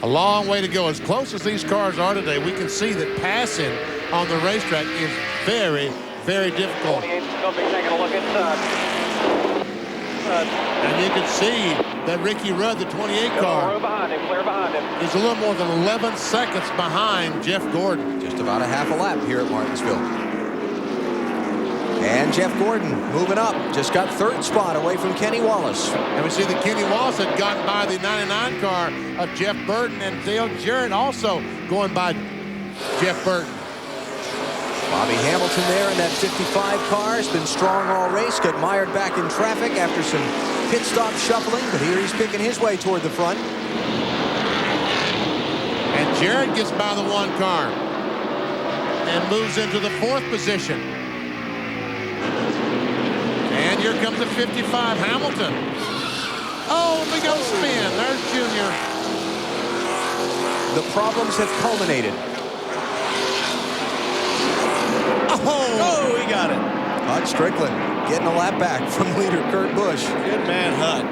A long way to go. As close as these cars are today, we can see that passing on the racetrack is very, very difficult. Going to be taking a look inside. And you can see that Ricky Rudd, the 28 car, Clear behind him. is a little more than 11 seconds behind Jeff Gordon. Just about a half a lap here at Martinsville. And Jeff Gordon moving up. Just got 3rd spot away from Kenny Wallace. And we see that Kenny Wallace had gotten by the 99 car of Jeff Burton, and Dale Jarrett also going by Jeff Burton. Bobby Hamilton there in that 55 car has been strong all race. Got mired back in traffic after some pit stop shuffling, but here he's picking his way toward the front. And Jarrett gets by the 1 car and moves into the 4th position. And here comes the 55, Hamilton. Oh, we go spin. There's Junior. The problems have culminated. Oh, he got it. Hut Strickland getting a lap back from leader Kurt Busch. Good man, Hut.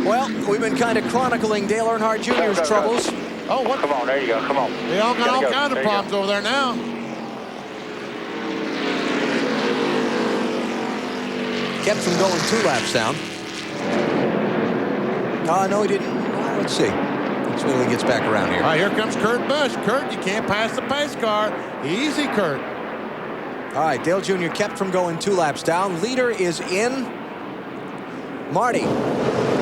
Well, we've been kind of chronicling Dale Earnhardt Jr.'s troubles. Oh, what? Come on, there you go. Come on. They all got all kinds of problems over there now. Kept from going 2 laps down. No, he didn't. Let's see. Let's see when he gets back around here. All right, here comes Kurt Busch. Kurt, you can't pass the pace car. Easy, Kurt. All right, Dale Jr. kept from going 2 laps down. Leader is in. Marty.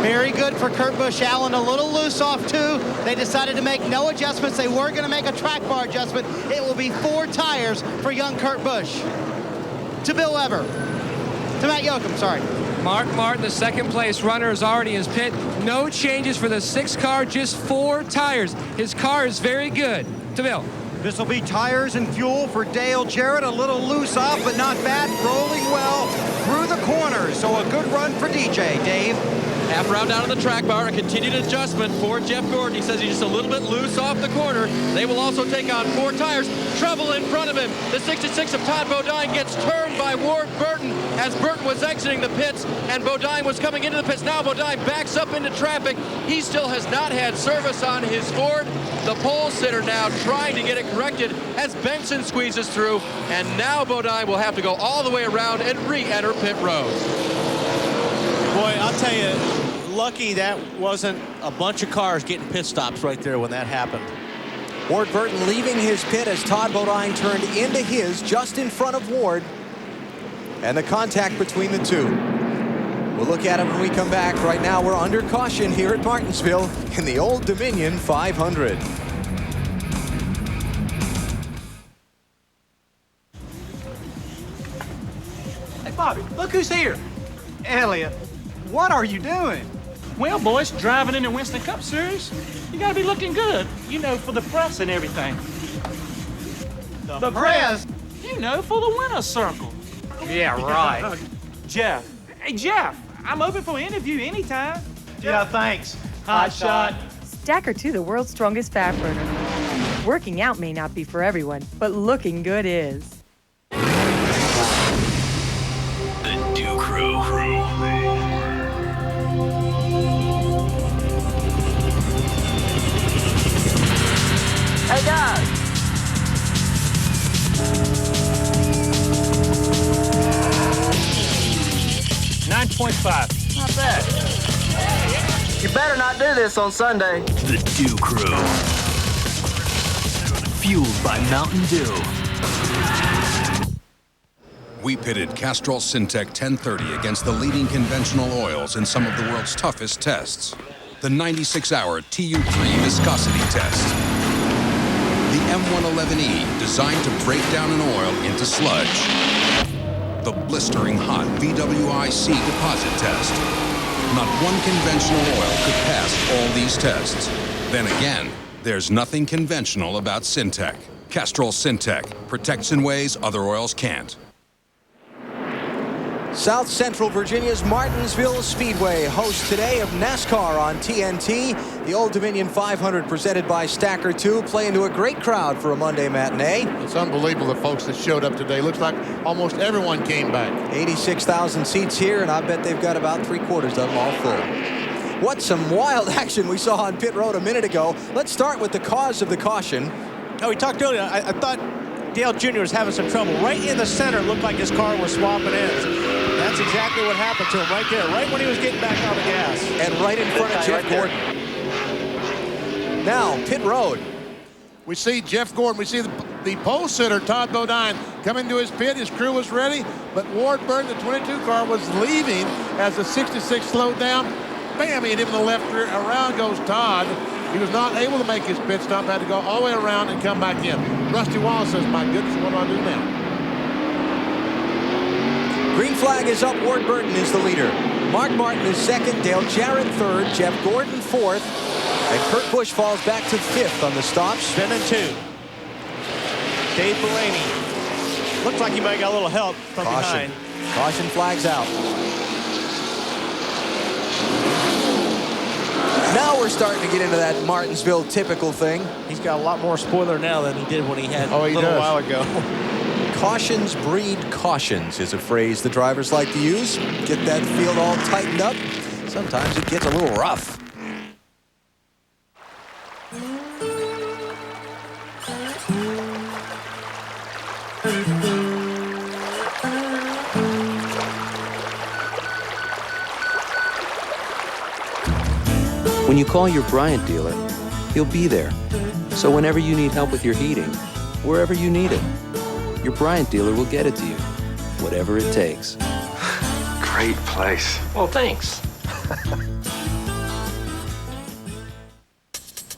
Very good for Kurt Busch. Allen a little loose off 2. They decided to make no adjustments. They were going to make a track bar adjustment. It will be 4 tires for young Kurt Busch. To Bill Weber. To Matt Yoakum, sorry. Mark Martin, the 2nd place runner, is already in his pit. No changes for the 6 car, just 4 tires. His car is very good. To Bill. This will be tires and fuel for Dale Jarrett. A little loose off, but not bad. Rolling well through the corners. So a good run for DJ. Dave. Half round down on the track bar, a continued adjustment for Jeff Gordon. He says he's just a little bit loose off the corner. They will also take on 4 tires. Trouble in front of him. The 66 of Todd Bodine gets turned by Ward Burton as Burton was exiting the pits and Bodine was coming into the pits. Now Bodine backs up into traffic. He still has not had service on his Ford. The pole sitter now trying to get it corrected as Benson squeezes through. And now Bodine will have to go all the way around and re-enter pit road. Boy, I'll tell you, lucky that wasn't a bunch of cars getting pit stops right there when that happened. Ward Burton leaving his pit as Todd Bodine turned into his just in front of Ward. And the contact between the 2. We'll look at it when we come back. Right now, we're under caution here at Martinsville in the Old Dominion 500. Hey, Bobby, look who's here. Elliot, what are you doing? Well, boys, driving in the Winston Cup Series, you gotta be looking good, you know, for the press and everything. The press? You know, for the winner's circle. Yeah, right. Jeff. Hey, Jeff, I'm open for an interview anytime. Yeah, thanks. Hot shot. Stacker 2, the world's strongest fat burner. Working out may not be for everyone, but looking good is. The Dew Crew. Hey, guys. 9.5. Not bad. You better not do this on Sunday. The Dew Crew. Fueled by Mountain Dew. We pitted Castrol Syntec 1030 against the leading conventional oils in some of the world's toughest tests. The 96-hour TU3 viscosity test. The M111E, designed to break down an oil into sludge. The blistering hot VWIC deposit test. Not one conventional oil could pass all these tests. Then again, there's nothing conventional about Syntec. Castrol Syntec protects in ways other oils can't. South Central Virginia's Martinsville Speedway hosts today of NASCAR on TNT. The Old Dominion 500 presented by Stacker 2, playing to a great crowd for a Monday matinee. It's unbelievable the folks that showed up today. Looks like almost everyone came back. 86,000 seats here, and I bet they've got about 3/4 of them all full. What some wild action we saw on pit road a minute ago. Let's start with the cause of the caution. Oh, we talked earlier. I thought Dale Jr. was having some trouble. Right in the center, it looked like his car was swapping ends. That's exactly what happened to him right there, right when he was getting back on the gas. And right in front of Jeff Gordon. Now, pit road. We see Jeff Gordon. We see the pole sitter, Todd Bodine, coming to his pit. His crew was ready, but Ward Burton, the 22 car, was leaving as the 66 slowed down. Bam, he hit him in the left rear. Around goes Todd. He was not able to make his pit stop, had to go all the way around and come back in. Rusty Wallace says, my goodness, what do I do now? Green flag is up. Ward Burton is the leader. Mark Martin is second. Dale Jarrett third. Jeff Gordon fourth. And Kurt Busch falls back to fifth on the stops. Spinning two. Dave Blaney. Looks like he might have got a little help from behind. Caution flags out. Now we're starting to get into that Martinsville typical thing. He's got a lot more spoiler now than he did when he had a little while ago. Cautions breed cautions is a phrase the drivers like to use. Get that field all tightened up. Sometimes it gets a little rough. When you call your Bryant dealer, he'll be there. So whenever you need help with your heating, wherever you need it, your Bryant dealer will get it to you, whatever it takes. Great place. Well, thanks.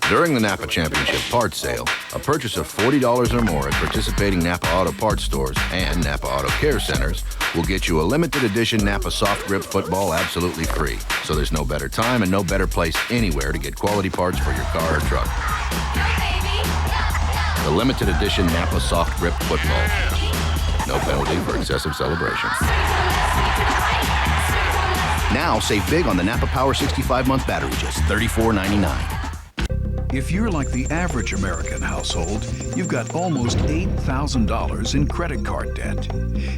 During the Napa Championship Parts Sale, a purchase of $40 or more at participating Napa Auto Parts stores and Napa Auto Care Centers will get you a limited edition Napa Soft Grip football absolutely free. So there's no better time and no better place anywhere to get quality parts for your car or truck. The limited edition Napa Soft Grip football. No penalty for excessive celebration. Now save big on the Napa Power 65-month battery, just $34.99. If you're like the average American household, you've got almost $8,000 in credit card debt.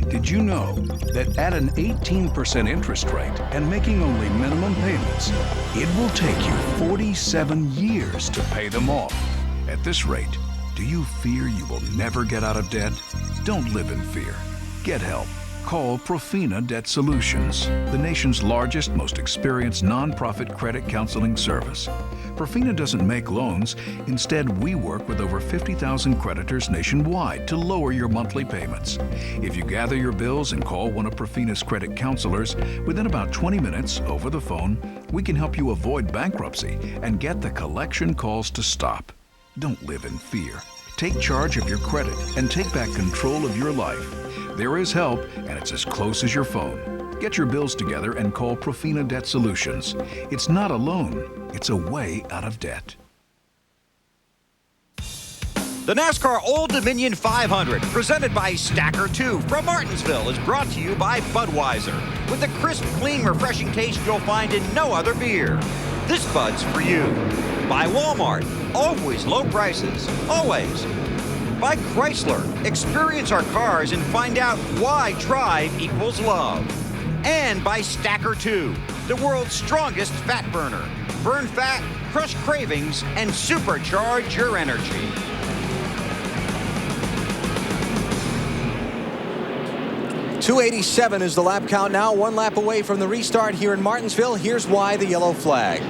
Did you know that at an 18% interest rate and making only minimum payments, it will take you 47 years to pay them off? At this rate, do you fear you will never get out of debt? Don't live in fear. Get help. Call Profina Debt Solutions, the nation's largest, most experienced nonprofit credit counseling service. Profina doesn't make loans. Instead, we work with over 50,000 creditors nationwide to lower your monthly payments. If you gather your bills and call one of Profina's credit counselors, within about 20 minutes over the phone, we can help you avoid bankruptcy and get the collection calls to stop. Don't live in fear. Take charge of your credit and take back control of your life. There is help, and it's as close as your phone. Get your bills together and call Profina Debt Solutions. It's not a loan, it's a way out of debt. The NASCAR Old Dominion 500, presented by Stacker 2 from Martinsville, is brought to you by Budweiser, with the crisp, clean, refreshing taste you'll find in no other beer. This Bud's for you. By Walmart, always low prices, always. By Chrysler, experience our cars and find out why drive equals love. And by Stacker 2, the world's strongest fat burner. Burn fat, crush cravings, and supercharge your energy. .287 is the lap count now, 1 lap away from the restart here in Martinsville. Here's why the yellow flag.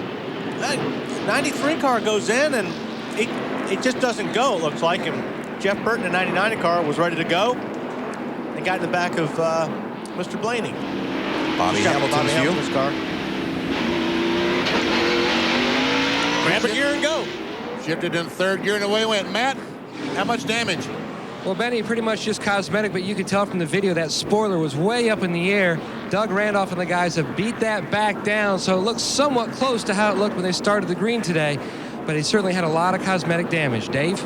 That 93 car goes in and it just doesn't go, it looks like. And Jeff Burton, the 99 car, was ready to go and got in the back of Mr. Blaney. Bobby Hamilton's view. Car. Grab a gear and go. Shifted in third gear and away went. Matt, how much damage? Well, Benny, pretty much just cosmetic, but you could tell from the video that spoiler was way up in the air. Doug Randolph and the guys have beat that back down, so it looks somewhat close to how it looked when they started the green today, but he certainly had a lot of cosmetic damage. Dave?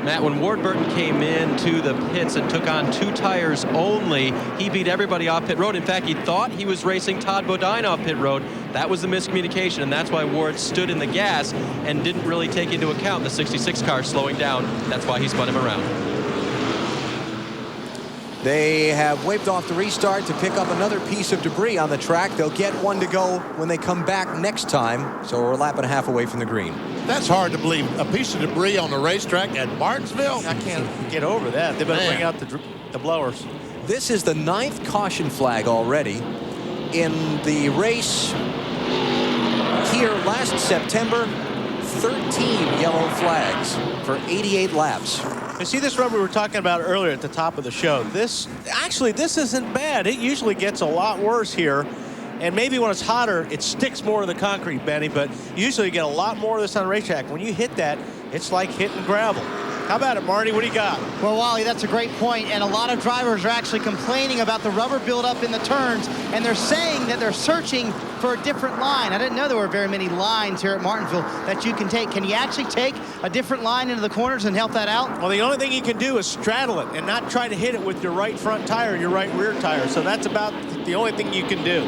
Matt, when Ward Burton came into the pits and took on 2 tires only, he beat everybody off pit road. In fact, he thought he was racing Todd Bodine off pit road. That was the miscommunication, and that's why Ward stood in the gas and didn't really take into account the 66 car slowing down. That's why he spun him around. They have waved off the restart to pick up another piece of debris on the track. They'll get one to go when they come back next time, so we're a lap and a half away from the green. That's hard to believe. A piece of debris on the racetrack at Martinsville? I can't get over that. They better bring out the blowers. This is the 9th caution flag already in the race here last September. 13 yellow flags for 88 laps. You see this rubber we were talking about earlier at the top of the show. This isn't bad. It usually gets a lot worse here. And maybe when it's hotter, it sticks more to the concrete, Benny, but usually you get a lot more of this on the racetrack. When you hit that, it's like hitting gravel. How about it, Marty? What do you got? Well, Wally, that's a great point, and a lot of drivers are actually complaining about the rubber buildup in the turns, and they're saying that they're searching for a different line. I didn't know there were very many lines here at Martinsville that you can take. Can you actually take a different line into the corners and help that out? Well, the only thing you can do is straddle it and not try to hit it with your right front tire or your right rear tire. So that's about the only thing you can do.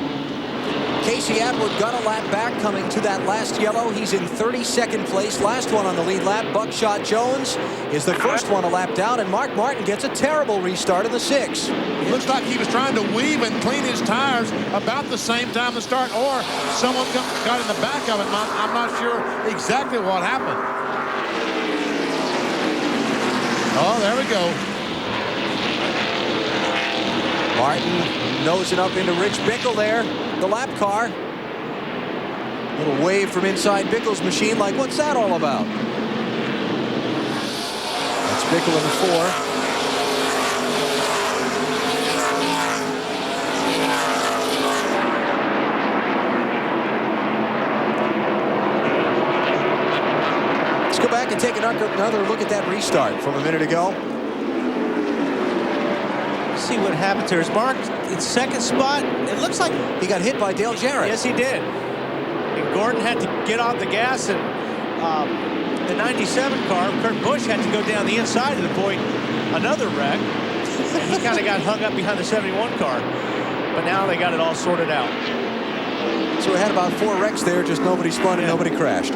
Casey Atwood got a lap back coming to that last yellow. He's in 32nd place. Last one on the lead lap. Buckshot Jones is the first one a lap down, and Mark Martin gets a terrible restart in the 6. Looks like he was trying to weave and clean his tires about the same time to start, or someone got in the back of it. I'm not sure exactly what happened. Oh, there we go. Martin nosing up into Rich Bickle there, the lap car. Little wave from inside Bickle's machine, like, what's that all about? That's Bickle in the 4. Let's go back and take another look at that restart from a minute ago. See what happens here. Is Mark in 2nd spot? It looks like he got hit by Dale Jarrett. Yes, he did. And Gordon had to get off the gas, and the 97 car, Kurt Busch, had to go down the inside to avoid another wreck. And he kind of got hung up behind the 71 car. But now they got it all sorted out. So we had about 4 wrecks there, just nobody spun and nobody crashed.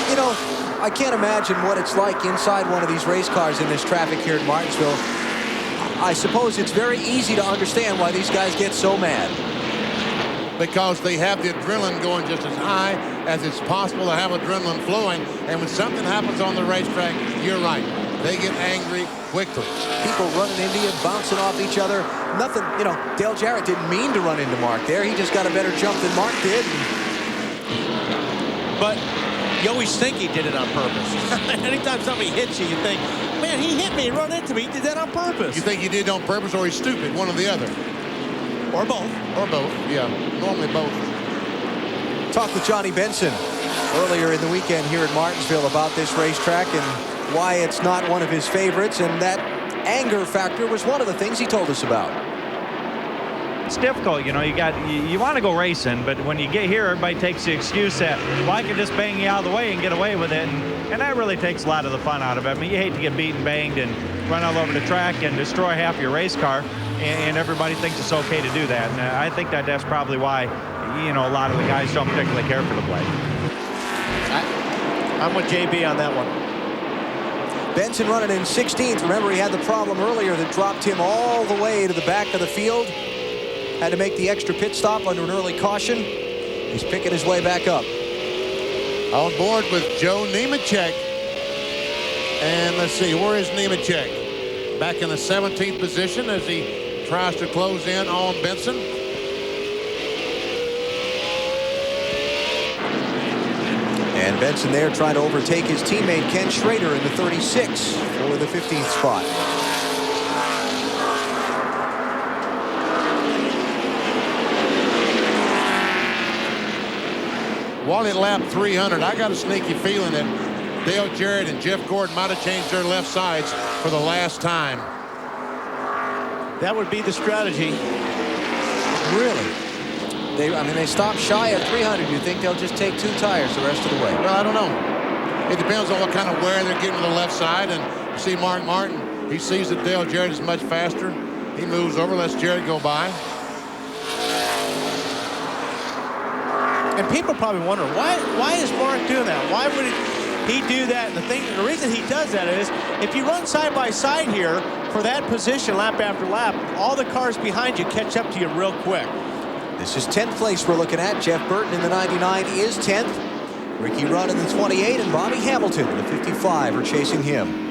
You know, I can't imagine what it's like inside one of these race cars in this traffic here at Martinsville. I suppose it's very easy to understand why these guys get so mad. Because they have the adrenaline going just as high as it's possible to have adrenaline flowing. And when something happens on the racetrack, you're right. They get angry quickly. People running into you, bouncing off each other. Nothing, you know, Dale Jarrett didn't mean to run into Mark there. He just got a better jump than Mark did. But you always think he did it on purpose. Anytime somebody hits you, you think, man, he hit me, he run into me, he did that on purpose. You think he did it on purpose, or he's stupid, one or the other. Or both. Or both, yeah. Normally both. Talked with Johnny Benson earlier in the weekend here at Martinsville about this racetrack and why it's not one of his favorites, and that anger factor was one of the things he told us about. It's difficult, you know, you want to go racing, but when you get here, everybody takes the excuse that, well, I can just bang you out of the way and get away with it, and that really takes a lot of the fun out of it. I mean, you hate to get beaten, banged, and run all over the track and destroy half your race car, and everybody thinks it's okay to do that, and I think that's probably why, you know, a lot of the guys don't particularly care for the play. I'm with JB on that one. Benson running in 16th. Remember, he had the problem earlier that dropped him all the way to the back of the field. Had to make the extra pit stop under an early caution. He's picking his way back up. On board with Joe Nemechek. And let's see, where is Nemechek? Back in the 17th position as he tries to close in on Benson. And Benson there trying to overtake his teammate Ken Schrader in the 36 for the 15th spot. Wally lap 300. I got a sneaky feeling that Dale Jarrett and Jeff Gordon might have changed their left sides for the last time. That would be the strategy. Really? They stopped shy of 300. You think they'll just take 2 tires the rest of the way? Well, I don't know. It depends on what kind of wear they're getting to the left side. And you see Mark Martin, he sees that Dale Jarrett is much faster. He moves over, lets Jarrett go by. And people probably wonder, why is Mark doing that? Why would he do that? And the reason he does that is, if you run side by side here for that position lap after lap, all the cars behind you catch up to you real quick. This is 10th place we're looking at. Jeff Burton in the 99 is 10th. Ricky Rudd in the 28 and Bobby Hamilton in the 55 are chasing him.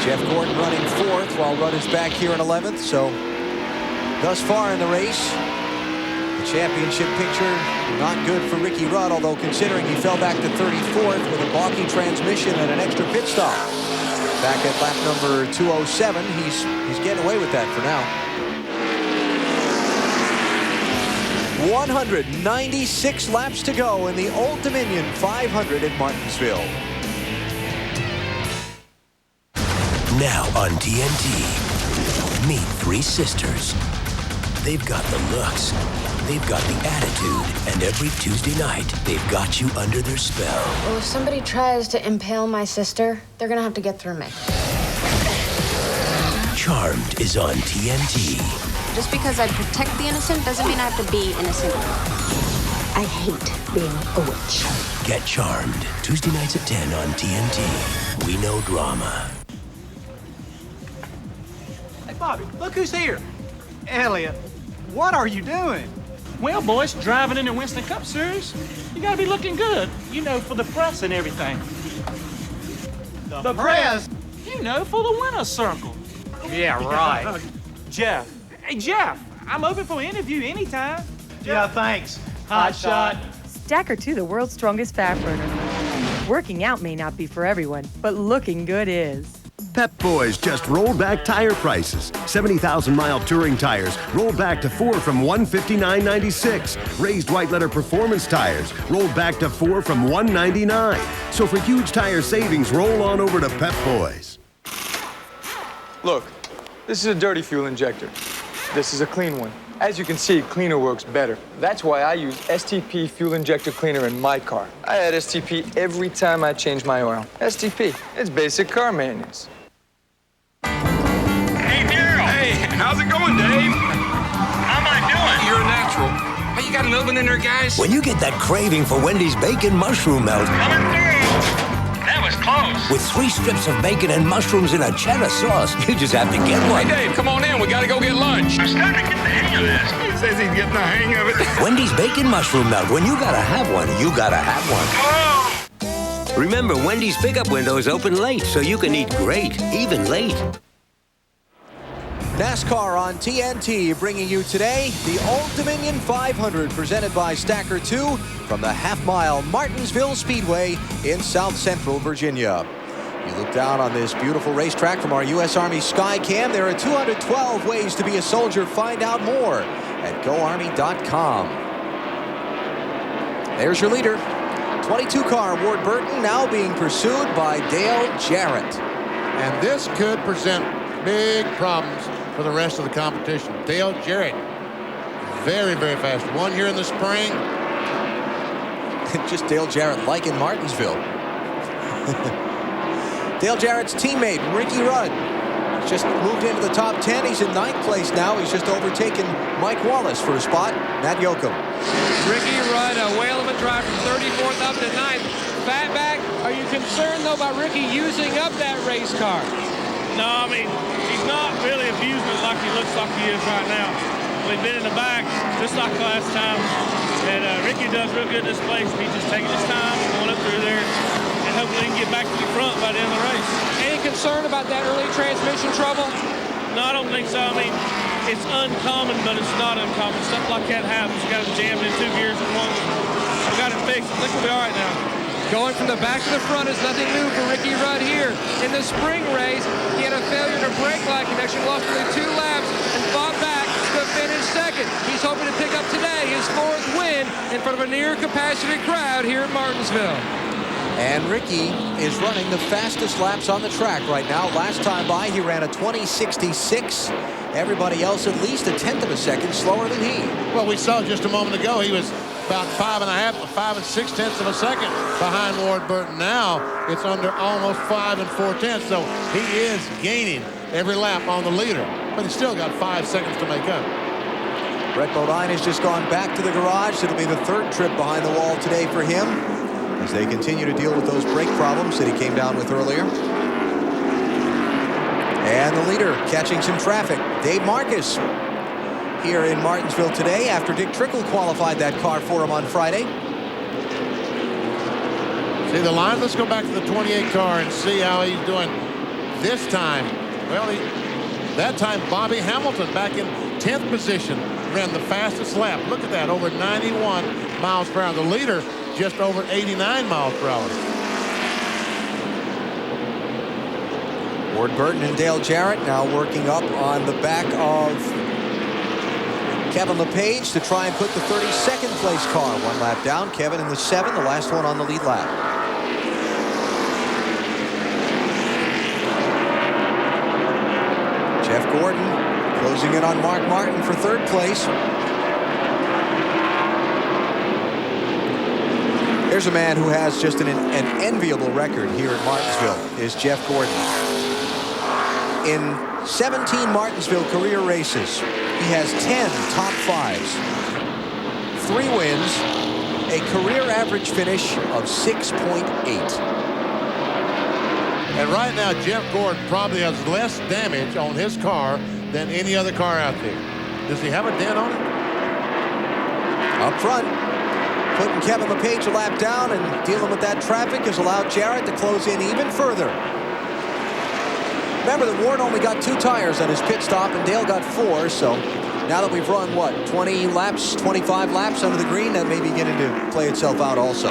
Jeff Gordon running 4th while Rudd is back here in 11th. So thus far in the race, the championship picture not good for Ricky Rudd, although considering he fell back to 34th with a balky transmission and an extra pit stop. Back at lap number 207, he's getting away with that for now. 196 laps to go in the Old Dominion 500 at Martinsville. Now on TNT, meet 3 sisters. They've got the looks, they've got the attitude, and every Tuesday night, they've got you under their spell. Well, if somebody tries to impale my sister, they're gonna have to get through me. Charmed is on TNT. Just because I protect the innocent doesn't mean I have to be innocent. I hate being a witch. Get Charmed, Tuesday nights at 10 on TNT. We know drama. Hey, Bobby, look who's here. Elliot, what are you doing? Well, boys, driving in the Winston Cup Series, you gotta be looking good, you know, for the press and everything. The press? You know, for the winner's circle. Yeah, right. Jeff. Hey, Jeff, I'm open for an interview anytime. Yeah, thanks. Hot shot. Stacker 2, the world's strongest fat burner. Working out may not be for everyone, but looking good is. Pep Boys just rolled back tire prices. 70,000-mile touring tires rolled back to 4 from $159.96. Raised white letter performance tires rolled back to 4 from $199. So for huge tire savings, roll on over to Pep Boys. Look, this is a dirty fuel injector. This is a clean one. As you can see, cleaner works better. That's why I use STP fuel injector cleaner in my car. I add STP every time I change my oil. STP, it's basic car maintenance. Hey, Daryl. Hey, how's it going, Dave? How am I doing? You're a natural. Hey, you got an oven in there, guys? When you get that craving for Wendy's bacon mushroom melt. Coming through. That was close. With 3 strips of bacon and mushrooms in a cheddar sauce, you just have to get one. Hey, Dave, come on in. We got to go get lunch. I'm starting to get the hang of this. He says he's getting the hang of it. Wendy's bacon mushroom melt. When you gotta have one, you gotta have one. Oh. Remember, Wendy's pickup window is open late, so you can eat great, even late. NASCAR on TNT bringing you today the Old Dominion 500 presented by Stacker 2 from the half-mile Martinsville Speedway in South Central Virginia. You look down on this beautiful racetrack from our U.S. Army Skycam. There are 212 ways to be a soldier. Find out more at GoArmy.com. There's your leader. 22 car Ward Burton now being pursued by Dale Jarrett. And this could present big problems for the rest of the competition. Dale Jarrett, very, very fast. Won here in the spring. Just Dale Jarrett like in Martinsville. Dale Jarrett's teammate, Ricky Rudd, just moved into the top 10. He's in 9th place now. He's just overtaken Mike Wallace for a spot. Matt Yoakum. Ricky Rudd, a whale of a drive from 34th up to 9th. Fatback, are you concerned, though, about Ricky using up that race car? No, I mean, he's not really abusing it like he looks like he is right now. We've been in the back just like last time. And Ricky does real good in this place. He's just taking his time, going up through there, and hopefully he can get back to the front by the end of the race. Any concern about that early transmission trouble? No, I don't think so. I mean, it's uncommon, but it's not uncommon. Stuff like that happens. You got it jammed in 2 gears at once. We got it fixed. I think we'll be all right now. Going from the back to the front is nothing new for Ricky Rudd here. In the spring race, he had a failure to brake light connection, lost only 2 laps, and fought back second. He's hoping to pick up today his 4th win in front of a near-capacity crowd here at Martinsville. And Ricky is running the fastest laps on the track right now. Last time by, he ran a 20:66. Everybody else at least a 1/10 of a second slower than he. Well, we saw just a moment ago he was about 5 6/10 of a second behind Ward Burton. Now it's under almost 5 4/10. So he is gaining every lap on the leader, but he's still got 5 seconds to make up. Brett Bodine has just gone back to the garage. It'll be the 3rd trip behind the wall today for him as they continue to deal with those brake problems that he came down with earlier. And the leader catching some traffic, Dave Marcus, here in Martinsville today after Dick Trickle qualified that car for him on Friday. See the line? Let's go back to the 28 car and see how he's doing this time. Well, that time Bobby Hamilton back in 10th position ran the fastest lap. Look at that, over 91 miles per hour. The leader just over 89 miles per hour. Ward Burton and Dale Jarrett now working up on the back of Kevin LePage to try and put the 32nd place car 1 lap down. Kevin in the 7, the last one on the lead lap. Jeff Gordon closing in on Mark Martin for 3rd place. There's a man who has just an enviable record here at Martinsville, is Jeff Gordon. In 17 Martinsville career races, he has 10 top 5s, 3 wins, a career average finish of 6.8. And right now, Jeff Gordon probably has less damage on his car than any other car out there. Does he have a dent on it? Up front, putting Kevin LePage a lap down and dealing with that traffic has allowed Jarrett to close in even further. Remember that Ward only got 2 tires on his pit stop and Dale got 4, so now that we've run, what, 20 laps, 25 laps under the green, that may be beginning to play itself out also.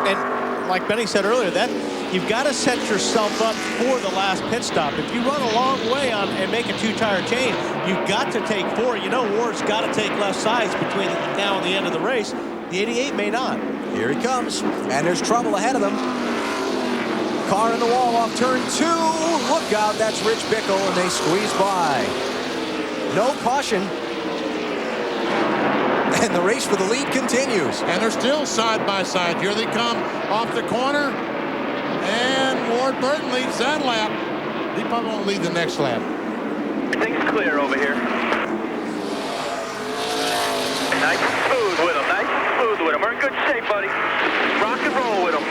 And like Benny said earlier, that you've got to set yourself up for the last pit stop. If you run a long way on and make a 2-tire change, you've got to take 4. You know Ward's got to take less sides between now and the end of the race. The 88 may not. Here he comes, and there's trouble ahead of them. Car in the wall off turn 2. Look out, that's Rich Bickle, and they squeeze by. No caution. And the race for the lead continues. And they're still side by side. Here they come off the corner. And Ward Burton leads that lap. He probably won't lead the next lap. Everything's clear over here. Nice and smooth with him. Nice and smooth with him. We're in good shape, buddy. Rock and roll with him.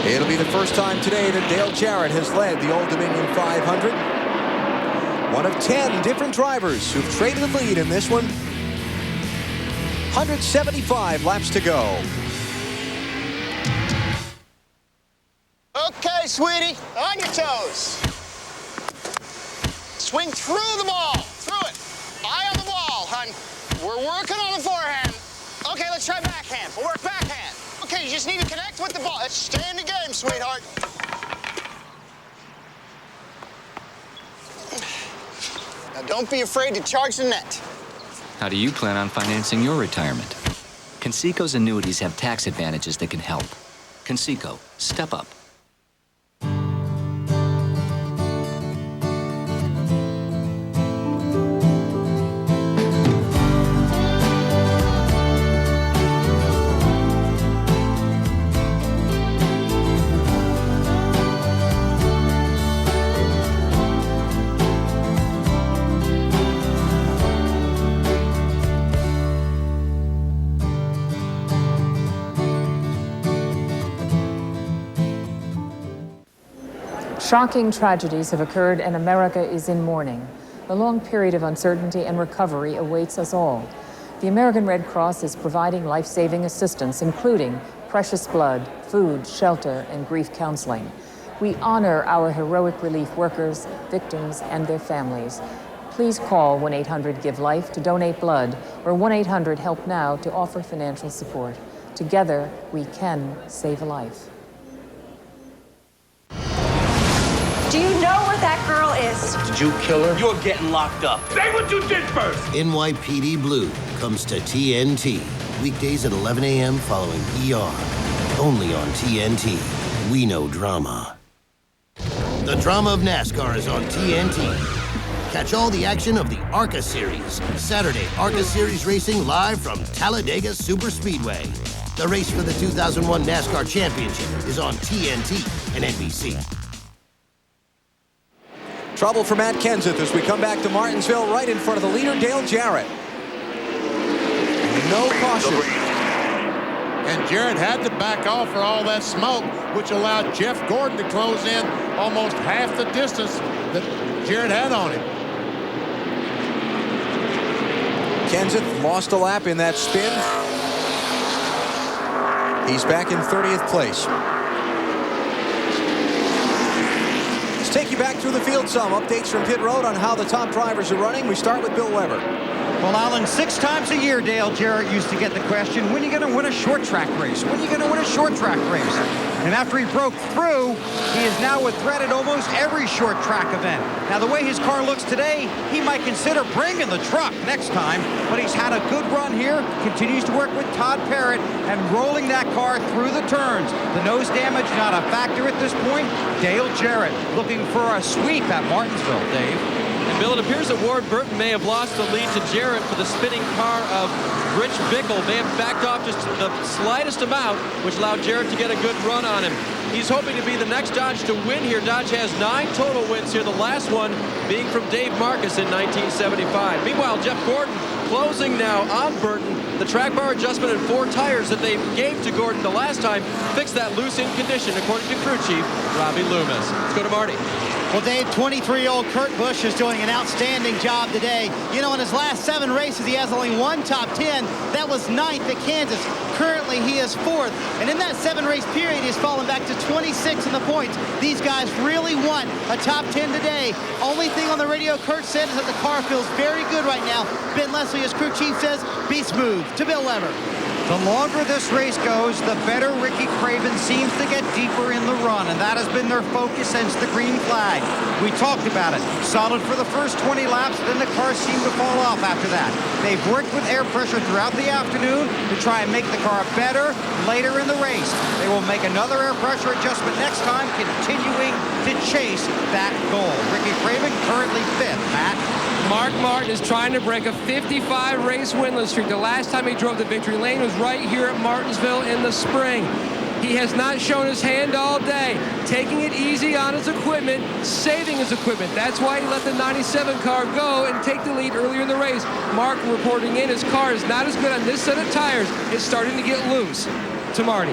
It'll be the first time today that Dale Jarrett has led the Old Dominion 500. One of 10 different drivers who've traded the lead in this one. 175 laps to go. Okay, sweetie, on your toes. Swing through the ball, through it. Eye on the ball, hon. We're working on the forehand. Okay, let's try backhand. We'll work backhand. Okay, you just need to connect with the ball. Let's stay in the game, sweetheart. Now, don't be afraid to charge the net. How do you plan on financing your retirement? Conseco's annuities have tax advantages that can help. Conseco, step up. Shocking tragedies have occurred and America is in mourning. A long period of uncertainty and recovery awaits us all. The American Red Cross is providing life-saving assistance, including precious blood, food, shelter, and grief counseling. We honor our heroic relief workers, victims, and their families. Please call 1-800-GIVE-LIFE to donate blood or 1-800-HELP-NOW to offer financial support. Together, we can save a life. Do you know where that girl is? Did you kill her? You're getting locked up. Say what you did first. NYPD Blue comes to TNT. Weekdays at 11 a.m. following ER. Only on TNT. We know drama. The drama of NASCAR is on TNT. Catch all the action of the ARCA Series. Saturday, ARCA Series racing live from Talladega Superspeedway. The race for the 2001 NASCAR Championship is on TNT and NBC. Trouble for Matt Kenseth as we come back to Martinsville right in front of the leader, Dale Jarrett. No caution. And Jarrett had to back off for all that smoke, which allowed Jeff Gordon to close in almost half the distance that Jarrett had on him. Kenseth lost a lap in that spin. He's back in 30th place. Let's take you back through the field some. Updates from pit road on how the top drivers are running. We start with Bill Weber. Well, Alan, 6 times a year, Dale Jarrett used to get the question, when are you going to win a short track race? When are you going to win a short track race? And after he broke through, he is now a threat at almost every short track event. Now, the way his car looks today, he might consider bringing the truck next time, but he's had a good run here, continues to work with Todd Parrott, and rolling that car through the turns. The nose damage not a factor at this point. Dale Jarrett looking for a sweep at Martinsville, Dave. And Bill, it appears that Ward Burton may have lost the lead to Jarrett for the spinning car of Rich Bickle. They have backed off just the slightest amount, which allowed Jarrett to get a good run on him. He's hoping to be the next Dodge to win here. Dodge has 9 total wins here, the last one being from Dave Marcus in 1975. Meanwhile, Jeff Gordon closing now on Burton. The track bar adjustment and 4 tires that they gave to Gordon the last time fixed that loose in condition, according to crew chief Robbie Loomis. Let's go to Marty. Well, Dave, 23-year-old Kurt Busch is doing an outstanding job today. You know, in his last 7 races, he has only 1 top 10. That was 9th at Kansas. Currently, he is 4th. And in that 7-race period, he's fallen back to 26 in the points. These guys really want a top 10 today. Only thing on the radio Kurt said is that the car feels very good right now. Ben Leslie, his crew chief, says, be smooth. To Bill Weber. The longer this race goes, the better Ricky Craven seems to get deeper in the run, and that has been their focus since the green flag. We talked about it. Solid for the first 20 laps, then the cars seem to fall off after that. They've worked with air pressure throughout the afternoon to try and make the car better later in the race. They will make another air pressure adjustment next time, continuing to chase that goal. Ricky Craven currently 5th, Matt. Mark Martin is trying to break a 55 race winless streak. The last time he drove to victory lane was right here at Martinsville in the spring. He has not shown his hand all day, taking it easy on his equipment, saving his equipment. That's why he let the 97 car go and take the lead earlier in the race. Mark reporting in, his car is not as good on this set of tires. It's starting to get loose. To Marty.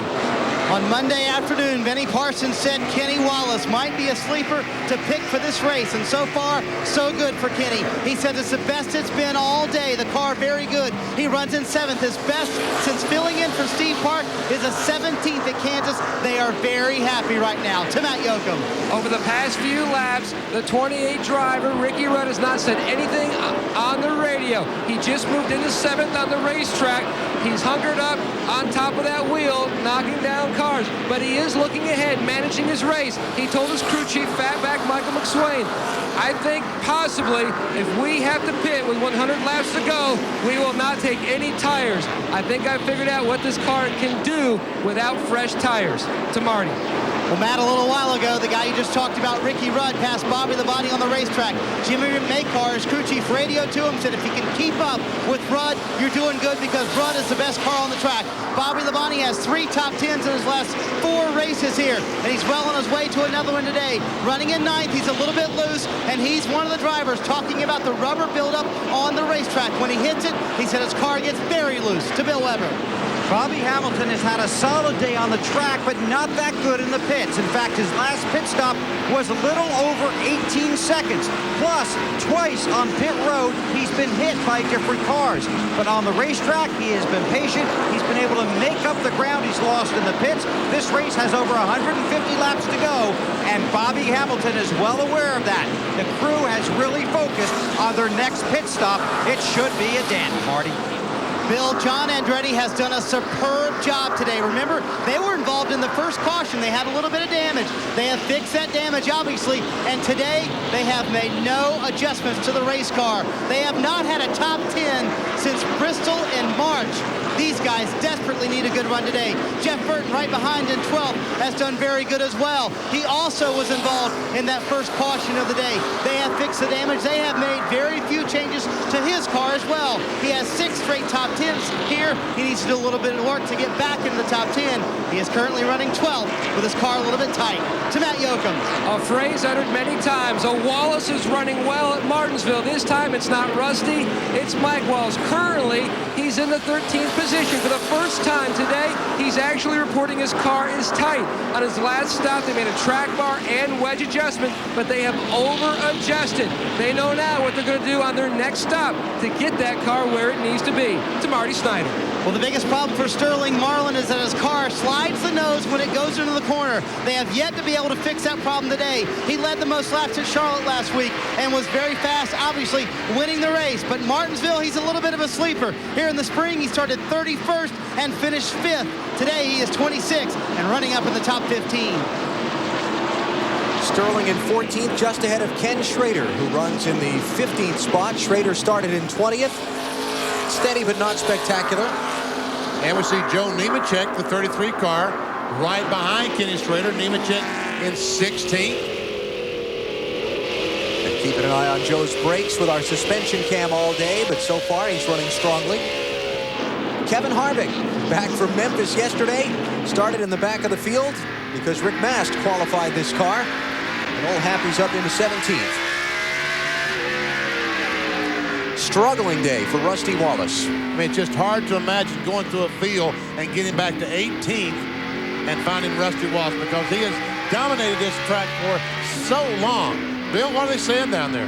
On Monday afternoon, Benny Parsons said Kenny Wallace might be a sleeper to pick for this race, and so far, so good for Kenny. He said it's the best it's been all day. The car very good. He runs in 7th. His best since filling in for Steve Park is a 17th at Kansas. They are very happy right now. To Matt Yoakum. Over the past few laps, the 28 driver, Ricky Rudd, has not said anything on the radio. He just moved into 7th on the racetrack. He's hunkered up on top of that wheel, knocking down cars, but he is looking ahead, managing his race. He told his crew chief, Fatback Michael McSwain, I think possibly if we have to pit with 100 laps to go, we will not take any tires. I think I figured out what this car can do without fresh tires. To Marty. Well, Matt, a little while ago, the guy you just talked about, Ricky Rudd, passed Bobby Labonte on the racetrack. Jimmy Makar, his crew chief, radioed to him, said if you can keep up with Rudd, you're doing good because Rudd is the best car on the track. Bobby Labonte has 3 top 10s in his last 4 races here, and he's well on his way to another one today. Running in 9th, he's a little bit loose, and he's one of the drivers talking about the rubber buildup on the racetrack. When he hits it, he said his car gets very loose. To Bill Weber. Bobby Hamilton has had a solid day on the track, but not that good in the pits. In fact, his last pit stop was a little over 18 seconds. Plus, twice on pit road, he's been hit by different cars. But on the racetrack, he has been patient. He's been able to make up the ground he's lost in the pits. This race has over 150 laps to go, and Bobby Hamilton is well aware of that. The crew has really focused on their next pit stop. It should be a dent, Marty. Bill, John Andretti has done a superb job today. Remember, they were involved in the first caution. They had a little bit of damage. They have fixed that damage, obviously, and today they have made no adjustments to the race car. They have not had a top 10 since Bristol in March. These guys desperately need a good run today. Jeff Burton, right behind in 12th, has done very good as well. He also was involved in that first caution of the day. They have fixed the damage. They have made very few changes to his car as well. He has 6 straight top 10s here. He needs to do a little bit of work to get back into the top 10. He is currently running 12th with his car a little bit tight. To Matt Yoakum. A phrase uttered many times. A Wallace is running well at Martinsville. This time it's not Rusty, it's Mike Wallace. Currently, he's in the 13th position. For the first time today, he's actually reporting his car is tight. On his last stop, they made a track bar and wedge adjustment, but they have over-adjusted. They know now what they're going to do on their next stop to get that car where it needs to be. To Marty Snyder. Well, the biggest problem for Sterling Marlin is that his car slides the nose when it goes into the corner. They have yet to be able to fix that problem today. He led the most laps at Charlotte last week and was very fast, obviously winning the race. But Martinsville, he's a little bit of a sleeper. Here in the spring, he started 31st and finished 5th. Today, he is 26th and running up in the top 15. Sterling in 14th, just ahead of Ken Schrader, who runs in the 15th spot. Schrader started in 20th. Steady but not spectacular. And we see Joe Nemechek, the 33 car, right behind Kenny Schrader. Nemechek in 16th. And keeping an eye on Joe's brakes with our suspension cam all day, but so far he's running strongly. Kevin Harvick, back from Memphis yesterday, started in the back of the field because Rick Mast qualified this car. And Old Happy's up into 17th. Struggling day for Rusty Wallace. I mean, it's just hard to imagine going through a field and getting back to 18th and finding Rusty Wallace because he has dominated this track for so long. Bill, what are they saying down there?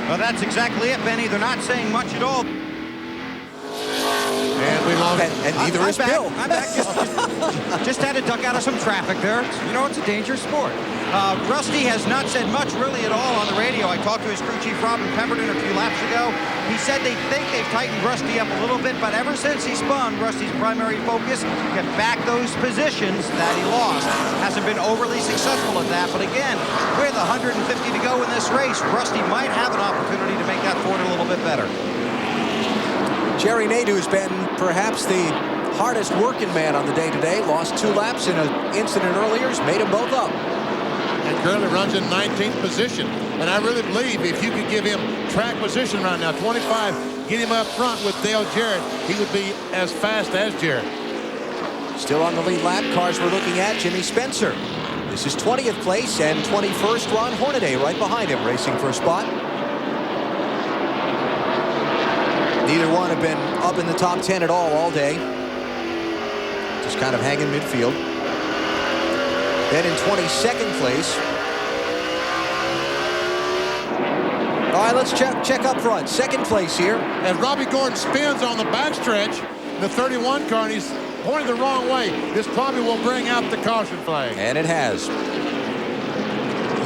Well, that's exactly it, Benny. They're not saying much at all. And we lost. And neither is Bill. I'm back. Just had to duck out of some traffic there. You know, it's a dangerous sport. Rusty has not said much really at all on the radio. I talked to his crew chief, Robin Pemberton, a few laps ago. He said they think they've tightened Rusty up a little bit, but ever since he spun, Rusty's primary focus, get back those positions that he lost. Hasn't been overly successful at that, but again, with 150 to go in this race, Rusty might have an opportunity to make that Ford a little bit better. Jerry Nadeau has been perhaps the hardest working man on the day today. Lost 2 laps in an incident earlier, made them both up. And currently runs in 19th position. And I really believe if you could give him track position right now, 25, get him up front with Dale Jarrett, he would be as fast as Jarrett. Still on the lead lap, cars we're looking at, Jimmy Spencer. This is 20th place and 21st, Ron Hornaday right behind him, racing for a spot. Neither one have been up in the top 10 at all day. Just kind of hanging midfield. Then in 22nd place. All right, let's check up front. 2nd place here. As Robbie Gordon spins on the backstretch, the 31 car, and he's pointing the wrong way. This probably will bring out the caution flag. And it has.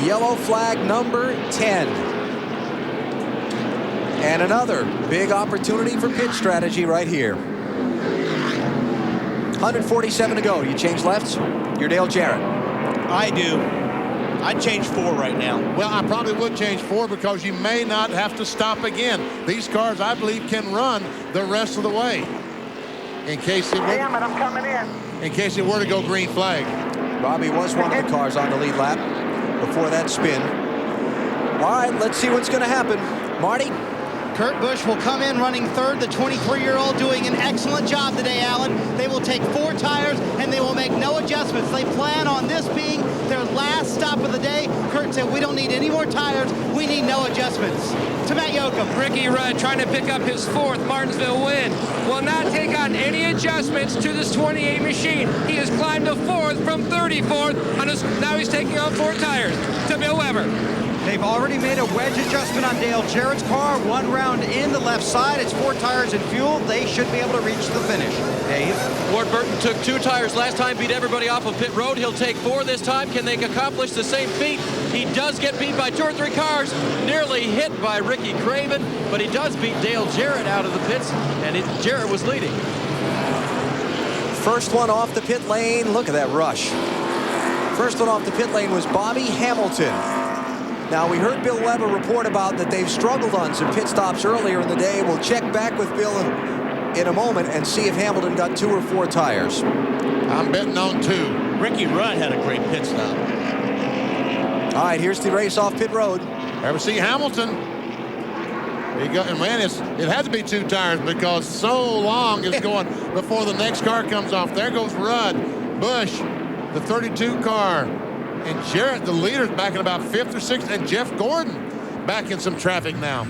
Yellow flag number 10. And another big opportunity for pit strategy right here. 147 to go. You change lefts? You're Dale Jarrett. I do. I'd change 4 right now. Well, I probably would change 4 because you may not have to stop again. These cars, I believe, can run the rest of the way. In case it were, I'm coming in. In case it were to go green flag. Robbie was one of the cars on the lead lap before that spin. All right, let's see what's going to happen. Marty? Kurt Busch will come in running 3rd. The 23-year-old doing an excellent job today, Alan. They will take 4 tires, and they will make no adjustments. They plan on this being their last stop of the day. Kurt said, we don't need any more tires. We need no adjustments. To Matt Yoakum. Ricky Rudd trying to pick up his 4th Martinsville win. Will not take on any adjustments to this 28 machine. He has climbed to 4th from 34th. Now he's taking on 4 tires. To Bill Weber. They've already made a wedge adjustment on Dale Jarrett's car. 1 round in the left side. It's 4 tires and fuel. They should be able to reach the finish. Dave? Ward Burton took 2 tires last time, beat everybody off of pit road. He'll take 4 this time. Can they accomplish the same feat? He does get beat by 2 or 3 cars. Nearly hit by Ricky Craven, but he does beat Dale Jarrett out of the pits, and Jarrett was leading. First one off the pit lane. Look at that rush. First one off the pit lane was Bobby Hamilton. Now, we heard Bill Weber report about that they've struggled on some pit stops earlier in the day. We'll check back with Bill in a moment and see if Hamilton got 2 or 4 tires. I'm betting on 2. Ricky Rudd had a great pit stop. All right, here's the race off pit road. Ever see Hamilton? And man, it had to be 2 tires because so long is going before the next car comes off. There goes Rudd, Busch, the 32 car, and Jarrett, the leader, back in about 5th or 6th, and Jeff Gordon back in some traffic now.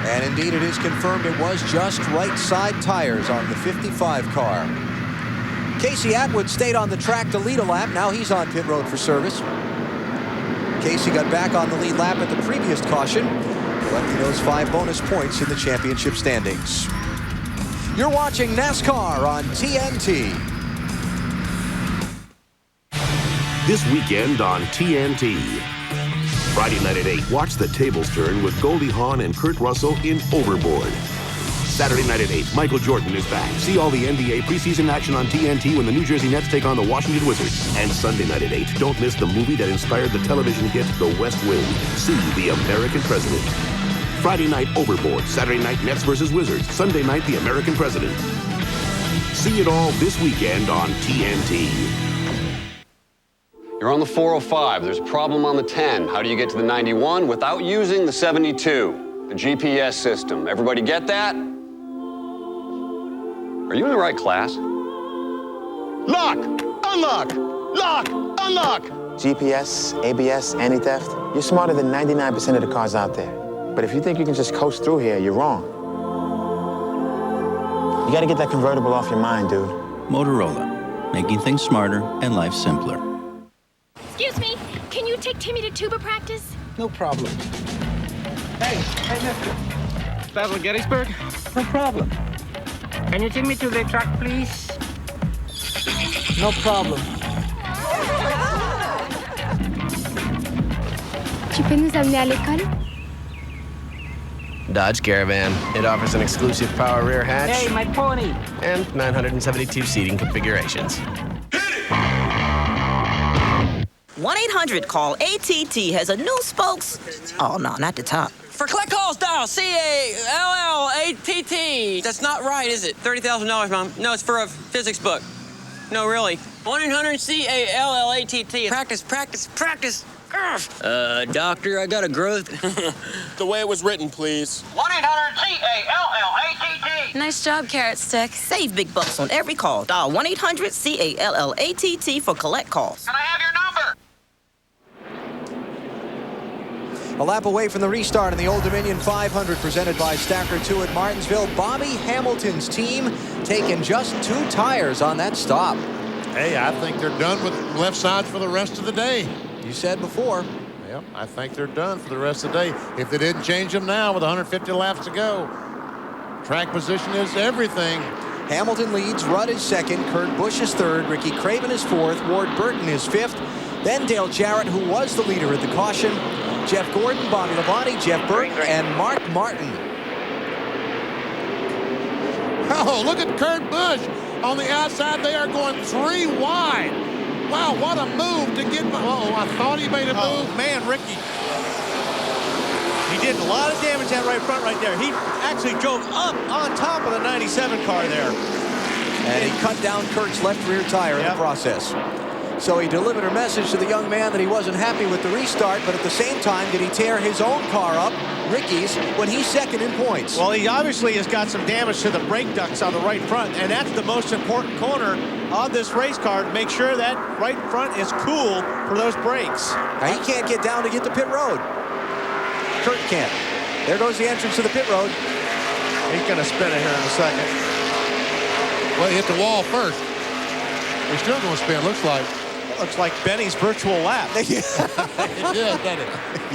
And indeed, it is confirmed it was just right side tires on the 55 car. Casey Atwood stayed on the track to lead a lap. Now he's on pit road for service. Casey got back on the lead lap at the previous caution, collecting those 5 bonus points in the championship standings. You're watching NASCAR on TNT. This weekend on TNT. Friday night at 8, watch the tables turn with Goldie Hawn and Kurt Russell in Overboard. Saturday night at 8, Michael Jordan is back. See all the NBA preseason action on TNT when the New Jersey Nets take on the Washington Wizards. And Sunday night at 8, don't miss the movie that inspired the television hit The West Wing. See The American President. Friday night, Overboard. Saturday night, Nets versus Wizards. Sunday night, The American President. See it all this weekend on TNT. You're on the 405. There's a problem on the 10. How do you get to the 91 without using the 72? The GPS system. Everybody get that? Are you in the right class? Lock! Unlock! Lock! Unlock! GPS, ABS, anti-theft. You're smarter than 99% of the cars out there. But if you think you can just coast through here, you're wrong. You gotta get that convertible off your mind, dude. Motorola, making things smarter and life simpler. Excuse me, can you take Timmy to tuba practice? No problem. Hey, mister. Battle of Gettysburg? No problem. Can you take me to the truck, please? No problem. Tu peux nous amener à l'école? Dodge Caravan. It offers an exclusive power rear hatch. Hey, my pony. And 972 seating configurations. 1-800-CALL-ATT has a new spokes. Oh, no, not the top. For collect calls, dial CALLATT. That's not right, is it? $30,000, Mom. No, it's for a physics book. No, really. 1-800-CALLATT. Practice, practice, practice. Doctor, I got a growth. The way it was written, please. 1-800-CALLATT. Nice job, Carrot Stick. Save big bucks on every call. Dial 1-800-CALLATT for collect calls. Can I have your number? A lap away from the restart in the Old Dominion 500 presented by Stacker 2 at Martinsville. Bobby Hamilton's team taking just 2 tires on that stop. Hey, I think they're done with left sides for the rest of the day. You said before. Yep, I think they're done for the rest of the day. If they didn't change them now with 150 laps to go. Track position is everything. Hamilton leads, Rudd is second, Kurt Busch is third, Ricky Craven is fourth, Ward Burton is fifth, then Dale Jarrett, who was the leader at the caution, Jeff Gordon, Bobby Labonte, Jeff Burton, and Mark Martin. Oh, look at Kurt Busch. On the outside, they are going 3 wide. Wow, what a move to get... Oh, I thought he made a move. Man, Ricky. He did a lot of damage that right front right there. He actually drove up on top of the 97 car there. And he cut down Kurt's left rear tire in the process. So he delivered a message to the young man that he wasn't happy with the restart, but at the same time, did he tear his own car up, Ricky's, when he's second in points? Well, he obviously has got some damage to the brake ducts on the right front, and that's the most important corner of this race car. Make sure that right front is cool for those brakes. Now, he can't get down to get to pit road. Kurt can't. There goes the entrance to the pit road. He's going to spin it here in a second. Well, he hit the wall first. He's still going to spin, looks like. That looks like Benny's virtual lap. It did, doesn't it?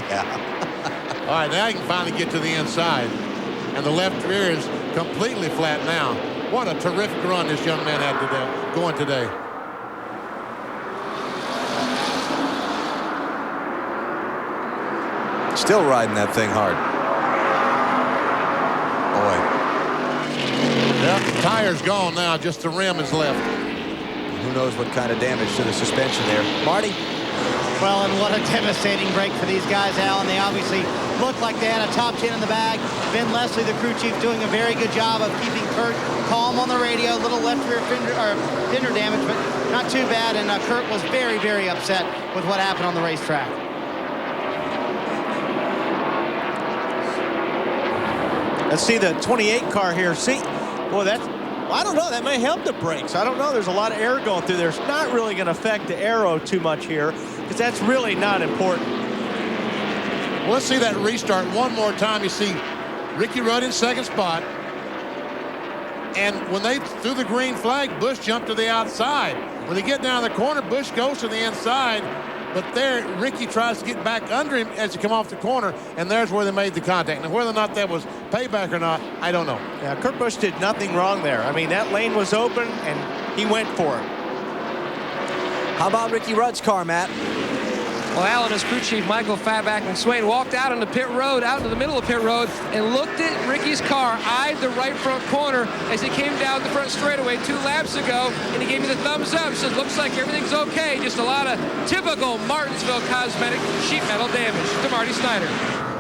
Yeah. All right, now he can finally get to the inside. And the left rear is completely flat now. What a terrific run this young man had today, going today. Still riding that thing hard. Boy. Yep, the tire's gone now. Just the rim is left. Who knows what kind of damage to the suspension there. Marty? Well, and what a devastating break for these guys, Alan. They obviously looked like they had a top 10 in the bag. Ben Leslie, the crew chief, doing a very good job of keeping Kurt calm on the radio. Little left rear fender damage, but not too bad. And Kurt was very, very upset with what happened on the racetrack. Let's see the 28 car here. See, boy, that's, I don't know, that may help the brakes. I don't know, there's a lot of air going through there. It's not really going to affect the aero too much here, because that's really not important. Well, let's see that restart one more time. You see Ricky Rudd in second spot. And when they threw the green flag, Busch jumped to the outside. When they get down the corner, Busch goes to the inside. But there, Ricky tries to get back under him as he come off the corner, and there's where they made the contact. Now, whether or not that was payback or not, I don't know. Yeah, Kurt Busch did nothing wrong there. I mean, that lane was open, and he went for it. How about Ricky Rudd's car, Matt? Well, Alan, his crew chief, Michael Fatback McSwain, walked out into pit road, out into the middle of pit road, and looked at Ricky's car, eyed the right front corner as he came down the front straightaway 2 laps ago, and he gave me the thumbs up. Said, looks like everything's okay. Just a lot of typical Martinsville cosmetic sheet metal damage. To Marty Snyder.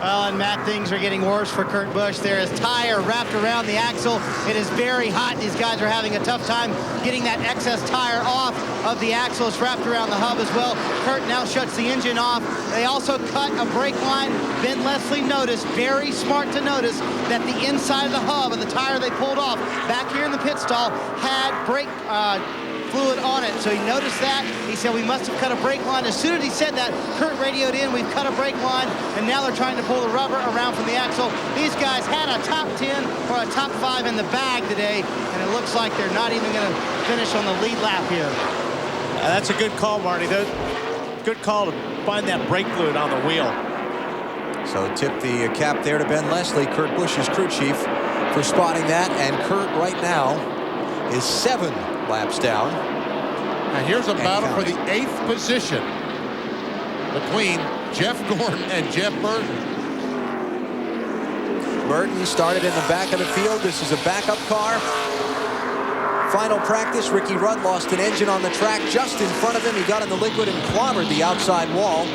Well, and Matt, things are getting worse for Kurt Busch. There is tire wrapped around the axle. It is very hot. These guys are having a tough time getting that excess tire off of the axle. It's wrapped around the hub as well. Kurt now shuts the engine off. They also cut a brake line. Ben Leslie noticed, very smart to notice, that the inside of the hub of the tire they pulled off back here in the pit stall had brake fluid on it. So he noticed that. He said, we must have cut a brake line. As soon as he said that, Kurt radioed in, we've cut a brake line, and now they're trying to pull the rubber around from the axle. These guys had a top 10 or a top 5 in the bag today, and it looks like they're not even going to finish on the lead lap here. That's a good call, Marty. Good call to find that brake fluid on the wheel. So tip the cap there to Ben Leslie, Kurt Busch's crew chief, for spotting that. And Kurt right now is 7 laps down. And here's a battle for the 8th position between Jeff Gordon and Jeff Burton. Burton started in the back of the field. This is a backup car. Final practice, Ricky Rudd lost an engine on the track just in front of him. He got in the liquid and clobbered the outside wall.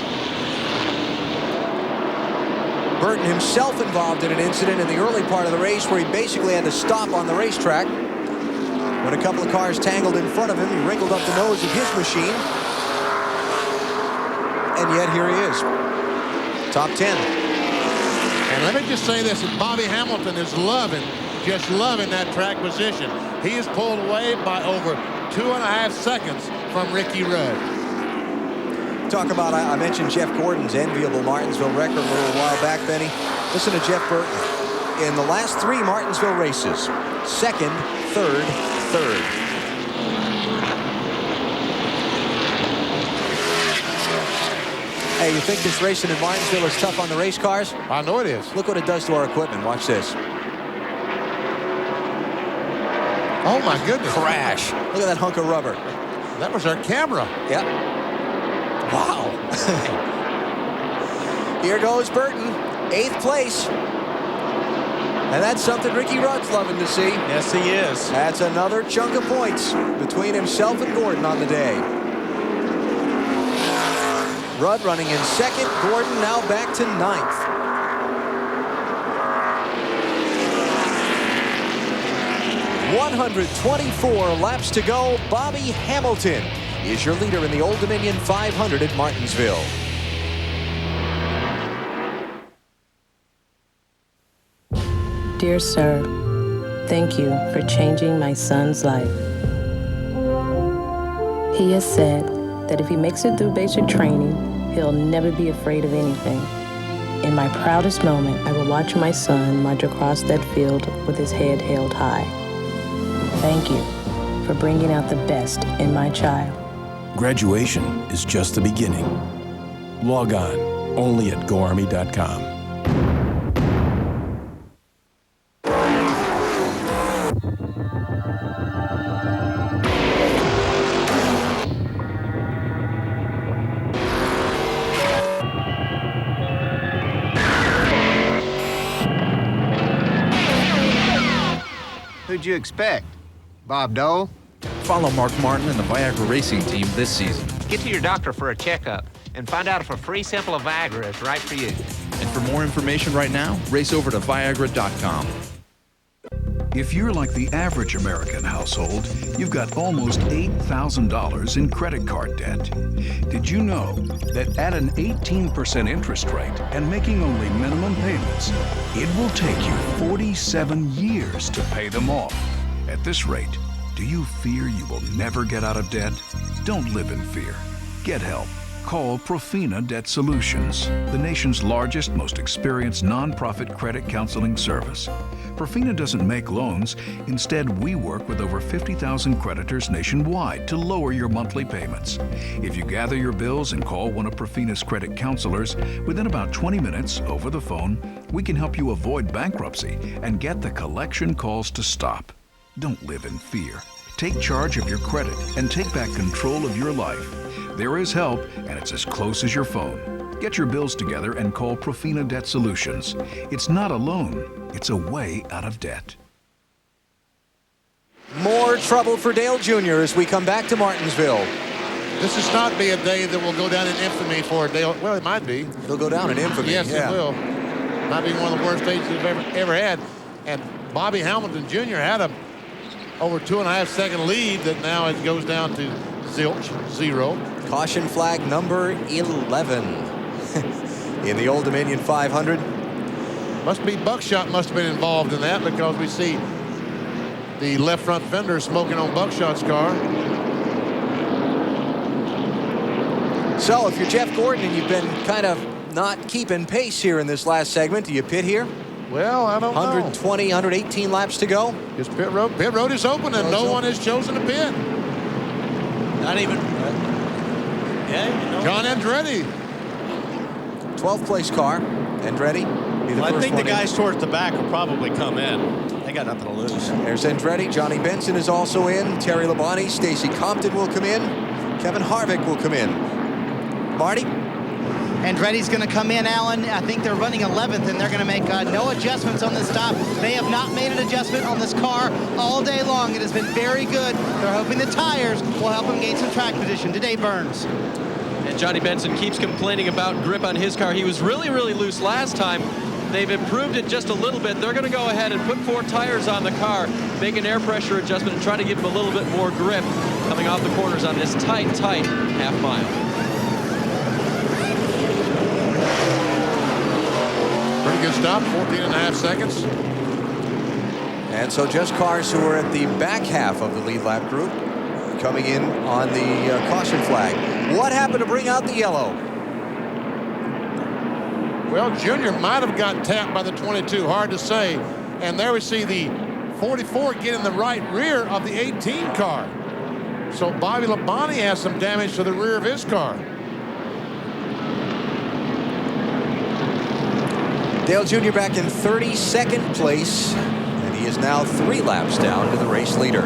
Burton himself involved in an incident in the early part of the race where he basically had to stop on the racetrack. When a couple of cars tangled in front of him, he wrinkled up the nose of his machine. And yet here he is. Top 10. And let me just say this, Bobby Hamilton is just loving that track position. He is pulled away by over 2.5 seconds from Ricky Rudd. Talk about, I mentioned Jeff Gordon's enviable Martinsville record a little while back, Benny. Listen to Jeff Burton. In the last 3 Martinsville races, 2nd, 3rd, 3rd. Hey, you think this racing in Martinsville is tough on the race cars? I know it is. Look what it does to our equipment. Watch this. Oh, my goodness. Crash. Look at that hunk of rubber. That was our camera. Yep. Wow. Here goes Burton, 8th place. And that's something Ricky Rudd's loving to see. Yes, he is. That's another chunk of points between himself and Gordon on the day. Rudd running in 2nd, Gordon now back to 9th. $124 laps to go. Bobby Hamilton is your leader in the Old Dominion 500 at Martinsville. Dear sir, thank you for changing my son's life. He has said that if he makes it through basic training, he'll never be afraid of anything. In my proudest moment, I will watch my son march across that field with his head held high. Thank you for bringing out the best in my child. Graduation is just the beginning. Log on, only at GoArmy.com. Who'd you expect? Bob Dole? Follow Mark Martin and the Viagra racing team this season. Get to your doctor for a checkup and find out if a free sample of Viagra is right for you. And for more information right now, race over to Viagra.com. If you're like the average American household, you've got almost $8,000 in credit card debt. Did you know that at an 18% interest rate and making only minimum payments, it will take you 47 years to pay them off? At this rate, do you fear you will never get out of debt? Don't live in fear. Get help. Call Profina Debt Solutions, the nation's largest, most experienced nonprofit credit counseling service. Profina doesn't make loans. Instead, we work with over 50,000 creditors nationwide to lower your monthly payments. If you gather your bills and call one of Profina's credit counselors, within about 20 minutes over the phone, we can help you avoid bankruptcy and get the collection calls to stop. Don't live in fear. Take charge of your credit and take back control of your life. There is help, and it's as close as your phone. Get your bills together and call Profina Debt Solutions. It's not a loan, it's a way out of debt. More trouble for Dale Jr. as we come back to Martinsville. This is not be a day that will go down in infamy for Dale. Well, it might be. It'll go down in infamy. Yes, yeah. It will. Might be one of the worst days we've ever had. And Bobby Hamilton Jr. had a over 2.5 second lead that now it goes down to zero. Caution flag number 11 in the Old Dominion 500. Must be Buckshot must have been involved in that, because we see the left front fender smoking on Buckshot's car. So if you're Jeff Gordon and you've been kind of not keeping pace here in this last segment, do you pit here? Well, I don't know. 120, 118 laps to go. His pit road is open, and no one has chosen to pit. Not even. John Andretti. 12th place car. Andretti. I think the guys towards the back will probably come in. They got nothing to lose. There's Andretti. Johnny Benson is also in. Terry Labonte. Stacy Compton will come in. Kevin Harvick will come in. Marty? Andretti's going to come in, Alan. I think they're running 11th, and they're going to make no adjustments on this stop. They have not made an adjustment on this car all day long. It has been very good. They're hoping the tires will help them gain some track position. To Dave Burns. And Johnny Benson keeps complaining about grip on his car. He was really, really loose last time. They've improved it just a little bit. They're going to go ahead and put 4 tires on the car, make an air pressure adjustment, and try to give him a little bit more grip coming off the corners on this tight half mile. Pretty good stop, 14.5 seconds. And so just cars who are at the back half of the lead lap group coming in on the caution flag. What happened to bring out the yellow? Well, Junior might have got tapped by the 22, hard to say. And there we see the 44 get in the right rear of the 18 car. So Bobby Labonte has some damage to the rear of his car. Dale Jr. back in 32nd place, and he is now 3 laps down to the race leader.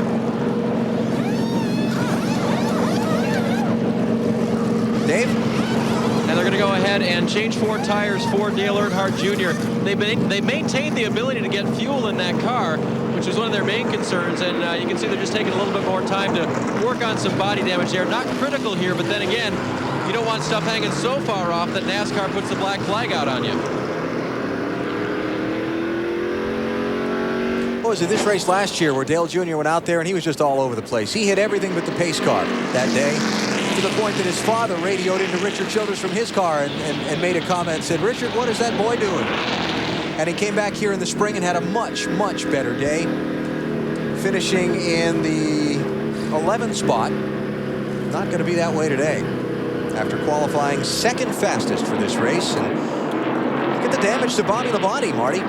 Dave? And they're going to go ahead and change 4 tires for Dale Earnhardt Jr. They maintained the ability to get fuel in that car, which was one of their main concerns, and you can see they're just taking a little bit more time to work on some body damage there. Not critical here, but then again, you don't want stuff hanging so far off that NASCAR puts the black flag out on you. What was it, this race last year where Dale Jr. went out there and he was just all over the place. He hit everything but the pace car that day, to the point that his father radioed into Richard Childress from his car and made a comment and said, "Richard, what is that boy doing?" And he came back here in the spring and had a much, much better day, finishing in the 11th spot. Not going to be that way today after qualifying 2nd fastest for this race. And look at the damage to Bobby Labonte, Marty.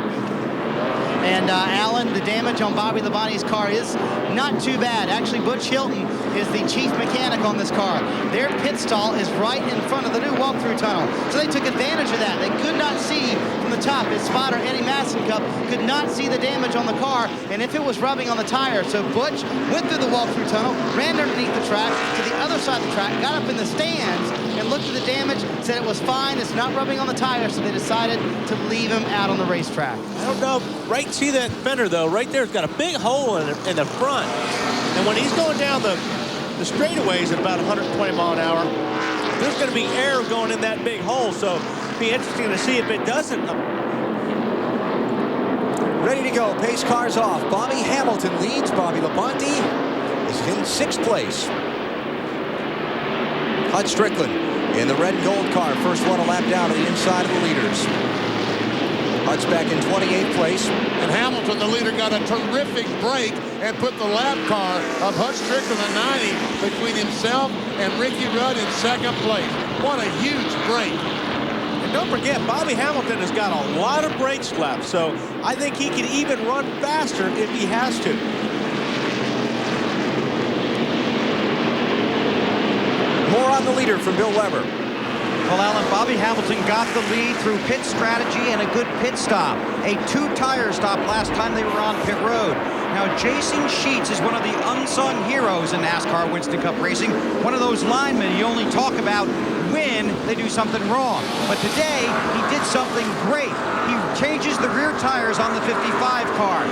And Alan, the damage on Bobby Labonte's car is Not too bad. Actually, Butch Hilton is the chief mechanic on this car. Their pit stall is right in front of the new walkthrough tunnel. So they took advantage of that. They could not see from the top. His spotter, Eddie Massencup, could not see the damage on the car and if it was rubbing on the tire. So Butch went through the walkthrough tunnel, ran underneath the track to the other side of the track, got up in the stands and looked at the damage, said it was fine, it's not rubbing on the tire, so they decided to leave him out on the racetrack. I don't know, see that fender though, right there, it's got a big hole in the front. And when he's going down the straightaways at about 120 mile an hour, there's going to be air going in that big hole, so it'll be interesting to see if it doesn't. Ready to go, pace car's off. Bobby Hamilton leads. Bobby Labonte is in 6th place. Hud Strickland in the red and gold car. First one a lap down to the inside of the leaders. Hud's back in 28th place. And Hamilton, the leader, got a terrific break and put the lap car of Hud Strickland at 90 between himself and Ricky Rudd in 2nd place. What a huge break. And don't forget, Bobby Hamilton has got a lot of brakes left, so I think he can even run faster if he has to. More on the leader from Bill Weber. Well, Alan, Bobby Hamilton got the lead through pit strategy and a good pit stop. A 2-tire stop last time they were on pit road. Now, Jason Sheets is one of the unsung heroes in NASCAR Winston Cup racing. One of those linemen you only talk about when they do something wrong. But today, he did something great. He changes the rear tires on the 55 car.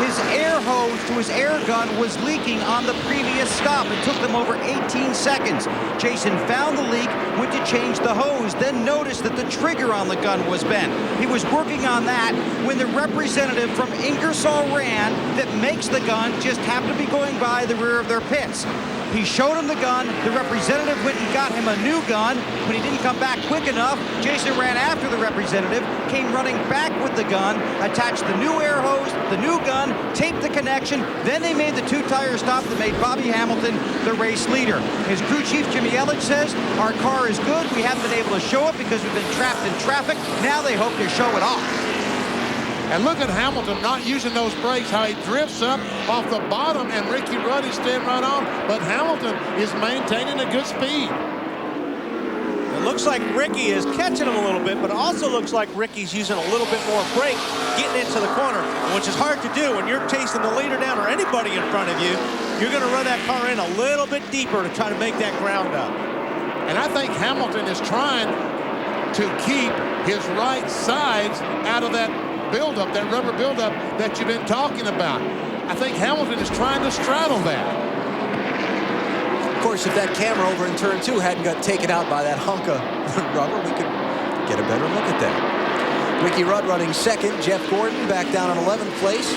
His air hose to his air gun was leaking on the previous stop. It took them over 18 seconds. Jason found the leak, went to change the hose, then noticed that the trigger on the gun was bent. He was working on that when the representative from Ingersoll Rand that makes the gun just happened to be going by the rear of their pits. He showed him the gun. The representative went and got him a new gun. When he didn't come back quick enough, Jason ran after the representative, came running back with the gun, attached the new air hose, the new gun, taped the connection. Then they made the 2-tire stop that made Bobby Hamilton the race leader. His crew chief, Jimmy Elledge, says, our car is good. We haven't been able to show it because we've been trapped in traffic. Now they hope to show it off. And look at Hamilton not using those brakes, how he drifts up off the bottom, and Ricky Rudd is staying right on. But Hamilton is maintaining a good speed. It looks like Ricky is catching him a little bit, but also looks like Ricky's using a little bit more brake getting into the corner, which is hard to do when you're chasing the leader down or anybody in front of you. You're going to run that car in a little bit deeper to try to make that ground up. And I think Hamilton is trying to keep his right sides out of that buildup, that rubber buildup that you've been talking about. I think Hamilton is trying to straddle that. Of course, if that camera over in turn 2 hadn't got taken out by that hunk of rubber, we could get a better look at that. Ricky Rudd running 2nd. Jeff Gordon back down in 11th place.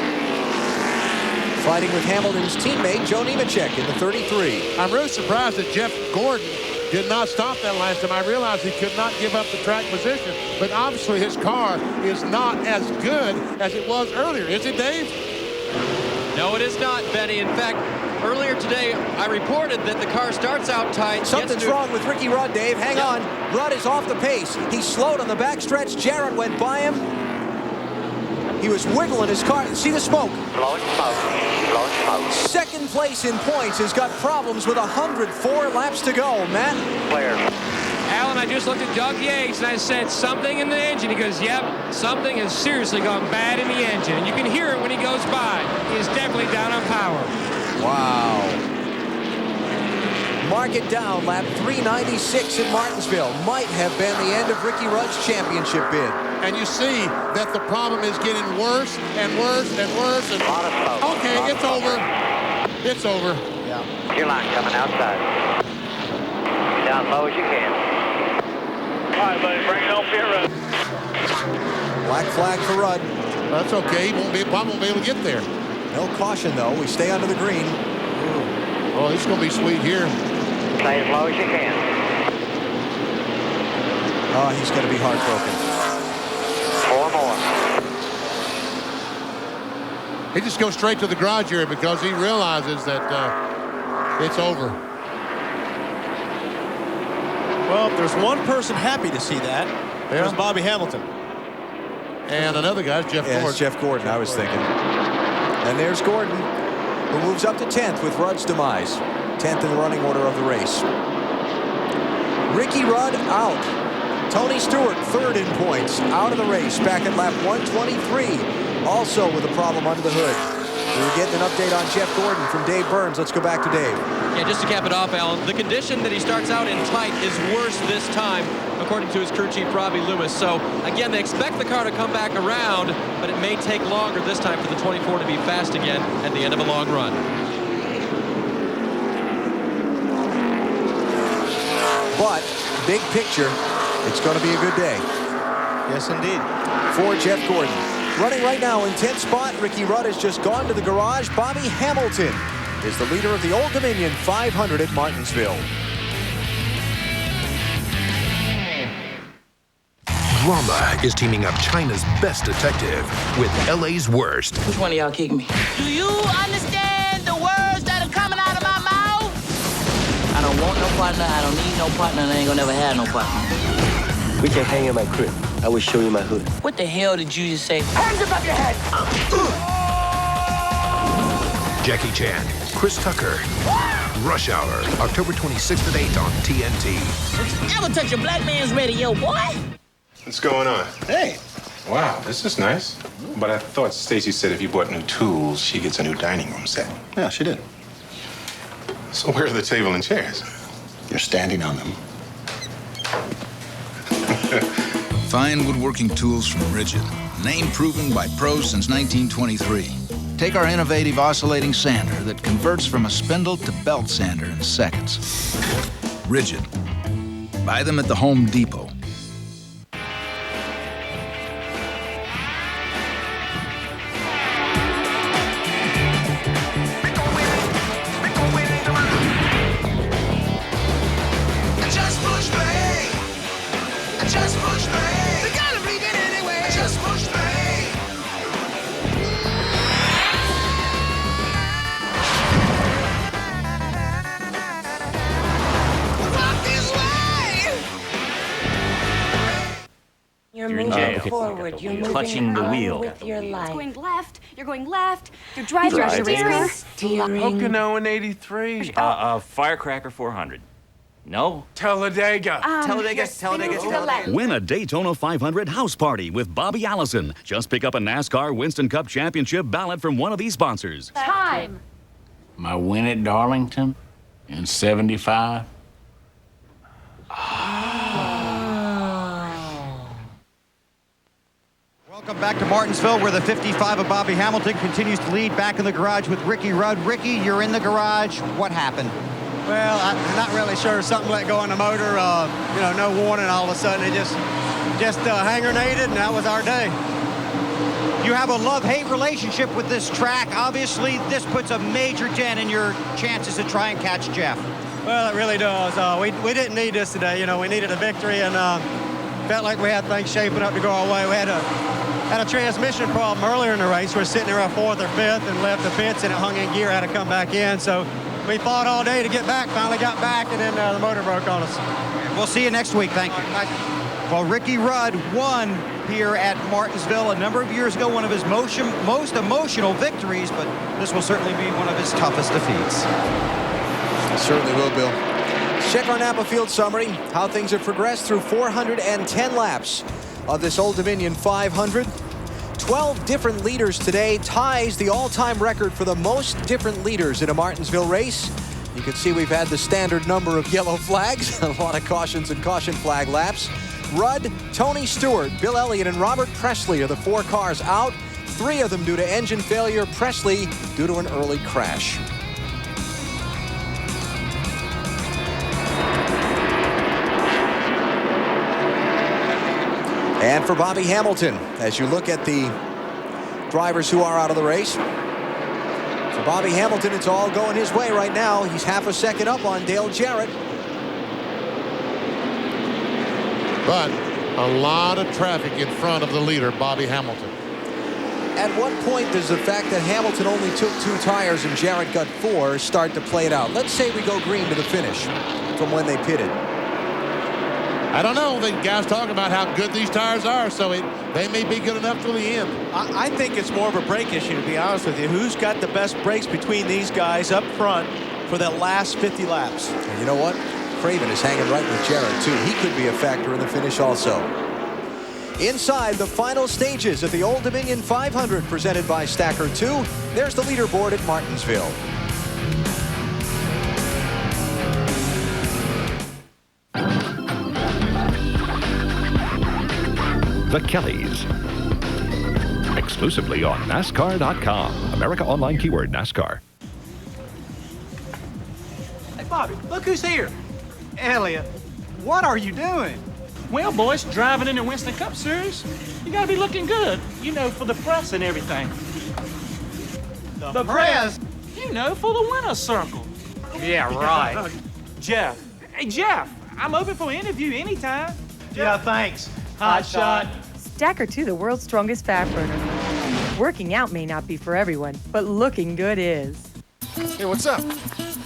Fighting with Hamilton's teammate, Joe Nemechek in the 33. I'm really surprised that Jeff Gordon did not stop that last time. I realized he could not give up the track position, but obviously his car is not as good as it was earlier. Is it, Dave? No, it is not, Benny. In fact, earlier today, I reported that the car starts out tight. Something's wrong with Ricky Rudd, Dave. Hang on. Rudd is off the pace. He slowed on the backstretch. Jarrett went by him. He was wiggling his car. See the smoke? Blowing smoke. Blowing smoke. 2nd place in points has got problems with 104 laps to go. Matt? Clear. Alan, I just looked at Doug Yates and I said, something in the engine. He goes, yep, something has seriously gone bad in the engine. And you can hear it when he goes by. He is definitely down on power. Wow. Mark it down. Lap 396 at Martinsville. Might have been the end of Ricky Rudd's championship bid. And you see that the problem is getting worse and worse and worse. And okay, it's over. It's over. Yeah. Your line coming outside. Down low as you can. All right, buddy, bring it on pit road. Black flag for Rudd. That's okay. He won't be able to get there. No caution, though. We stay under the green. Oh, this is going to be sweet here. Stay as low as you can. Oh, he's going to be heartbroken. 4 more. He just goes straight to the garage area because he realizes that it's over. Well, if there's one person happy to see that, it was Bobby Hamilton. And another guy's Jeff Gordon. It's Jeff Gordon, I was thinking. And there's Gordon. who moves up to 10th with Rudd's demise. 10th in the running order of the race. Ricky Rudd out. Tony Stewart, 3rd in points, out of the race, back at lap 123, also with a problem under the hood. We were getting an update on Jeff Gordon from Dave Burns. Let's go back to Dave. Yeah, just to cap it off, Alan, the condition that he starts out in tight is worse this time, according to his crew chief, Robbie Loomis. So, again, they expect the car to come back around, but it may take longer this time for the 24 to be fast again at the end of a long run. But, big picture, it's going to be a good day. Yes, indeed. For Jeff Gordon. Running right now in 10th spot, Ricky Rudd has just gone to the garage. Bobby Hamilton is the leader of the Old Dominion 500 at Martinsville. Drama is teaming up China's best detective with LA's worst. Which one of y'all kicked me? Do you understand the words that are coming out of my mouth? I don't want no partner, I don't need no partner, and I ain't gonna never have no partner. We can hang in my crib. I will show you my hood. What the hell did you just say? Hands above your head! Jackie Chan, Chris Tucker, Rush Hour, October 26th at 8 on TNT. Never touch a black man's radio, boy! What's going on? Hey. Wow, this is nice. But I thought Stacy said if you bought new tools, she gets a new dining room set. Yeah, she did. So where are the table and chairs? You're standing on them. Fine woodworking tools from Ridgid. Name proven by pros since 1923. Take our innovative oscillating sander that converts from a spindle to belt sander in seconds. Ridgid. Buy them at the Home Depot. You're moving forward. You're moving clutching the wheel. With your life. Going left. You're going left. You're driving. Steering. Pocono in 83. Firecracker 400. No. Talladega. Win a Daytona 500 house party with Bobby Allison. Just pick up a NASCAR Winston Cup Championship ballot from one of these sponsors. Time. My win at Darlington in 75. Welcome back to Martinsville, where the 55 of Bobby Hamilton continues to lead back in the garage with Ricky Rudd. Ricky, you're in the garage. What happened? Well, I'm not really sure. Something let go in the motor. No warning. All of a sudden, it just hand grenaded, and that was our day. You have a love-hate relationship with this track. Obviously, this puts a major dent in your chances to try and catch Jeff. Well, it really does. We didn't need this today. We needed a victory, and felt like we had things shaping up to go our way. We had a transmission problem earlier in the race. We were sitting there at 4th or 5th and left the pits, and it hung in gear, had to come back in. So we fought all day to get back, finally got back, and then the motor broke on us. We'll see you next week. Thank you. Well, Ricky Rudd won here at Martinsville a number of years ago, one of his most emotional victories, but this will certainly be one of his toughest defeats. Certainly will, Bill. Let's check our Napa Field summary, how things have progressed through 410 laps of this Old Dominion 500. 12 different leaders today, ties the all-time record for the most different leaders in a Martinsville race. You can see we've had the standard number of yellow flags, a lot of cautions and caution flag laps. Rudd, Tony Stewart, Bill Elliott, and Robert Presley are the 4 cars out. 3 of them due to engine failure, Presley due to an early crash. And for Bobby Hamilton, as you look at the drivers who are out of the race, for Bobby Hamilton, it's all going his way right now. He's half a second up on Dale Jarrett. But a lot of traffic in front of the leader, Bobby Hamilton. At what point does the fact that Hamilton only took 2 tires and Jarrett got 4 start to play it out? Let's say we go green to the finish from when they pitted. I don't know. The guys talk about how good these tires are, so they may be good enough till the end. I think it's more of a brake issue, to be honest with you. Who's got the best brakes between these guys up front for the last 50 laps? And you know what? Craven is hanging right with Jarrett, too. He could be a factor in the finish also. Inside the final stages at the Old Dominion 500 presented by Stacker 2, there's the leaderboard at Martinsville. The Kellys. Exclusively on NASCAR.com. America Online keyword NASCAR. Hey, Bobby, look who's here. Elliot, what are you doing? Well, boys, driving in the Winston Cup Series, you gotta be looking good, you know, for the press and everything. The press? You know, for the winner's circle. Yeah, right. Jeff. Hey, Jeff, I'm open for an interview anytime. Yeah, thanks. Hot shot. Stacker 2, the world's strongest fat burner. Working out may not be for everyone, but looking good is. Hey, what's up?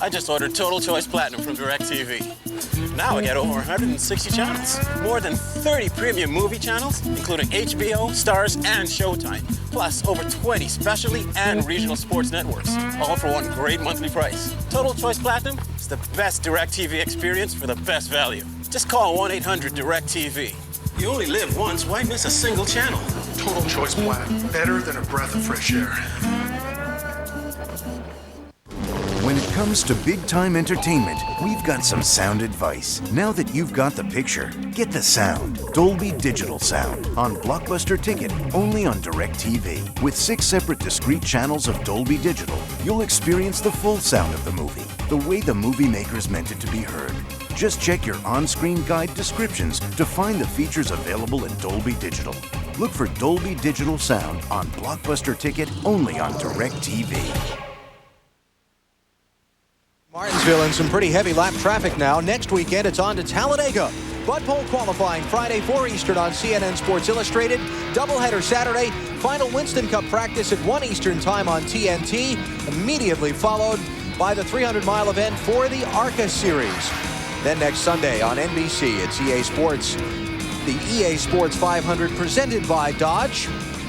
I just ordered Total Choice Platinum from DirecTV. Now I get over 160 channels. More than 30 premium movie channels, including HBO, Stars, and Showtime. Plus over 20 specialty and regional sports networks. All for one great monthly price. Total Choice Platinum is the best DirecTV experience for the best value. Just call 1-800-DirecTV. You only live once, why miss a single channel? Total Choice Platinum. Better than a breath of fresh air. When it comes to big-time entertainment, we've got some sound advice. Now that you've got the picture, get the sound. Dolby Digital Sound on Blockbuster Ticket, only on DirecTV. With 6 separate discrete channels of Dolby Digital, you'll experience the full sound of the movie, the way the movie makers meant it to be heard. Just check your on-screen guide descriptions to find the features available in Dolby Digital. Look for Dolby Digital Sound on Blockbuster Ticket, only on DirecTV. Martinsville in some pretty heavy lap traffic now. Next weekend, it's on to Talladega. Bud Pole qualifying Friday 4 Eastern on CNN Sports Illustrated. Doubleheader Saturday. Final Winston Cup practice at 1 Eastern time on TNT. Immediately followed by the 300-mile event for the ARCA Series. Then next Sunday on NBC, it's EA Sports. The EA Sports 500 presented by Dodge.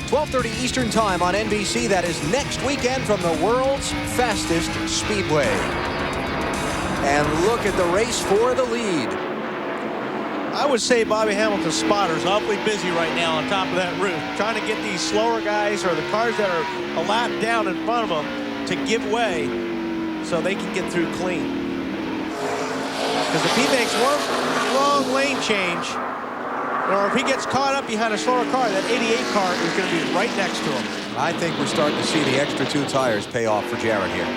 12:30 Eastern time on NBC. That is next weekend from the world's fastest speedway. And look at the race for the lead. I would say Bobby Hamilton's spotter's awfully busy right now on top of that roof, trying to get these slower guys or the cars that are a lap down in front of them to give way so they can get through clean. Because if he makes one long lane change, or if he gets caught up behind a slower car, that 88 car is going to be right next to him. I think we're starting to see the extra 2 tires pay off for Jarrett here.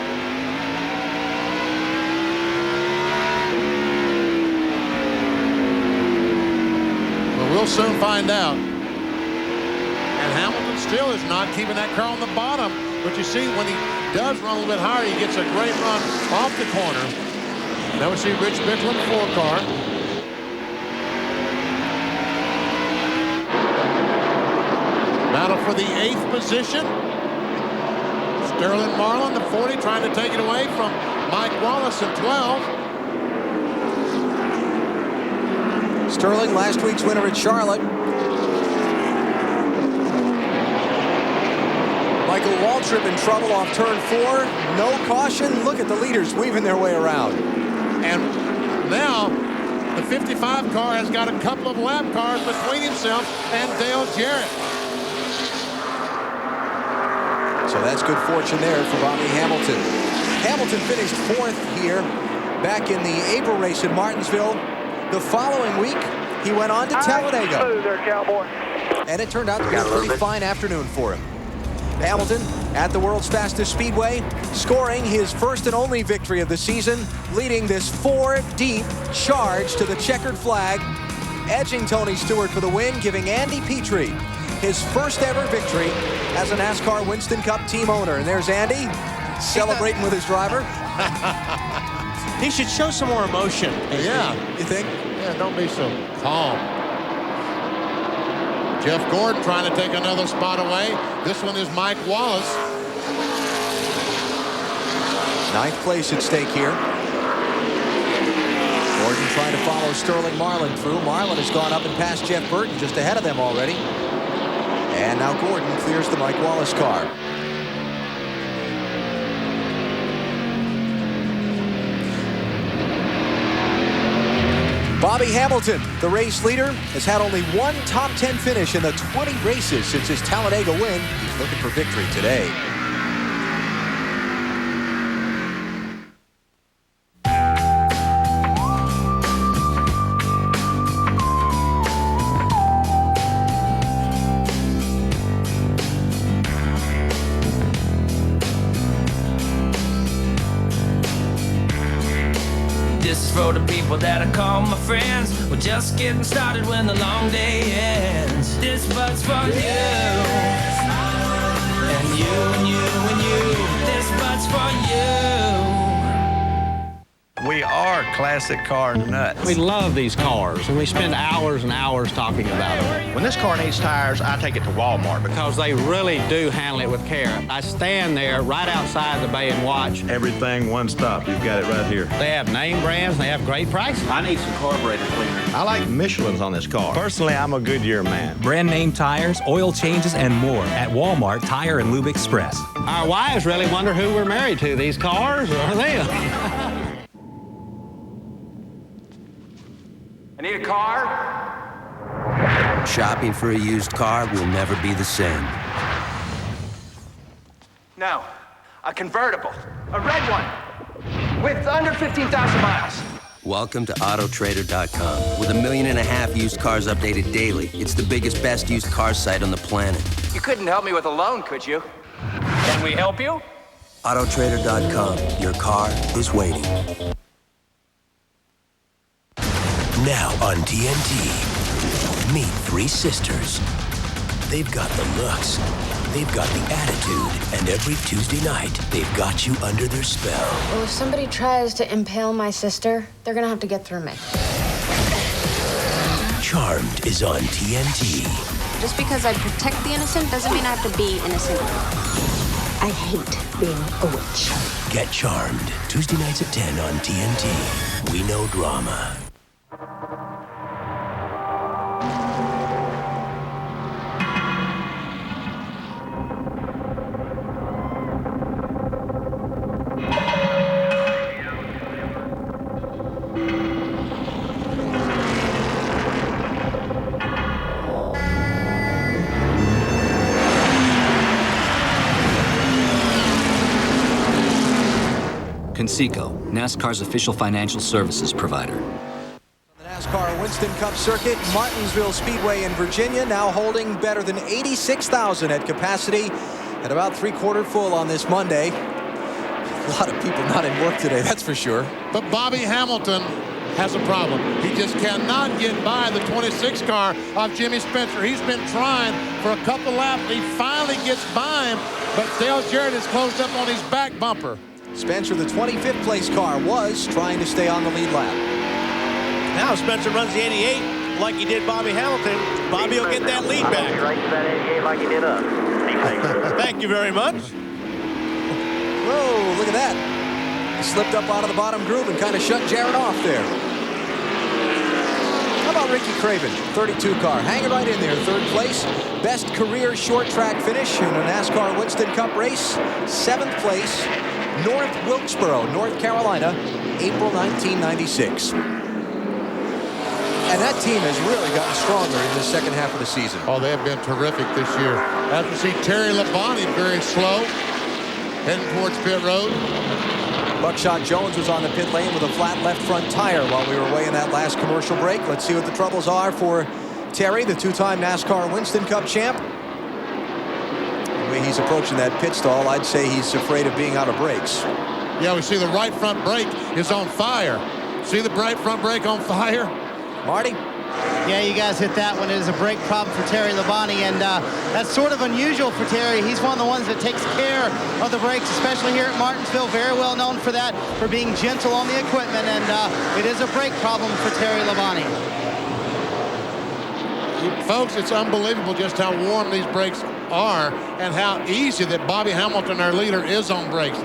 We'll soon find out. And Hamilton still is not keeping that car on the bottom. But you see, when he does run a little bit higher, he gets a great run off the corner. Now we see Rich Bickler in the 4 car. Battle for the 8th position. Sterling Marlin, the 40, trying to take it away from Mike Wallace in 12. Sterling, last week's winner at Charlotte. Michael Waltrip in trouble off turn 4. No caution. Look at the leaders weaving their way around. And now the 55 car has got a couple of lap cars between himself and Dale Jarrett. So that's good fortune there for Bobby Hamilton. Hamilton finished 4th here back in the April race in Martinsville. The following week, he went on to Talladega. Smooth there, Cowboy. And it turned out to be a pretty fine afternoon for him. Hamilton at the world's fastest speedway, scoring his first and only victory of the season, leading this 4-deep charge to the checkered flag, edging Tony Stewart for the win, giving Andy Petrie his first ever victory as a NASCAR Winston Cup team owner. And there's Andy celebrating with his driver. He should show some more emotion. Yeah. You think? Yeah, don't be so calm. Jeff Gordon trying to take another spot away. This one is Mike Wallace. 9th place at stake here. Gordon trying to follow Sterling Marlin through. Marlin has gone up and passed Jeff Burton, just ahead of them already. And now Gordon clears the Mike Wallace car. Bobby Hamilton, the race leader, has had only one top 10 finish in the 20 races since his Talladega win. He's looking for victory today. This is for the people that I call my friends. We're just getting started when the long day ends. This but's for you. And you and you and you. This but's for you. We are classic car nuts. We love these cars, and we spend hours and hours talking about them. When this car needs tires, I take it to Walmart Because they really do handle it with care. I stand there right outside the bay and watch. Everything one stop. You've got it right here. They have name brands, they have great prices. I need some carburetor cleaner. I like Michelin's on this car. Personally, I'm a Goodyear man. Brand name tires, oil changes, and more at Walmart Tire and Lube Express. Our wives really wonder who we're married to, these cars or them. I need a car? Shopping for a used car will never be the same. No. A convertible. A red one. With under 15,000 miles. Welcome to Autotrader.com. With 1.5 million used cars updated daily, it's the biggest, best used car site on the planet. You couldn't help me with a loan, could you? Can we help you? Autotrader.com. Your car is waiting. Now on TNT, meet three sisters. They've got the looks, they've got the attitude, and every Tuesday night, they've got you under their spell. Well, if somebody tries to impale my sister, they're gonna have to get through me. Charmed is on TNT. Just because I protect the innocent doesn't mean I have to be innocent. I hate being a witch. Get Charmed, Tuesday nights at 10 on TNT. We know drama. Conseco, NASCAR's official financial services provider. The NASCAR Winston Cup circuit, Martinsville Speedway in Virginia, now holding better than 86,000 at capacity and about three-quarter full on this Monday. A lot of people not in work today, that's for sure. But Bobby Hamilton has a problem. He just cannot get by the 26 car of Jimmy Spencer. He's been trying for a couple laps. He finally gets by him, but Dale Jarrett has closed up on his back bumper. Spencer, the 25th place car, was trying to stay on the lead lap. Now Spencer runs the 88 like he did Bobby Hamilton. Bobby will get that lead back. Right to that 88 like he did us. Thank you very much. Whoa, look at that. He slipped up out of the bottom groove and kind of shut Jarrett off there. How about Ricky Craven, 32 car, hanging right in there, third place. Best career short track finish in a NASCAR Winston Cup race, 7th place. North Wilkesboro, North Carolina, April 1996. And that team has really gotten stronger in the second half of the season. Oh, they have been terrific this year. As we see Terry Labonte very slow, heading towards pit road. Buckshot Jones was on the pit lane with a flat left front tire while we were away in that last commercial break. Let's see what the troubles are for Terry, the two-time NASCAR Winston Cup champ. He's approaching that pit stall. I'd say he's afraid of being out of brakes. Yeah, we see the right front brake is on fire. See the right front brake on fire? Marty? Yeah, you guys hit that one. It is a brake problem for Terry Labonte, and that's sort of unusual for Terry. He's one of the ones that takes care of the brakes, especially here at Martinsville. Very well known for that, for being gentle on the equipment, and it is a brake problem for Terry Labonte. Folks, it's unbelievable just how warm these brakes are and how easy that Bobby Hamilton, our leader, is on brakes.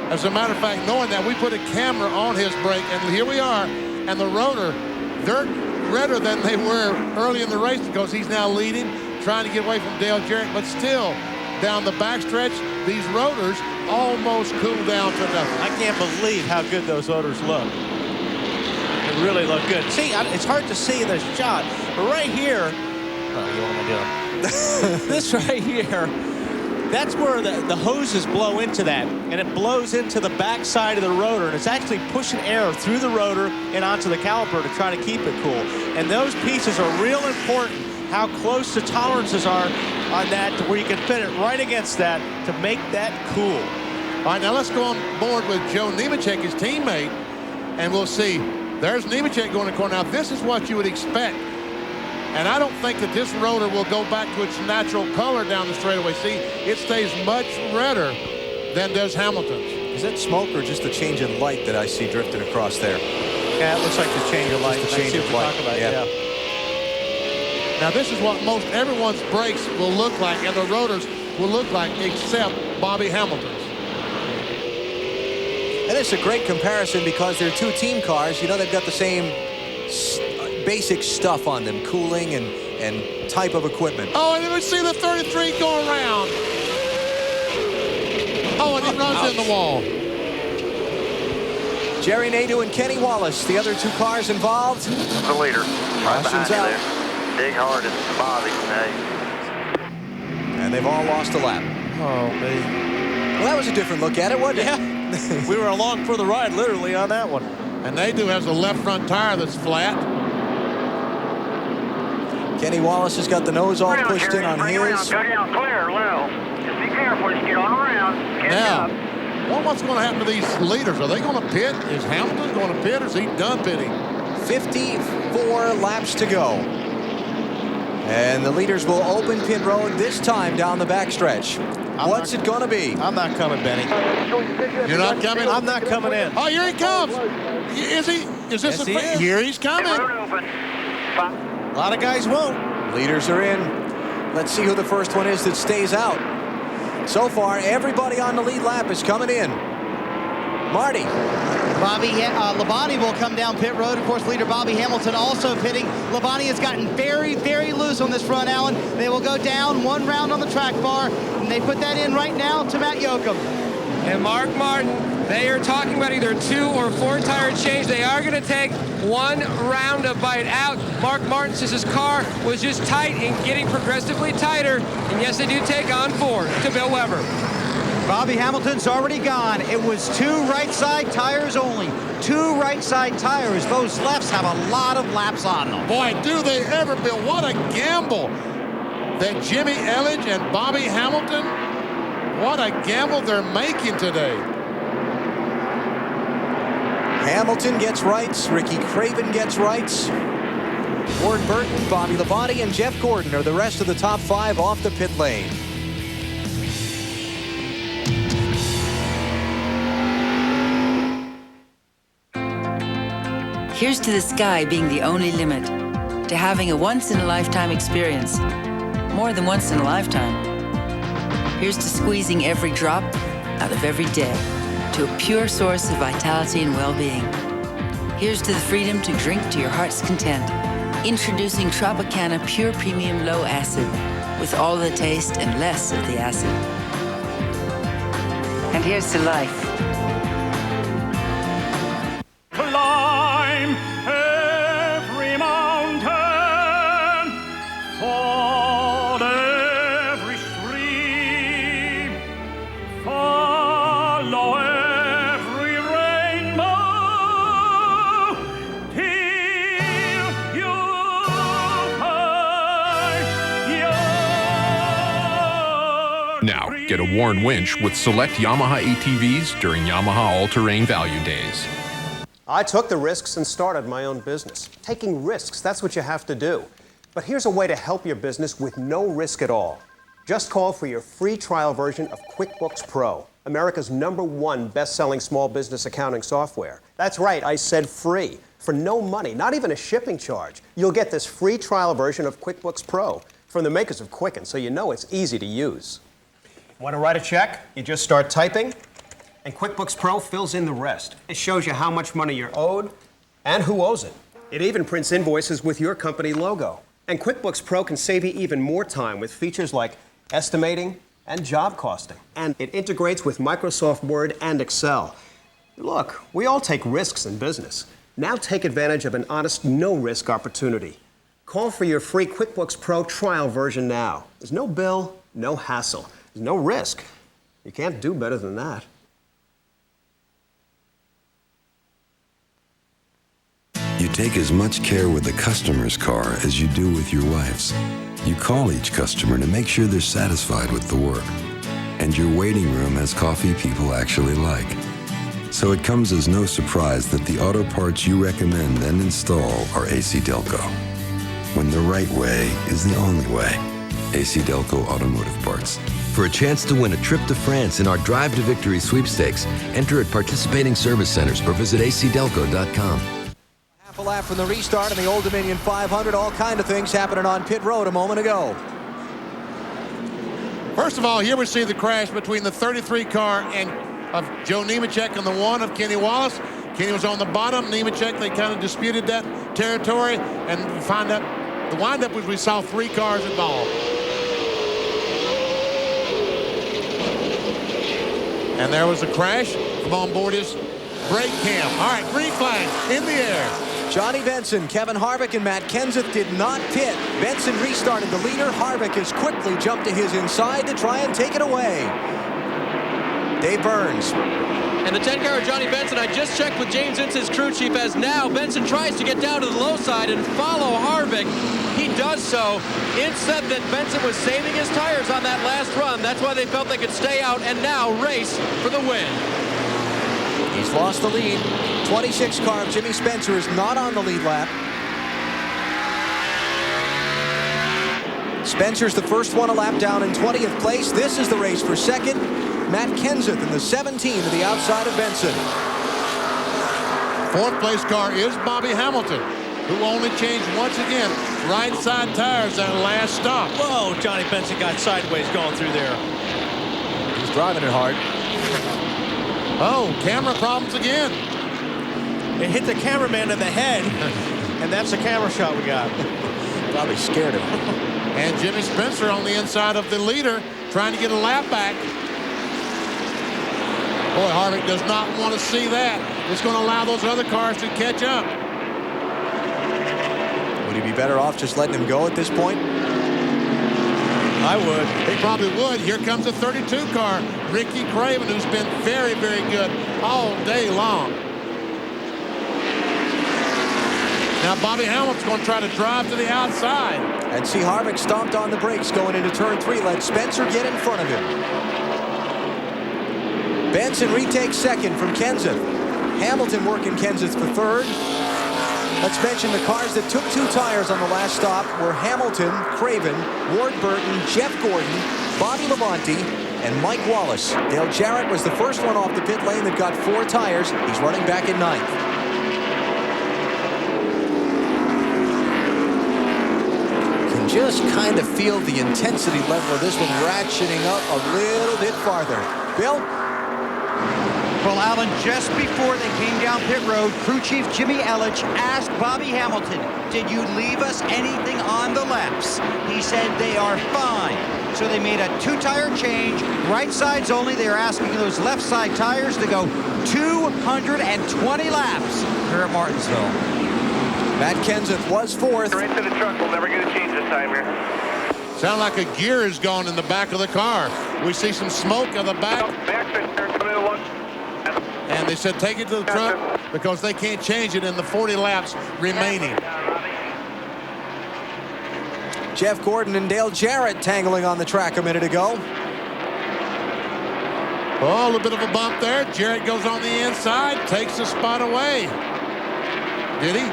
As a matter of fact, knowing that, we put a camera on his brake, and here we are. and the rotor, they're redder than they were early in the race because he's now leading, trying to get away from Dale Jarrett, but still, down the backstretch, these rotors almost cooled down to nothing. I can't believe how good those rotors look. They really look good. See, it's hard to see in this shot, but right here, you want to do this right here, that's where the hoses blow into that, and it blows into the back side of the rotor, and it's actually pushing air through the rotor and onto the caliper to try to keep it cool. And those pieces are real important, how close the tolerances are on that to where you can fit it right against that to make that cool. All right, now let's go on board with Joe Nemechek, his teammate, and we'll see. There's Nemechek going to the corner. Now, this is what you would expect. And I don't think that this rotor will go back to its natural color down the straightaway. See, it stays much redder than does Hamilton's. Is that smoke or just a change in light that I see drifting across there? Yeah, it looks like the change of light. Just the change of light. Yeah. Now, this is what most everyone's brakes will look like, and the rotors will look like, except Bobby Hamilton's. And it's a great comparison because they're two team cars. You know, they've got the same basic stuff on them, cooling and type of equipment. Oh, and then we see the 33 go around. Oh, and he runs in the wall. Jerry Nadeau and Kenny Wallace, the other two cars involved. The leader, right behind you there. Dig hard is Bobby. And they've all lost a lap. Oh, man. Well, that was a different look at it, wasn't it? Yeah. We were along for the ride, literally, on that one. And Nadeau has a left front tire that's flat. Kenny Wallace has got the nose all pushed in on his. Go down clear, Lou. Just be careful. Just get on around. Now, what's going to happen to these leaders? Are they going to pit? Is Hamilton going to pit, or is he done pitting? 54 laps to go. And the leaders will open pit road this time down the backstretch. What's it going to be? I'm not coming, Benny. You're not coming? I'm not coming in. Oh, here he comes. Is he? Is this Yes, he is. Here he's coming. A lot of guys won't. Leaders are in. Let's see who the first one is that stays out. So far, everybody on the lead lap is coming in. Marty. Bobby Labonte will come down pit road. Of course, leader Bobby Hamilton also pitting. Labonte has gotten very, very loose on this front, Alan. They will go down one round on the track bar, and they put that in right now to Matt Yoakum. And Mark Martin, they are talking about either 2 or 4 tire change. They are going to take one round of bite out. Mark Martin says his car was just tight and getting progressively tighter. And yes, they do take on 4 to Bill Weber. Bobby Hamilton's already gone. It was 2 right side tires only. 2 right side tires. Those lefts have a lot of laps on them. Boy, do they ever, Bill. What a gamble that Jimmy Elledge and Bobby Hamilton, what a gamble they're making today. Hamilton gets rights. Ricky Craven gets rights. Ward Burton, Bobby Labonte, and Jeff Gordon are the rest of the top 5 off the pit lane. Here's to the sky being the only limit, to having a once-in-a-lifetime experience, more than once in a lifetime. Here's to squeezing every drop out of every day, to a pure source of vitality and well-being. Here's to the freedom to drink to your heart's content. Introducing Tropicana Pure Premium Low Acid, with all the taste and less of the acid. And here's to life. Climb every mountain, ford every stream, follow every rainbow, till you find your Now, get a Warren winch with select Yamaha ATVs during Yamaha All-Terrain Value Days. I took the risks and started my own business. Taking risks, that's what you have to do. But here's a way to help your business with no risk at all. Just call for your free trial version of QuickBooks Pro, America's #1 best-selling small business accounting software. That's right, I said free. For no money, not even a shipping charge. You'll get this free trial version of QuickBooks Pro from the makers of Quicken, so you know it's easy to use. Want to write a check? You just start typing, and QuickBooks Pro fills in the rest. It shows you how much money you're owed And who owes it? It even prints invoices with your company logo. And QuickBooks Pro can save you even more time with features like estimating and job costing. And it integrates with Microsoft Word and Excel. Look, we all take risks in business. Now take advantage of an honest, no-risk opportunity. Call for your free QuickBooks Pro trial version now. There's no bill, no hassle. There's no risk. You can't do better than that. You take as much care with the customer's car as you do with your wife's. You call each customer to make sure they're satisfied with the work. And your waiting room has coffee people actually like. So it comes as no surprise that the auto parts you recommend and install are AC Delco. When the right way is the only way. AC Delco Automotive Parts. For a chance to win a trip to France in our Drive to Victory sweepstakes, enter at participating service centers or visit acdelco.com. Half a lap from the restart in the Old Dominion 500. All kind of things happening on pit road a moment ago. First of all, here we see the crash between the 33 car and of Joe Nemechek and the 1 of Kenny Wallace. Kenny was on the bottom. Nemechek, they kind of disputed that territory, and we find out the windup was we saw 3 cars involved. And there was a crash from on board his brake cam. All right, green flag in the air. Johnny Benson, Kevin Harvick, and Matt Kenseth did not pit. Benson restarted the leader. Harvick has quickly jumped to his inside to try and take it away. Dave Burns. And the 10 car of Johnny Benson, I just checked with James Ince's crew chief, as now Benson tries to get down to the low side and follow Harvick. He does so. Ince said that Benson was saving his tires on that last run. That's why they felt they could stay out and now race for the win. He's lost the lead. 26 car of Jimmy Spencer is not on the lead lap. Spencer's the first one a lap down in 20th place. This is the race for second. Matt Kenseth in the 17 to the outside of Benson. 4th place car is Bobby Hamilton, who only changed once again right side tires that last stop. Whoa, Johnny Benson got sideways going through there. He's driving it hard. Oh, camera problems again. It hit the cameraman in the head, and that's the camera shot we got. Probably scared him. And Jimmy Spencer on the inside of the leader, trying to get a lap back. Boy, Harvick does not want to see that. It's going to allow those other cars to catch up. Would he be better off just letting him go at this point? I would. He probably would. Here comes a 32 car, Ricky Craven, who's been very, very good all day long. Now Bobby Hamilton's going to try to drive to the outside. And see Harvick stomped on the brakes going into turn 3. Let Spencer get in front of him. Benson retakes second from Kenseth. Hamilton working Kenseth for third. Let's mention the cars that took 2 tires on the last stop were Hamilton, Craven, Ward Burton, Jeff Gordon, Bobby Labonte, and Mike Wallace. Dale Jarrett was the first one off the pit lane that got 4 tires. He's running back in 9th. Can just kind of feel the intensity level of this one ratcheting up a little bit farther. Bill? Well, Alan, just before they came down pit road, crew chief Jimmy Ellich asked Bobby Hamilton, did you leave us anything on the laps? He said they are fine. So they made a 2-tire change, right sides only. They are asking those left side tires to go 220 laps here at Martinsville. Matt Kenseth was 4th. Right to the truck. We'll never get a change this time here. Sound like a gear is gone in the back of the car. We see some smoke on the back. And they said take it to the truck because they can't change it in the 40 laps remaining. Jeff Gordon and Dale Jarrett tangling on the track a minute ago. Oh, a little bit of a bump there. Jarrett goes on the inside, takes the spot away. Did he?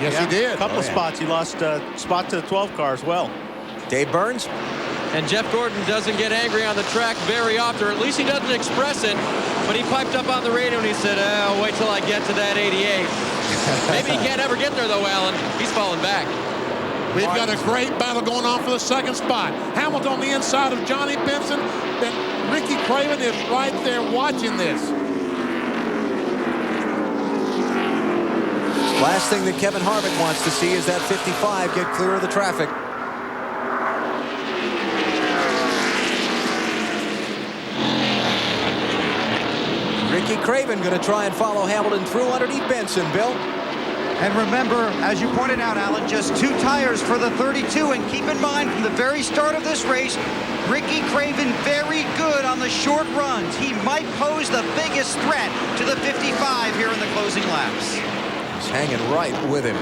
Yes, he did. A couple of spots. He lost a spot to the 12 car as well. Dave Burns. And Jeff Gordon doesn't get angry on the track very often, or at least he doesn't express it. But he piped up on the radio and he said, oh, wait till I get to that 88. Maybe he can't ever get there, though, Alan. He's falling back. We've got a great battle going on for the second spot. Hamilton on the inside of Johnny Benson. Then Ricky Craven is right there watching this. Last thing that Kevin Harvick wants to see is that 55 get clear of the traffic. Ricky Craven going to try and follow Hamilton through underneath Benson, Bill. And remember, as you pointed out, Alan, just 2 tires for the 32. And keep in mind, from the very start of this race, Ricky Craven very good on the short runs. He might pose the biggest threat to the 55 here in the closing laps. He's hanging right with him.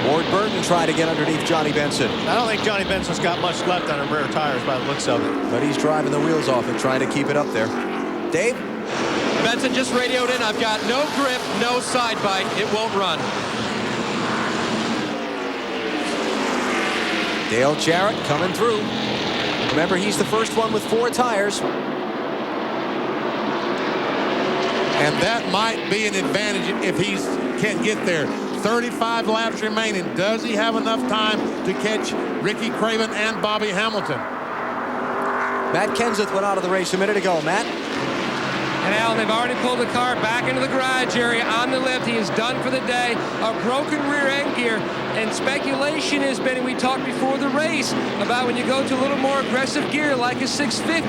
Ward Burton tried to get underneath Johnny Benson. I don't think Johnny Benson's got much left on her rear tires by the looks of it. But he's driving the wheels off and trying to keep it up there. Dave? Benson just radioed in. I've got no grip, no side bite. It won't run. Dale Jarrett coming through. Remember, he's the first one with 4 tires. And that might be an advantage if he can get there. 35 laps remaining. Does he have enough time to catch Ricky Craven and Bobby Hamilton? Matt Kenseth went out of the race a minute ago. Matt? And Alan, they've already pulled the car back into the garage area on the lift. He is done for the day. A broken rear end gear. And speculation has been, and we talked before the race, about when you go to a little more aggressive gear like a 650,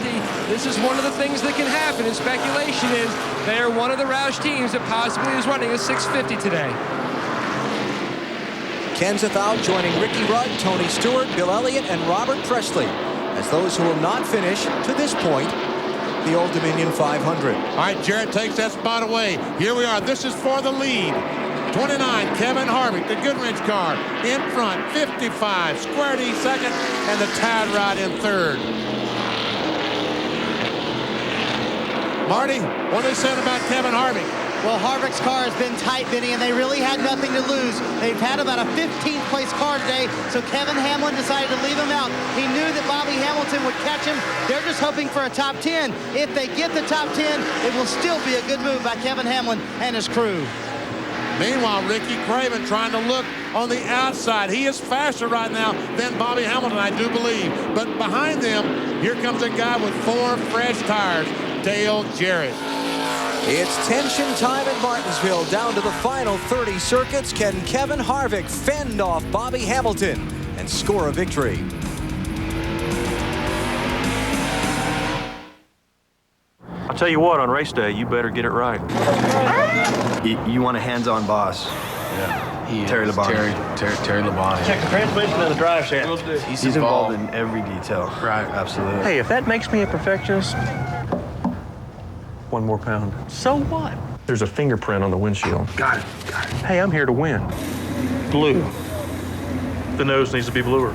this is one of the things that can happen. And speculation is they are one of the Roush teams that possibly is running a 650 today. Kenseth out, joining Ricky Rudd, Tony Stewart, Bill Elliott, and Robert Presley as those who will not finish, to this point, the Old Dominion 500. All right, Jarrett takes that spot away. Here we are. This is for the lead. 29, Kevin Harvick, the Goodwrench car, in front. 55, Squarty second, and the Tide Rod in third. Marty, what are they saying about Kevin Harvick? Well, Harvick's car has been tight, Vinny, and they really had nothing to lose. They've had about a 15th place car today, so Kevin Hamlin decided to leave him out. He knew that Bobby Hamilton would catch him. They're just hoping for a top 10. If they get the top 10, it will still be a good move by Kevin Hamlin and his crew. Meanwhile, Ricky Craven trying to look on the outside. He is faster right now than Bobby Hamilton, I do believe. But behind them, here comes a guy with 4 fresh tires, Dale Jarrett. It's tension time at Martinsville. Down to the final 30 circuits. Can Kevin Harvick fend off Bobby Hamilton and score a victory? I'll tell you what, on race day, you better get it right. You want a hands-on boss. Yeah. He Terry is. Labonte. Terry Labonte. Check the transmission and the drive shaft. He's involved in every detail. Right. Absolutely. Hey, if that makes me a perfectionist, 1 more pound. So what? There's a fingerprint on the windshield. Got it. Hey, I'm here to win. Blue. The nose needs to be bluer.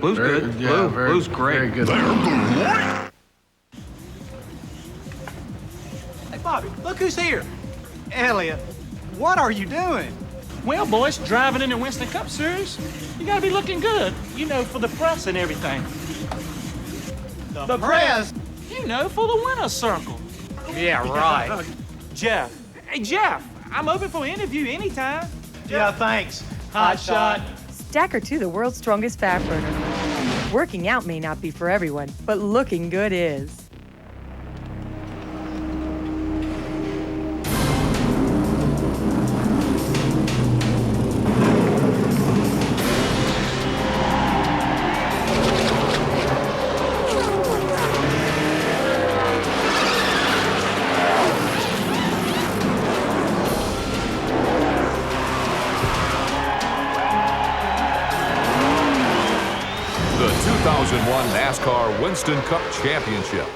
Blue's good. Yeah, Blue's great. Very good. Hey, Bobby, look who's here. Elliott, what are you doing? Well, boys, driving in the Winston Cup Series, you gotta be looking good, you know, for the press and everything. The press? You know, for the winner's circle. Yeah, right. Jeff. Hey, Jeff, I'm open for an interview anytime. Yeah, thanks. Hot shot. Stacker 2, the world's strongest fat burner. Working out may not be for everyone, but looking good is. The 2001 NASCAR Winston Cup Championship.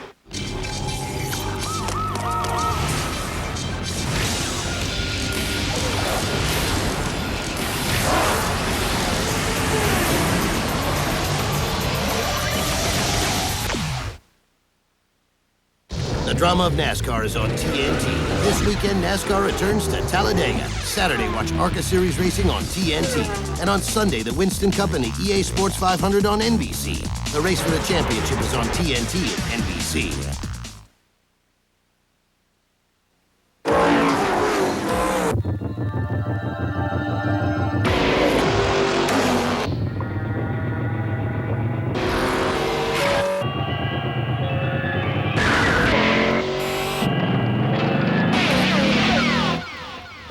The drama of NASCAR is on TNT. This weekend, NASCAR returns to Talladega. Saturday, watch ARCA Series Racing on TNT. And on Sunday, the Winston Cup and the EA Sports 500 on NBC. The race for the championship is on TNT and NBC.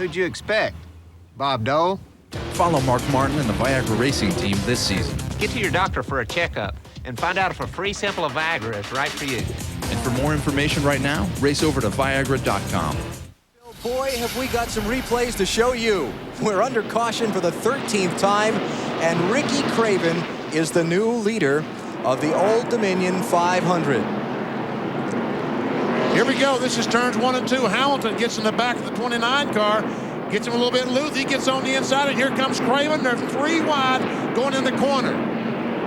Who'd you expect? Bob Dole? Follow Mark Martin and the Viagra racing team this season. Get to your doctor for a checkup and find out if a free sample of Viagra is right for you. And for more information right now, race over to Viagra.com. Boy, have we got some replays to show you. We're under caution for the 13th time, and Ricky Craven is the new leader of the Old Dominion 500. Here we go. This is turns 1 and 2. Hamilton gets in the back of the 29 car. Gets him a little bit loose. He gets on the inside, and here comes Craven. They're 3 wide going in the corner.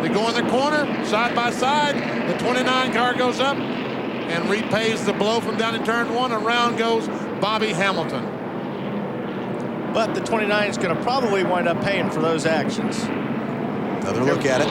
They go in the corner, side by side. The 29 car goes up and repays the blow from down in turn 1. Around goes Bobby Hamilton. But the 29 is going to probably wind up paying for those actions. Another look at it.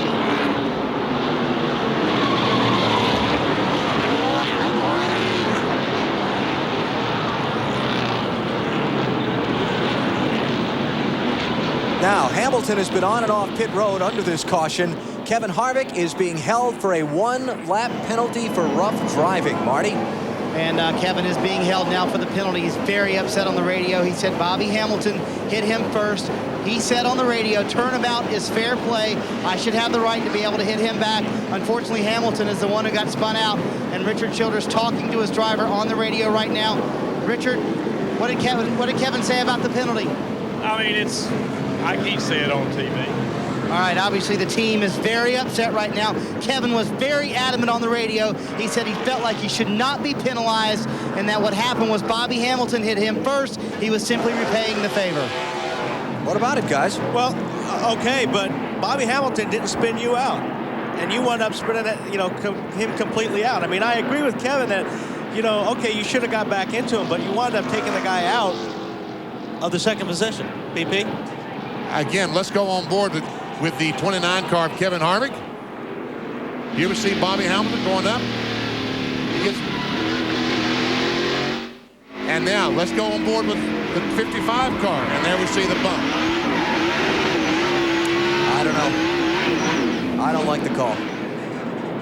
Now, Hamilton has been on and off pit road under this caution. Kevin Harvick is being held for a 1-lap penalty for rough driving. Marty? And Kevin is being held now for the penalty. He's very upset on the radio. He said Bobby Hamilton hit him first. He said on the radio, turnabout is fair play. I should have the right to be able to hit him back. Unfortunately, Hamilton is the one who got spun out. And Richard Childress talking to his driver on the radio right now. Richard, what did Kevin say about the penalty? I mean, I can't say it on TV. All right, obviously the team is very upset right now. Kevin was very adamant on the radio. He said he felt like he should not be penalized and that what happened was Bobby Hamilton hit him first. He was simply repaying the favor. What about it, guys? Well, okay, but Bobby Hamilton didn't spin you out. And you wound up spinning him completely out. I mean, I agree with Kevin that, okay, you should have got back into him, but you wound up taking the guy out of the second position. BP? Again, let's go on board with the 29 car of Kevin Harvick. You ever see Bobby Hamilton going up? And now let's go on board with the 55 car, and there we see the bump. I don't know. I don't like the call.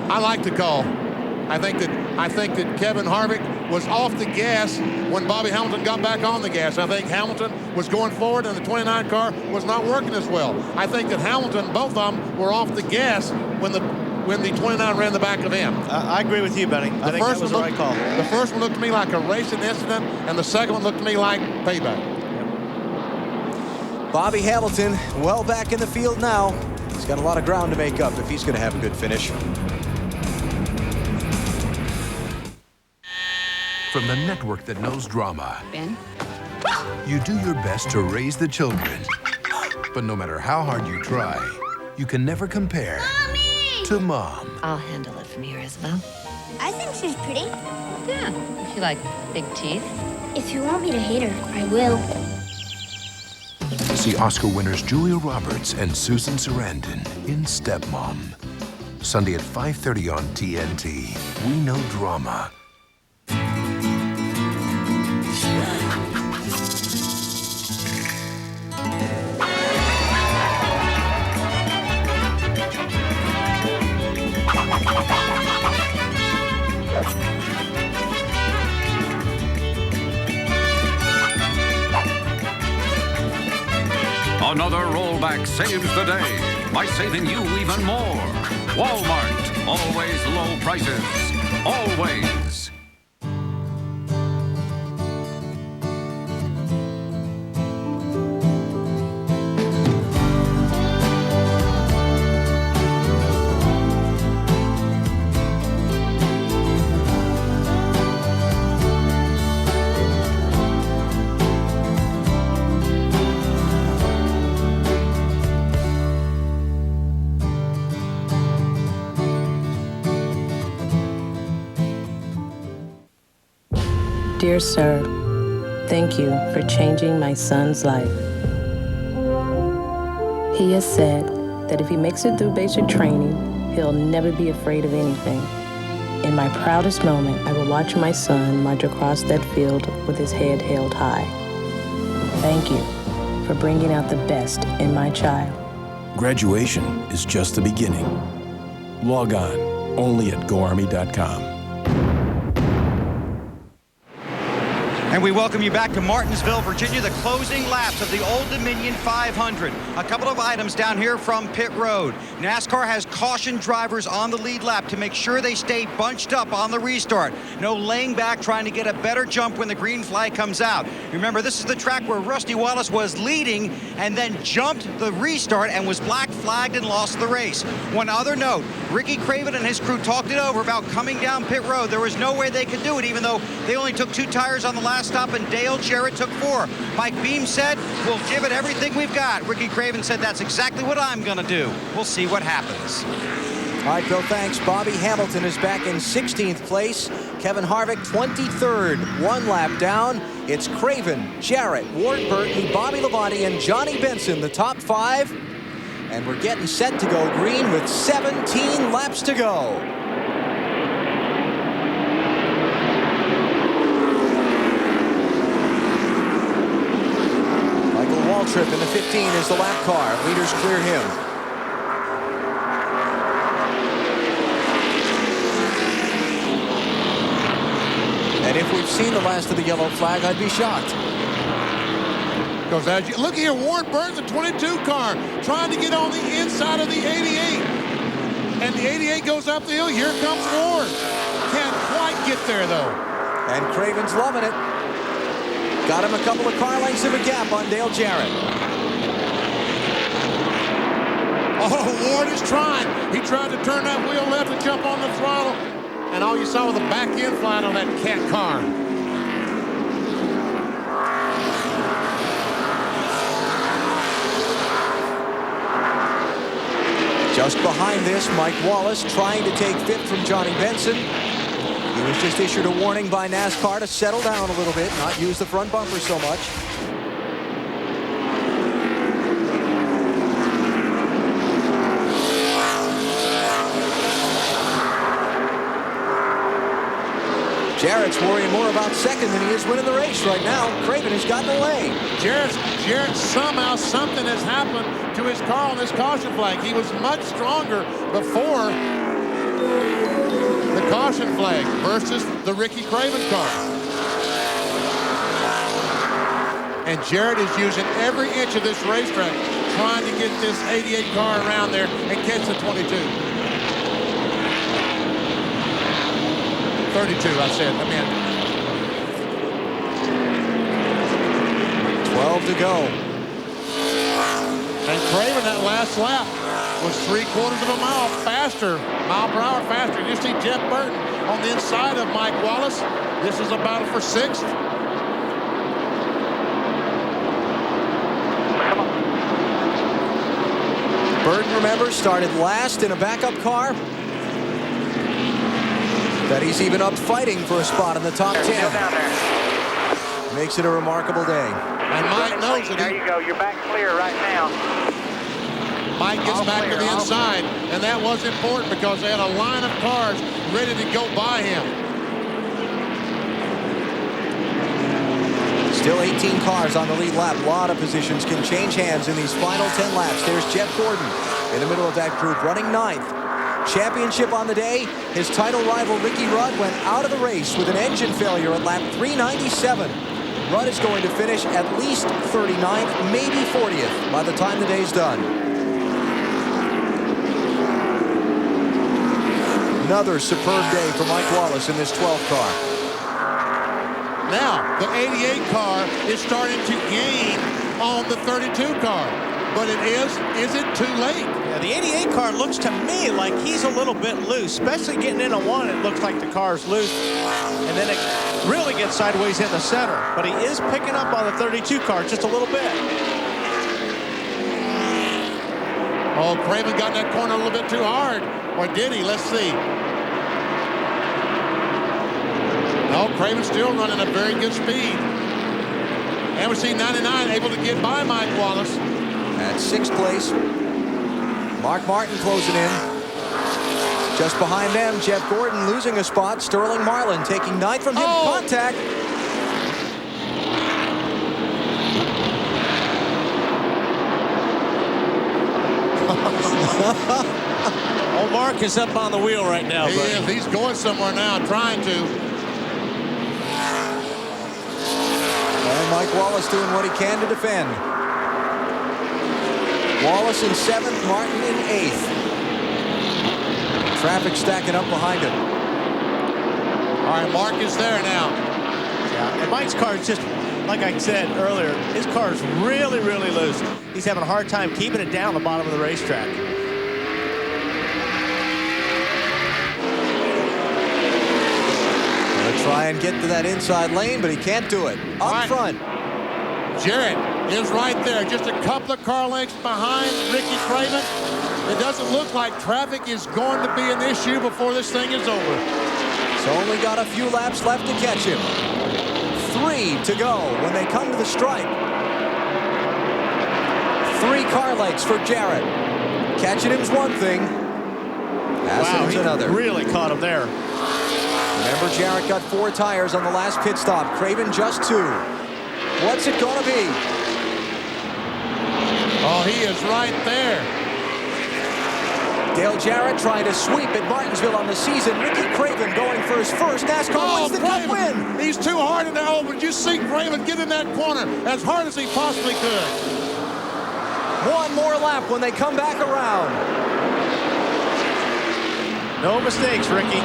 I like the call. I think that Kevin Harvick was off the gas when Bobby Hamilton got back on the gas. I think Hamilton was going forward and the 29 car was not working as well. I think that Hamilton, both of them, were off the gas when the 29 ran the back of him. I agree with you, Benny. I think that was the right call. The first one looked to me like a racing incident, and the second one looked to me like payback. Bobby Hamilton, well back in the field now. He's got a lot of ground to make up if he's going to have a good finish. From the network that knows drama, Ben? you do your best to raise the children. But no matter how hard you try, you can never compare to Mom. I'll handle it from here, Isabel. I think she's pretty. Yeah, if you like big teeth. If you want me to hate her, I will. See Oscar winners Julia Roberts and Susan Sarandon in Stepmom. Sunday at 5:30 on TNT. We know drama. Another rollback saves the day by saving you even more. Walmart, always low prices, always. Dear sir, thank you for changing my son's life. He has said that if he makes it through basic training, he'll never be afraid of anything. In my proudest moment, I will watch my son march across that field with his head held high. Thank you for bringing out the best in my child. Graduation is just the beginning. Log on, only at GoArmy.com. And we welcome you back to Martinsville, Virginia, the closing laps of the Old Dominion 500. A couple of items down here from pit road. NASCAR has cautioned drivers on the lead lap to make sure they stay bunched up on the restart. No laying back trying to get a better jump when the green flag comes out. Remember, this is the track where Rusty Wallace was leading and then jumped the restart and was black flagged and lost the race. One other note, Ricky Craven and his crew talked it over about coming down pit road. There was no way they could do it, even though they only took 2 tires on the last stop and Dale Jarrett took 4. Mike Beam said, we'll give it everything we've got. Ricky Craven said, that's exactly what I'm going to do. We'll see what happens. All right, Bill, thanks. Bobby Hamilton is back in 16th place. Kevin Harvick, 23rd, 1 lap down. It's Craven, Jarrett, Ward Burton, Bobby Labonte, and Johnny Benson, the top 5. And we're getting set to go green with 17 laps to go. Waltrip in the 15 is the lap car. Leaders clear him. And if we've seen the last of the yellow flag, I'd be shocked. Because as you look here, Ward Burns, the 22 car, trying to get on the inside of the 88. And the 88 goes up the hill. Here comes Ward. Can't quite get there, though. And Craven's loving it. Got him a couple of car lengths of a gap on Dale Jarrett. Oh, Ward is trying. He tried to turn that wheel left and jump on the throttle. And all you saw was the back end flying on that cat car. Just behind this, Mike Wallace trying to take 5th from Johnny Benson. He was just issued a warning by NASCAR to settle down a little bit, not use the front bumper so much. Jarrett's worrying more about second than he is winning the race right now. Craven has gotten away. Jarrett, somehow something has happened to his car on this caution flag. He was much stronger before the caution flag versus the Ricky Craven car. And Jarrett is using every inch of this racetrack trying to get this 88 car around there and catch the 22. 32, I said. I mean, 12 to go. And Craven, that last lap, was 3/4 of a mile faster, mile per hour faster. You see Jeff Burton on the inside of Mike Wallace. This is a battle for 6th. Burton, remember, started last in a backup car. That he's even up fighting for a spot in the top 10. Makes it a remarkable day. And Mike knows it. There you go. You're back clear right now. Mike gets back to the inside, and that was important because they had a line of cars ready to go by him. Still 18 cars on the lead lap. A lot of positions can change hands in these final 10 laps. There's Jeff Gordon in the middle of that group, running 9th. Championship on the day. His title rival Ricky Rudd went out of the race with an engine failure at lap 397. Rudd is going to finish at least 39th, maybe 40th by the time the day's done. Another superb day for Mike Wallace in this 12 car. Now, the 88 car is starting to gain on the 32 car. But is it too late? Yeah, the 88 car looks to me like he's a little bit loose, especially getting into 1. It looks like the car's loose, and then it really gets sideways in the center. But he is picking up on the 32 car just a little bit. Oh, Craven got in that corner a little bit too hard. Or did he? Let's see. No, Craven's still running a very good speed. And we see 99 able to get by Mike Wallace. At 6th place, Mark Martin closing in. Just behind them, Jeff Gordon losing a spot. Sterling Marlin taking 9th from him. Contact. Old Mark is up on the wheel right now. He is. He's going somewhere now, trying to. Mike Wallace doing what he can to defend. Wallace in 7th, Martin in 8th. Traffic stacking up behind him. All right, Mark is there now. Yeah, and Mike's car is just, like I said earlier, his car is really, really loose. He's having a hard time keeping it down the bottom of the racetrack. Gonna try and get to that inside lane, but he can't do it. Up front. Jarrett is right there, just a couple of car lengths behind Ricky Craven. It doesn't look like traffic is going to be an issue before this thing is over. He's only got a few laps left to catch him. 3 to go when they come to the stripe. 3 car lengths for Jarrett. Catching him's one thing. Passing him's another. Really caught him there. Remember, Jarrett got 4 tires on the last pit stop. Craven just 2. What's it gonna be? Oh, he is right there. Dale Jarrett trying to sweep at Martinsville on the season. Ricky Craven going for his first NASCAR Winston Cup win. He's too hard in there. Oh, but you see Craven get in that corner as hard as he possibly could. 1 more lap when they come back around. No mistakes, Ricky.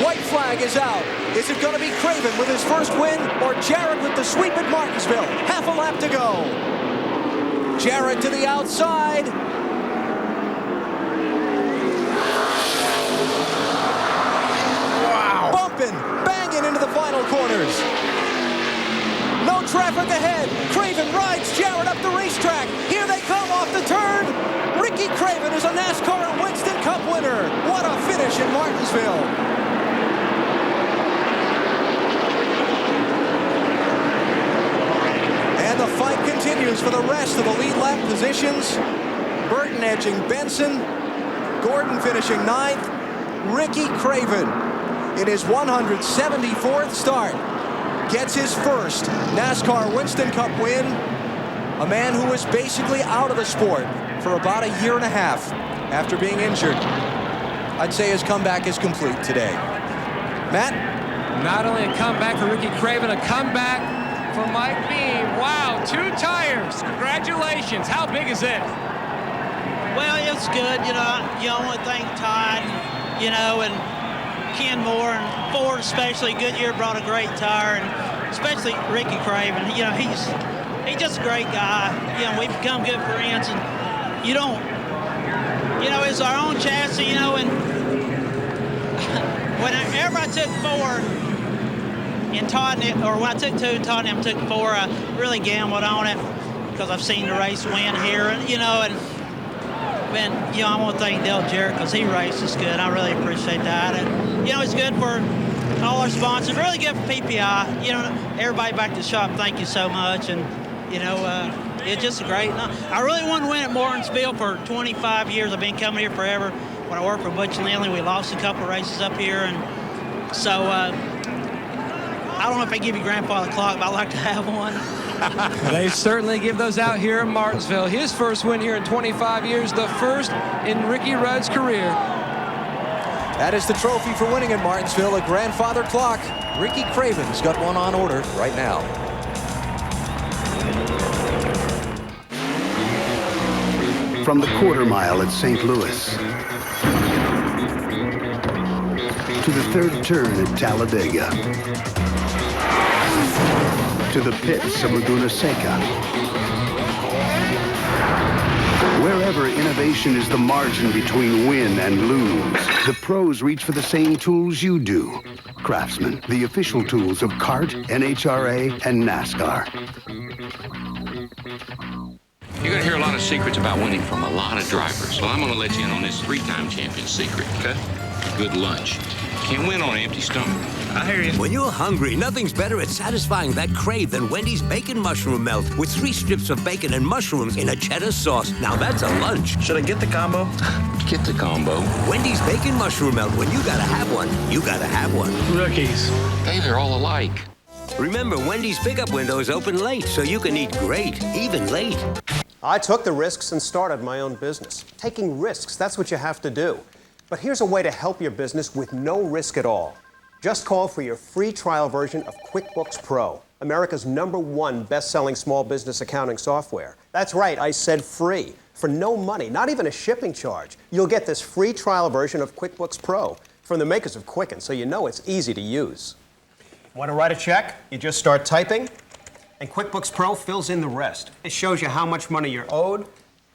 White flag is out. Is it going to be Craven with his first win or Jarrett with the sweep at Martinsville? Half a lap to go. Jarrett to the outside. Wow. Bumping, banging into the final corners. No traffic ahead. Craven rides Jarrett up the racetrack. Here they come off the turn. Ricky Craven is a NASCAR Winston Cup winner. What a finish in Martinsville. And the fight continues for the rest of the lead lap positions. Burton edging Benson. Gordon finishing 9th. Ricky Craven in his 174th start gets his first NASCAR Winston Cup win. A man who was basically out of the sport for about a year and a half after being injured. I'd say his comeback is complete today. Matt? Not only a comeback for Ricky Craven, a comeback for Mike Beam. Wow, 2 tires. Congratulations. How big is it? Well, it's good. I want to thank Todd, and Ken Moore and Ford especially. Goodyear brought a great tire, and especially Ricky Craven. He's just a great guy. We've become good friends, and it's our own chassis, and whenever I took 4 and Todd, or when I took 2 and Todd and took 4, I really gambled on it because I've seen the race win here, and I want to thank Dale Jarrett because he races good. I really appreciate that, and it's good for all our sponsors. Really good for PPI. Everybody back to the shop. Thank you so much, and it's just great. I really want to win at Martinsville for 25 years. I've been coming here forever. When I worked for Butch Lindley, we lost a couple of races up here, and so I don't know if they give you grandfather clock, but I'd like to have one. They certainly give those out here in Martinsville. His first win here in 25 years, the first in Ricky Rudd's career. That is the trophy for winning in Martinsville, a grandfather clock. Ricky Craven's got one on order right now. From the quarter mile at St. Louis to the third turn at Talladega to the pits of Laguna Seca. Wherever innovation is the margin between win and lose, the pros reach for the same tools you do. Craftsman, the official tools of CART, NHRA, and NASCAR. You're going to hear a lot of secrets about winning from a lot of drivers. Well, I'm going to let you in on this 3-time champion secret, okay? Good lunch. Can't win on an empty stomach. I hear you. When you're hungry, nothing's better at satisfying that crave than Wendy's Bacon Mushroom Melt with 3 strips of bacon and mushrooms in a cheddar sauce. Now that's a lunch. Should I get the combo? Get the combo. Wendy's Bacon Mushroom Melt. When you gotta have one, you gotta have one. Rookies. Hey, they're all alike. Remember, Wendy's pickup window is open late, so you can eat great, even late. I took the risks and started my own business. Taking risks, that's what you have to do. But here's a way to help your business with no risk at all. Just call for your free trial version of QuickBooks Pro. America's #1 best-selling small business accounting software. That's right, I said free. For no money, not even a shipping charge, you'll get this free trial version of QuickBooks Pro from the makers of Quicken, so you know it's easy to use. Want to write a check? You just start typing, and QuickBooks Pro fills in the rest. It shows you how much money you're owed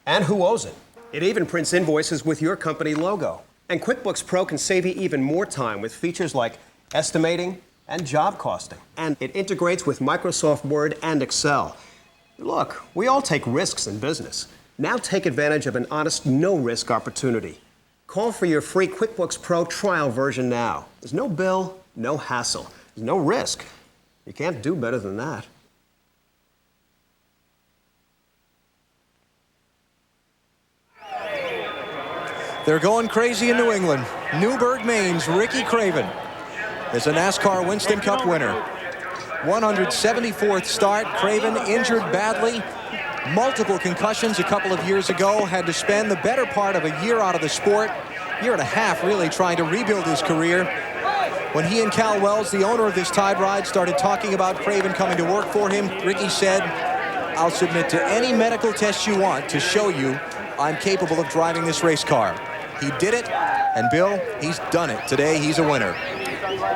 and who owes it. It even prints invoices with your company logo. And QuickBooks Pro can save you even more time with features like estimating and job costing. And it integrates with Microsoft Word and Excel. Look, we all take risks in business. Now take advantage of an honest, no-risk opportunity. Call for your free QuickBooks Pro trial version now. There's no bill, no hassle, there's no risk. You can't do better than that. They're going crazy in New England. Newburgh, Maine's Ricky Craven is a NASCAR Winston Cup winner. 174th start. Craven injured badly. Multiple concussions a couple of years ago. Had to spend the better part of a year out of the sport. Year and a half really trying to rebuild his career. When he and Cal Wells, the owner of this Tide Ride, started talking about Craven coming to work for him, Ricky said, "I'll submit to any medical test you want to show you I'm capable of driving this race car." He did it, and Bill, he's done it. Today, he's a winner.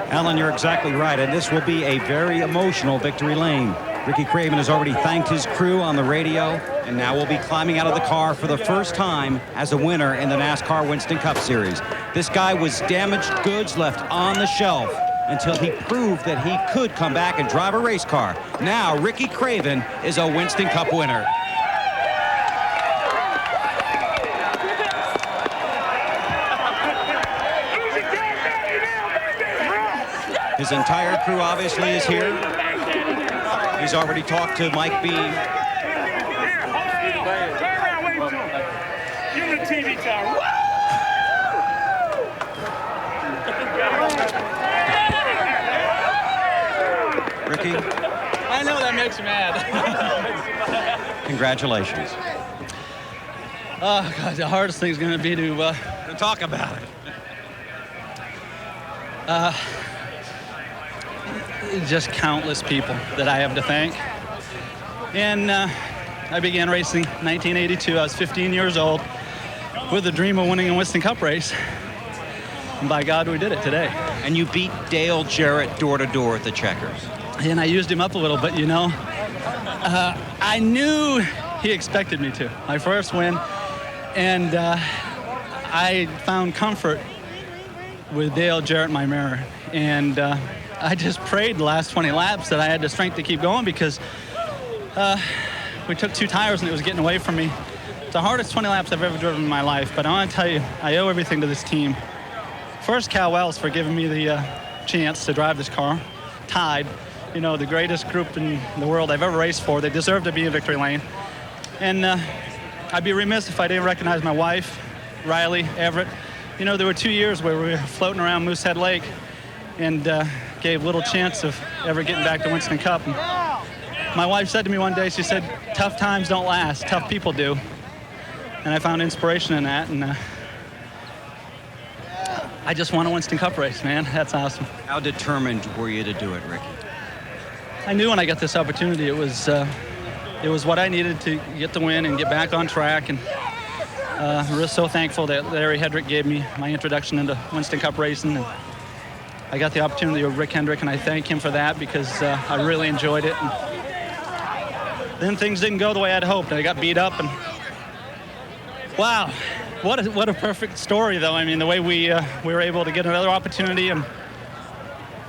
Alan, you're exactly right, and this will be a very emotional victory lane. Ricky Craven has already thanked his crew on the radio, and now will be climbing out of the car for the first time as a winner in the NASCAR Winston Cup Series. This guy was damaged goods left on the shelf until he proved that he could come back and drive a race car. Now, Ricky Craven is a Winston Cup winner. His entire crew obviously is here. He's already talked to Mike Beam. Turn around, wave to him. Give him the TV tower. Ricky, I know that makes you mad. congratulations. Oh, God, the hardest thing's going to be to talk about it. Just countless people that I have to thank. And I began racing in 1982. I was 15 years old with the dream of winning a Winston Cup race. And by God, we did it today. And you beat Dale Jarrett door to door at the Checkers. And I used him up a little bit, you know. I knew he expected me to. My first win. And I found comfort with Dale Jarrett in my mirror. And I just prayed the last 20 laps that I had the strength to keep going because we took 2 tires and it was getting away from me. It's the hardest 20 laps I've ever driven in my life, but I want to tell you, I owe everything to this team. First, Cal Wells for giving me the chance to drive this car. Tide, you know, the greatest group in the world I've ever raced for. They deserve to be in victory lane. And I'd be remiss if I didn't recognize my wife, Riley Everett. You know, there were 2 years where we were floating around Moosehead Lake and gave little chance of ever getting back to Winston Cup. And my wife said to me one day, she said, "Tough times don't last, tough people do." And I found inspiration in that, and I just won a Winston Cup race, man. That's awesome. How determined were you to do it, Ricky? I knew when I got this opportunity, it was what I needed to get the win and get back on track. And I'm really so thankful that Larry Hedrick gave me my introduction into Winston Cup racing. And I got the opportunity with Rick Hendrick, and I thank him for that because I really enjoyed it. And then things didn't go the way I'd hoped. I got beat up, and wow, what a perfect story, though. I mean, the way we were able to get another opportunity, and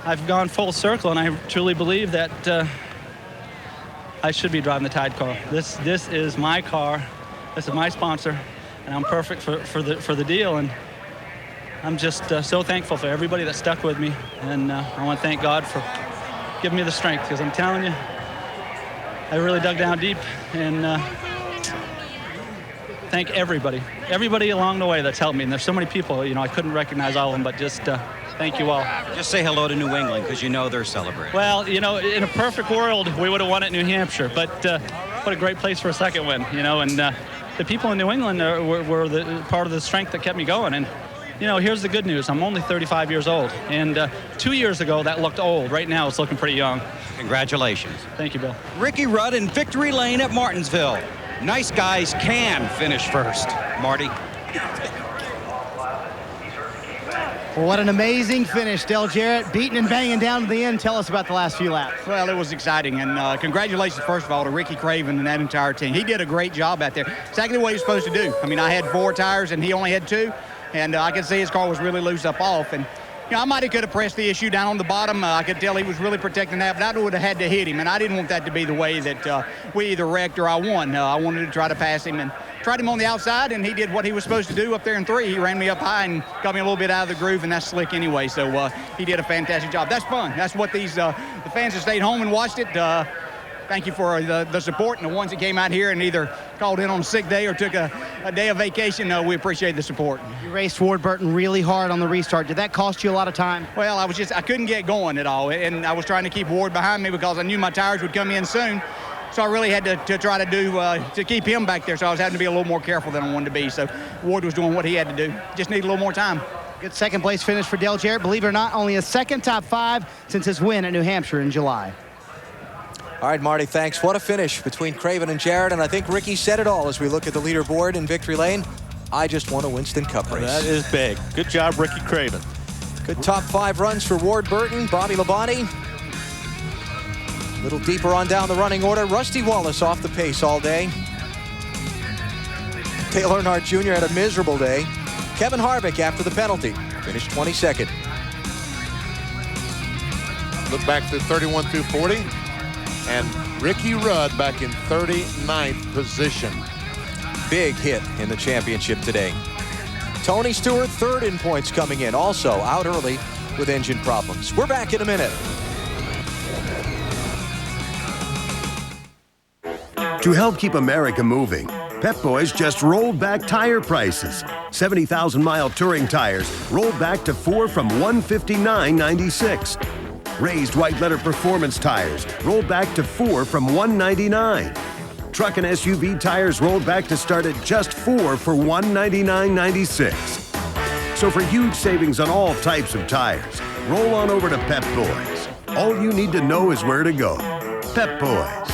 I've gone full circle, and I truly believe that I should be driving the Tide car. This is my car. This is my sponsor, and I'm perfect for the deal. And I'm just so thankful for everybody that stuck with me, and I want to thank God for giving me the strength, because I'm telling you, I really dug down deep, and thank everybody along the way that's helped me. And there's so many people, you know, I couldn't recognize all of them, but just thank you all. Just say hello to New England, because you know they're celebrating. Well, you know, in a perfect world, we would have won at New Hampshire, but what a great place for a second win, you know, and the people in New England were the part of the strength that kept me going. And you know, here's the good news. I'm only 35 years old. And 2 years ago, that looked old. Right now, it's looking pretty young. Congratulations. Thank you, Bill. Ricky Rudd in victory lane at Martinsville. Nice guys can finish first. Marty. Well, what an amazing finish, Dale Jarrett, beating and banging down to the end. Tell us about the last few laps. Well, it was exciting, and congratulations, first of all, to Ricky Craven and that entire team. He did a great job out there. Exactly what he was supposed to do. I mean, I had 4 tires, and he only had 2, and I could see his car was really loose up off, and you know, I might have could have pressed the issue down on the bottom. I could tell he was really protecting that, but I would have had to hit him, and I didn't want that to be the way that we either wrecked or I won. I wanted to try to pass him and tried him on the outside, and he did what he was supposed to do up there in 3. He ran me up high and got me a little bit out of the groove, and that's slick anyway, so he did a fantastic job. That's fun. That's what these the fans that stayed home and watched it, thank you for the support, and the ones that came out here and either called in on a sick day or took a day of vacation. We appreciate the support. You raced Ward Burton really hard on the restart. Did that cost you a lot of time? Well, I couldn't get going at all, and I was trying to keep Ward behind me because I knew my tires would come in soon. So I really had to try to do to keep him back there. So I was having to be a little more careful than I wanted to be. So Ward was doing what he had to do. Just needed a little more time. Good second place finish for Dale Jarrett. Believe it or not, only a second top 5 since his win at New Hampshire in July. All right, Marty, thanks. What a finish between Craven and Jarrett, and I think Ricky said it all as we look at the leaderboard in victory lane. I just won a Winston Cup race. That is big. Good job, Ricky Craven. Good top 5 runs for Ward Burton, Bobby Labonte. A little deeper on down the running order. Rusty Wallace off the pace all day. Dale Earnhardt Jr. had a miserable day. Kevin Harvick after the penalty finished 22nd. Look back to 31 through 40. And Ricky Rudd back in 39th position. Big hit in the championship today. Tony Stewart, 3rd in points coming in, also out early with engine problems. We're back in a minute. To help keep America moving, Pep Boys just rolled back tire prices. 70,000-mile touring tires rolled back to 4 from $159.96. Raised white letter performance tires rolled back to 4 from $199. Truck and SUV tires rolled back to start at just 4 for $199.96. So for huge savings on all types of tires, roll on over to Pep Boys. All you need to know is where to go. Pep Boys.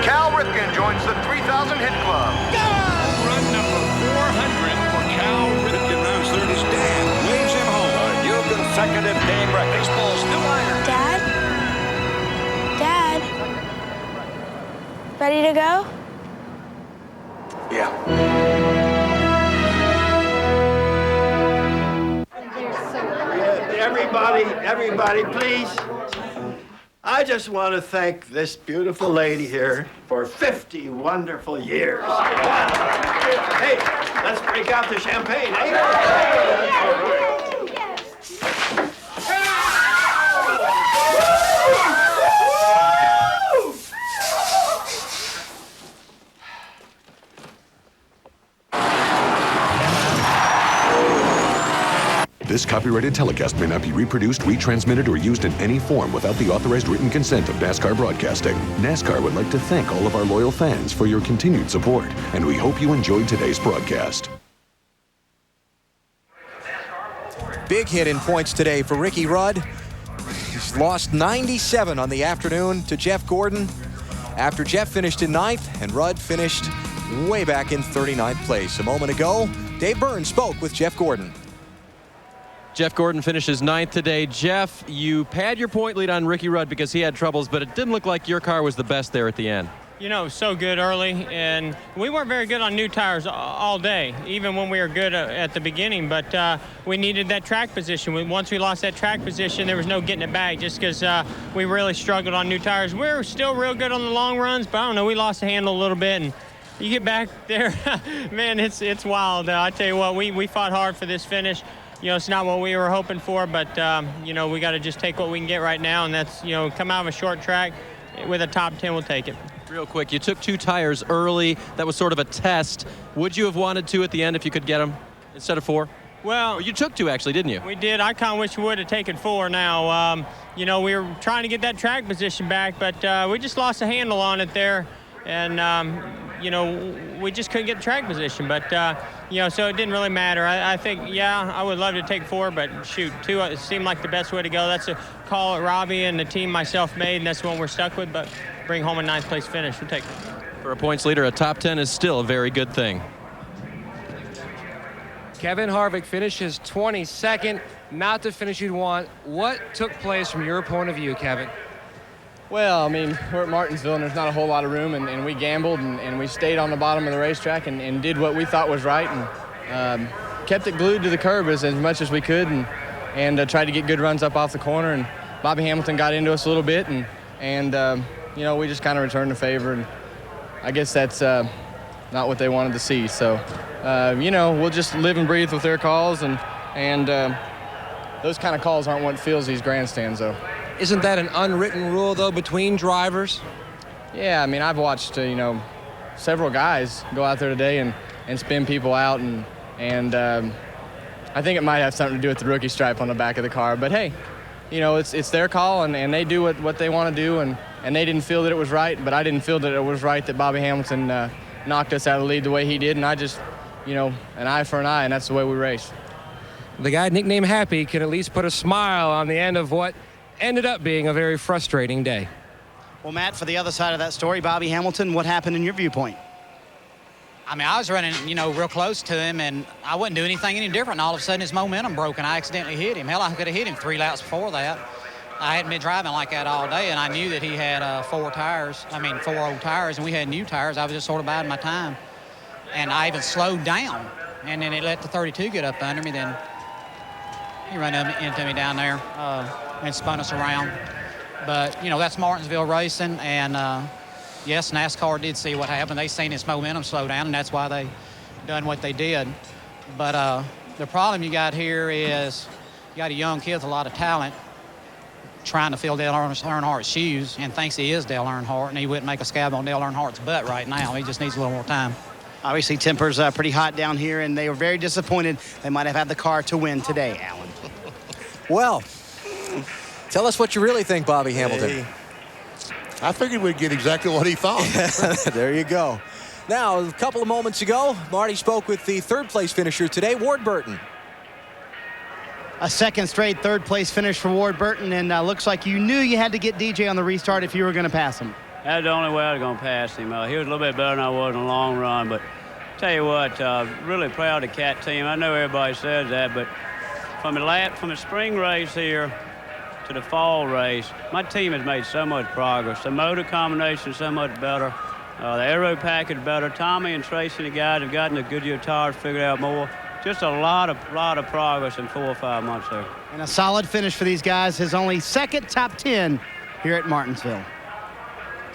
Cal Ripken joins the 3,000 hit club. Run number 400 for Cal Ripken. Rounds third is Dan. Waves him home. New consecutive game record. Baseball's new iron. Dad? Dad? Ready to go? Yeah. Everybody, please. I just want to thank this beautiful lady here for 50 wonderful years. Hey, let's break out the champagne, eh? This copyrighted telecast may not be reproduced, retransmitted, or used in any form without the authorized written consent of NASCAR Broadcasting. NASCAR would like to thank all of our loyal fans for your continued support, and we hope you enjoyed today's broadcast. Big hit in points today for Ricky Rudd. He's lost 97 on the afternoon to Jeff Gordon after Jeff finished in 9th and Rudd finished way back in 39th place. A moment ago, Dave Burns spoke with Jeff Gordon. Jeff Gordon finishes 9th today. Jeff, you pad your point lead on Ricky Rudd because he had troubles, but it didn't look like your car was the best there at the end. You know, so good early, and we weren't very good on new tires all day, even when we were good at the beginning, but we needed that track position. Once we lost that track position, there was no getting it back just because we really struggled on new tires. We were still real good on the long runs, but I don't know, we lost the handle a little bit, and you get back there, man, it's wild. I tell you what, we fought hard for this finish. You know, it's not what we were hoping for, but, you know, we got to just take what we can get right now, and that's, you know, come out of a short track with a top 10, we'll take it. Real quick, you took 2 tires early. That was sort of a test. Would you have wanted to at the end if you could get them instead of 4? Well, you took 2 actually, didn't you? We did. I kind of wish we would have taken 4 now. You know, we were trying to get that track position back, but we just lost a handle on it there. And, you know, we just couldn't get the track position. But, you know, so it didn't really matter. I think, yeah, I would love to take 4, but shoot, 2 it seemed like the best way to go. That's a call that Robbie and the team myself made, and that's the one we're stuck with. But bring home a 9th place finish. We'll take it. For a points leader, a top 10 is still a very good thing. Kevin Harvick finishes 22nd, not the finish you'd want. What took place from your point of view, Kevin? Well, I mean, we're at Martinsville, and there's not a whole lot of room, and we gambled, and we stayed on the bottom of the racetrack and did what we thought was right, and kept it glued to the curb as much as we could, and tried to get good runs up off the corner, and Bobby Hamilton got into us a little bit, and you know, we just kind of returned the favor, and I guess that's not what they wanted to see, so you know, we'll just live and breathe with their calls, and those kind of calls aren't what fills these grandstands, though. Isn't that an unwritten rule, though, between drivers? Yeah, I mean, I've watched, you know, several guys go out there today and spin people out, and I think it might have something to do with the rookie stripe on the back of the car. But, hey, you know, it's their call, and they do what they want to do, and they didn't feel that it was right, but I didn't feel that it was right that Bobby Hamilton knocked us out of the lead the way he did, and I just, you know, an eye for an eye, and that's the way we race. The guy nicknamed Happy can at least put a smile on the end of what ended up being a very frustrating day. Well, Matt, for the other side of that story, Bobby Hamilton, what happened in your viewpoint? I mean, I was running, you know, real close to him, and I wouldn't do anything any different. And all of a sudden, his momentum broke, and I accidentally hit him. Hell, I could have hit him 3 laps before that. I hadn't been driving like that all day, and I knew that he had 4 old tires, and we had new tires. I was just sort of biding my time. And I even slowed down, and then it let the 32 get up under me. Then he ran into me down there and spun us around. But, you know, that's Martinsville racing, and yes, NASCAR did see what happened. They seen its momentum slow down, and that's why they done what they did. But the problem you got here is you got a young kid with a lot of talent trying to fill Dale Earnhardt's shoes and thinks he is Dale Earnhardt, and he wouldn't make a scab on Dale Earnhardt's butt right now. He just needs a little more time. Obviously, tempers pretty hot down here, and they were very disappointed they might have had the car to win today, Alan. Well, tell us what you really think, Bobby Hamilton. Hey, I figured we'd get exactly what he thought. There you go. Now, a couple of moments ago, Marty spoke with the 3rd place finisher today, Ward Burton. A 2nd straight 3rd place finish for Ward Burton, and looks like you knew you had to get DJ on the restart if you were going to pass him. That's the only way I was going to pass him. He was a little bit better than I was in the long run, but tell you what, really proud of the Cat team. I know everybody says that, but from the spring race here to the fall race, my team has made so much progress. The motor combination is so much better. The aero package better. Tommy and Tracy and the guys have gotten the Goodyear tires figured out more. Just a lot of progress in 4 or 5 months there. And a solid finish for these guys. His only 2nd top 10 here at Martinsville.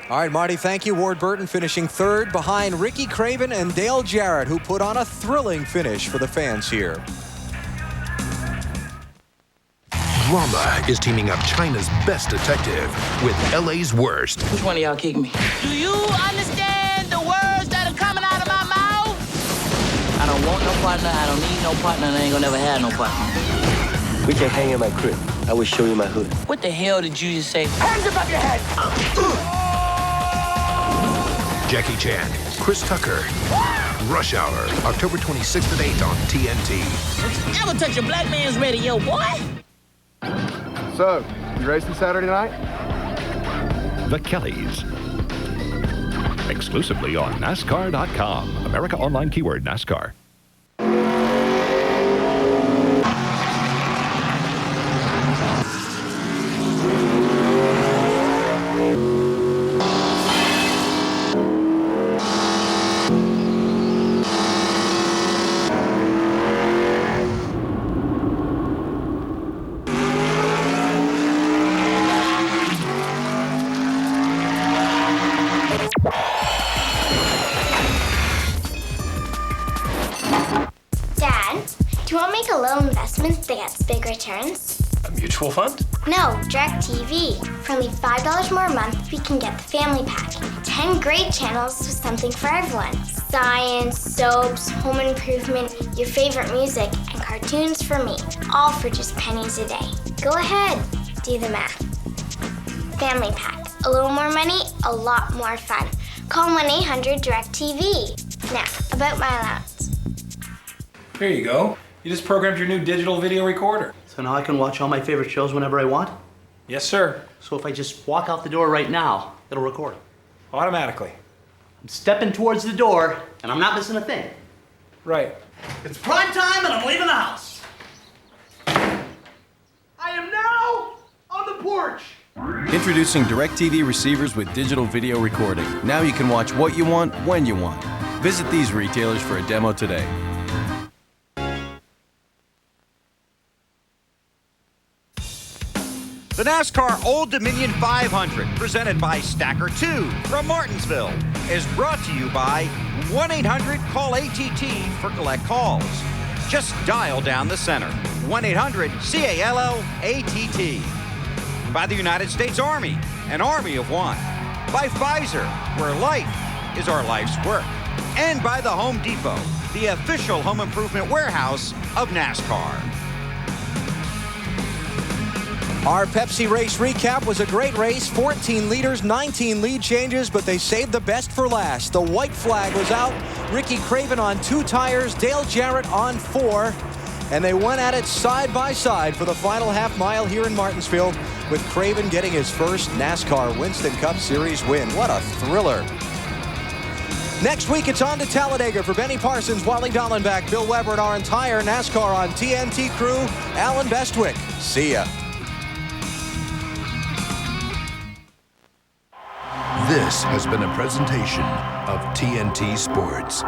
All right, Marty, thank you. Ward Burton finishing 3rd behind Ricky Craven and Dale Jarrett, who put on a thrilling finish for the fans here. Drama is teaming up China's best detective with LA's worst. Which one of y'all kicked me? Do you understand the words that are coming out of my mouth? I don't want no partner, I don't need no partner, and I ain't gonna never have no partner. We can hang in my crib. I will show you my hood. What the hell did you just say? Hands above your head! Jackie Chan, Chris Tucker, Rush Hour, October 26th at 8 on TNT. Never touch a black man's radio, boy! So, you racing Saturday night? The Kellys. Exclusively on NASCAR.com. America Online keyword NASCAR. That gets big returns. A mutual fund? No, DirecTV. For only $5 more a month, we can get the family pack. 10 great channels with something for everyone. Science, soaps, home improvement, your favorite music, and cartoons for me, all for just pennies a day. Go ahead, do the math. Family Pack. A little more money, a lot more fun. Call 1-800-DIRECTV. Now, about my allowance. Here you go. You just programmed your new digital video recorder. So now I can watch all my favorite shows whenever I want? Yes, sir. So if I just walk out the door right now, it'll record. Automatically. I'm stepping towards the door, and I'm not missing a thing. Right. It's prime time, and I'm leaving the house. I am now on the porch. Introducing DirecTV receivers with digital video recording. Now you can watch what you want, when you want. Visit these retailers for a demo today. The NASCAR Old Dominion 500, presented by Stacker 2 from Martinsville, is brought to you by 1-800-CALL-ATT for collect calls. Just dial down the center, 1-800-CALL-ATT. By the United States Army, an army of one. By Pfizer, where life is our life's work. And by the Home Depot, the official home improvement warehouse of NASCAR. Our Pepsi race recap was a great race. 14 leaders, 19 lead changes, but they saved the best for last. The white flag was out. Ricky Craven on 2 tires, Dale Jarrett on 4. And they went at it side by side for the final half mile here in Martinsville, with Craven getting his first NASCAR Winston Cup Series win. What a thriller. Next week, it's on to Talladega for Benny Parsons, Wally Dallenbach, Bill Weber, and our entire NASCAR on TNT crew. Alan Bestwick. See ya. This has been a presentation of TNT Sports.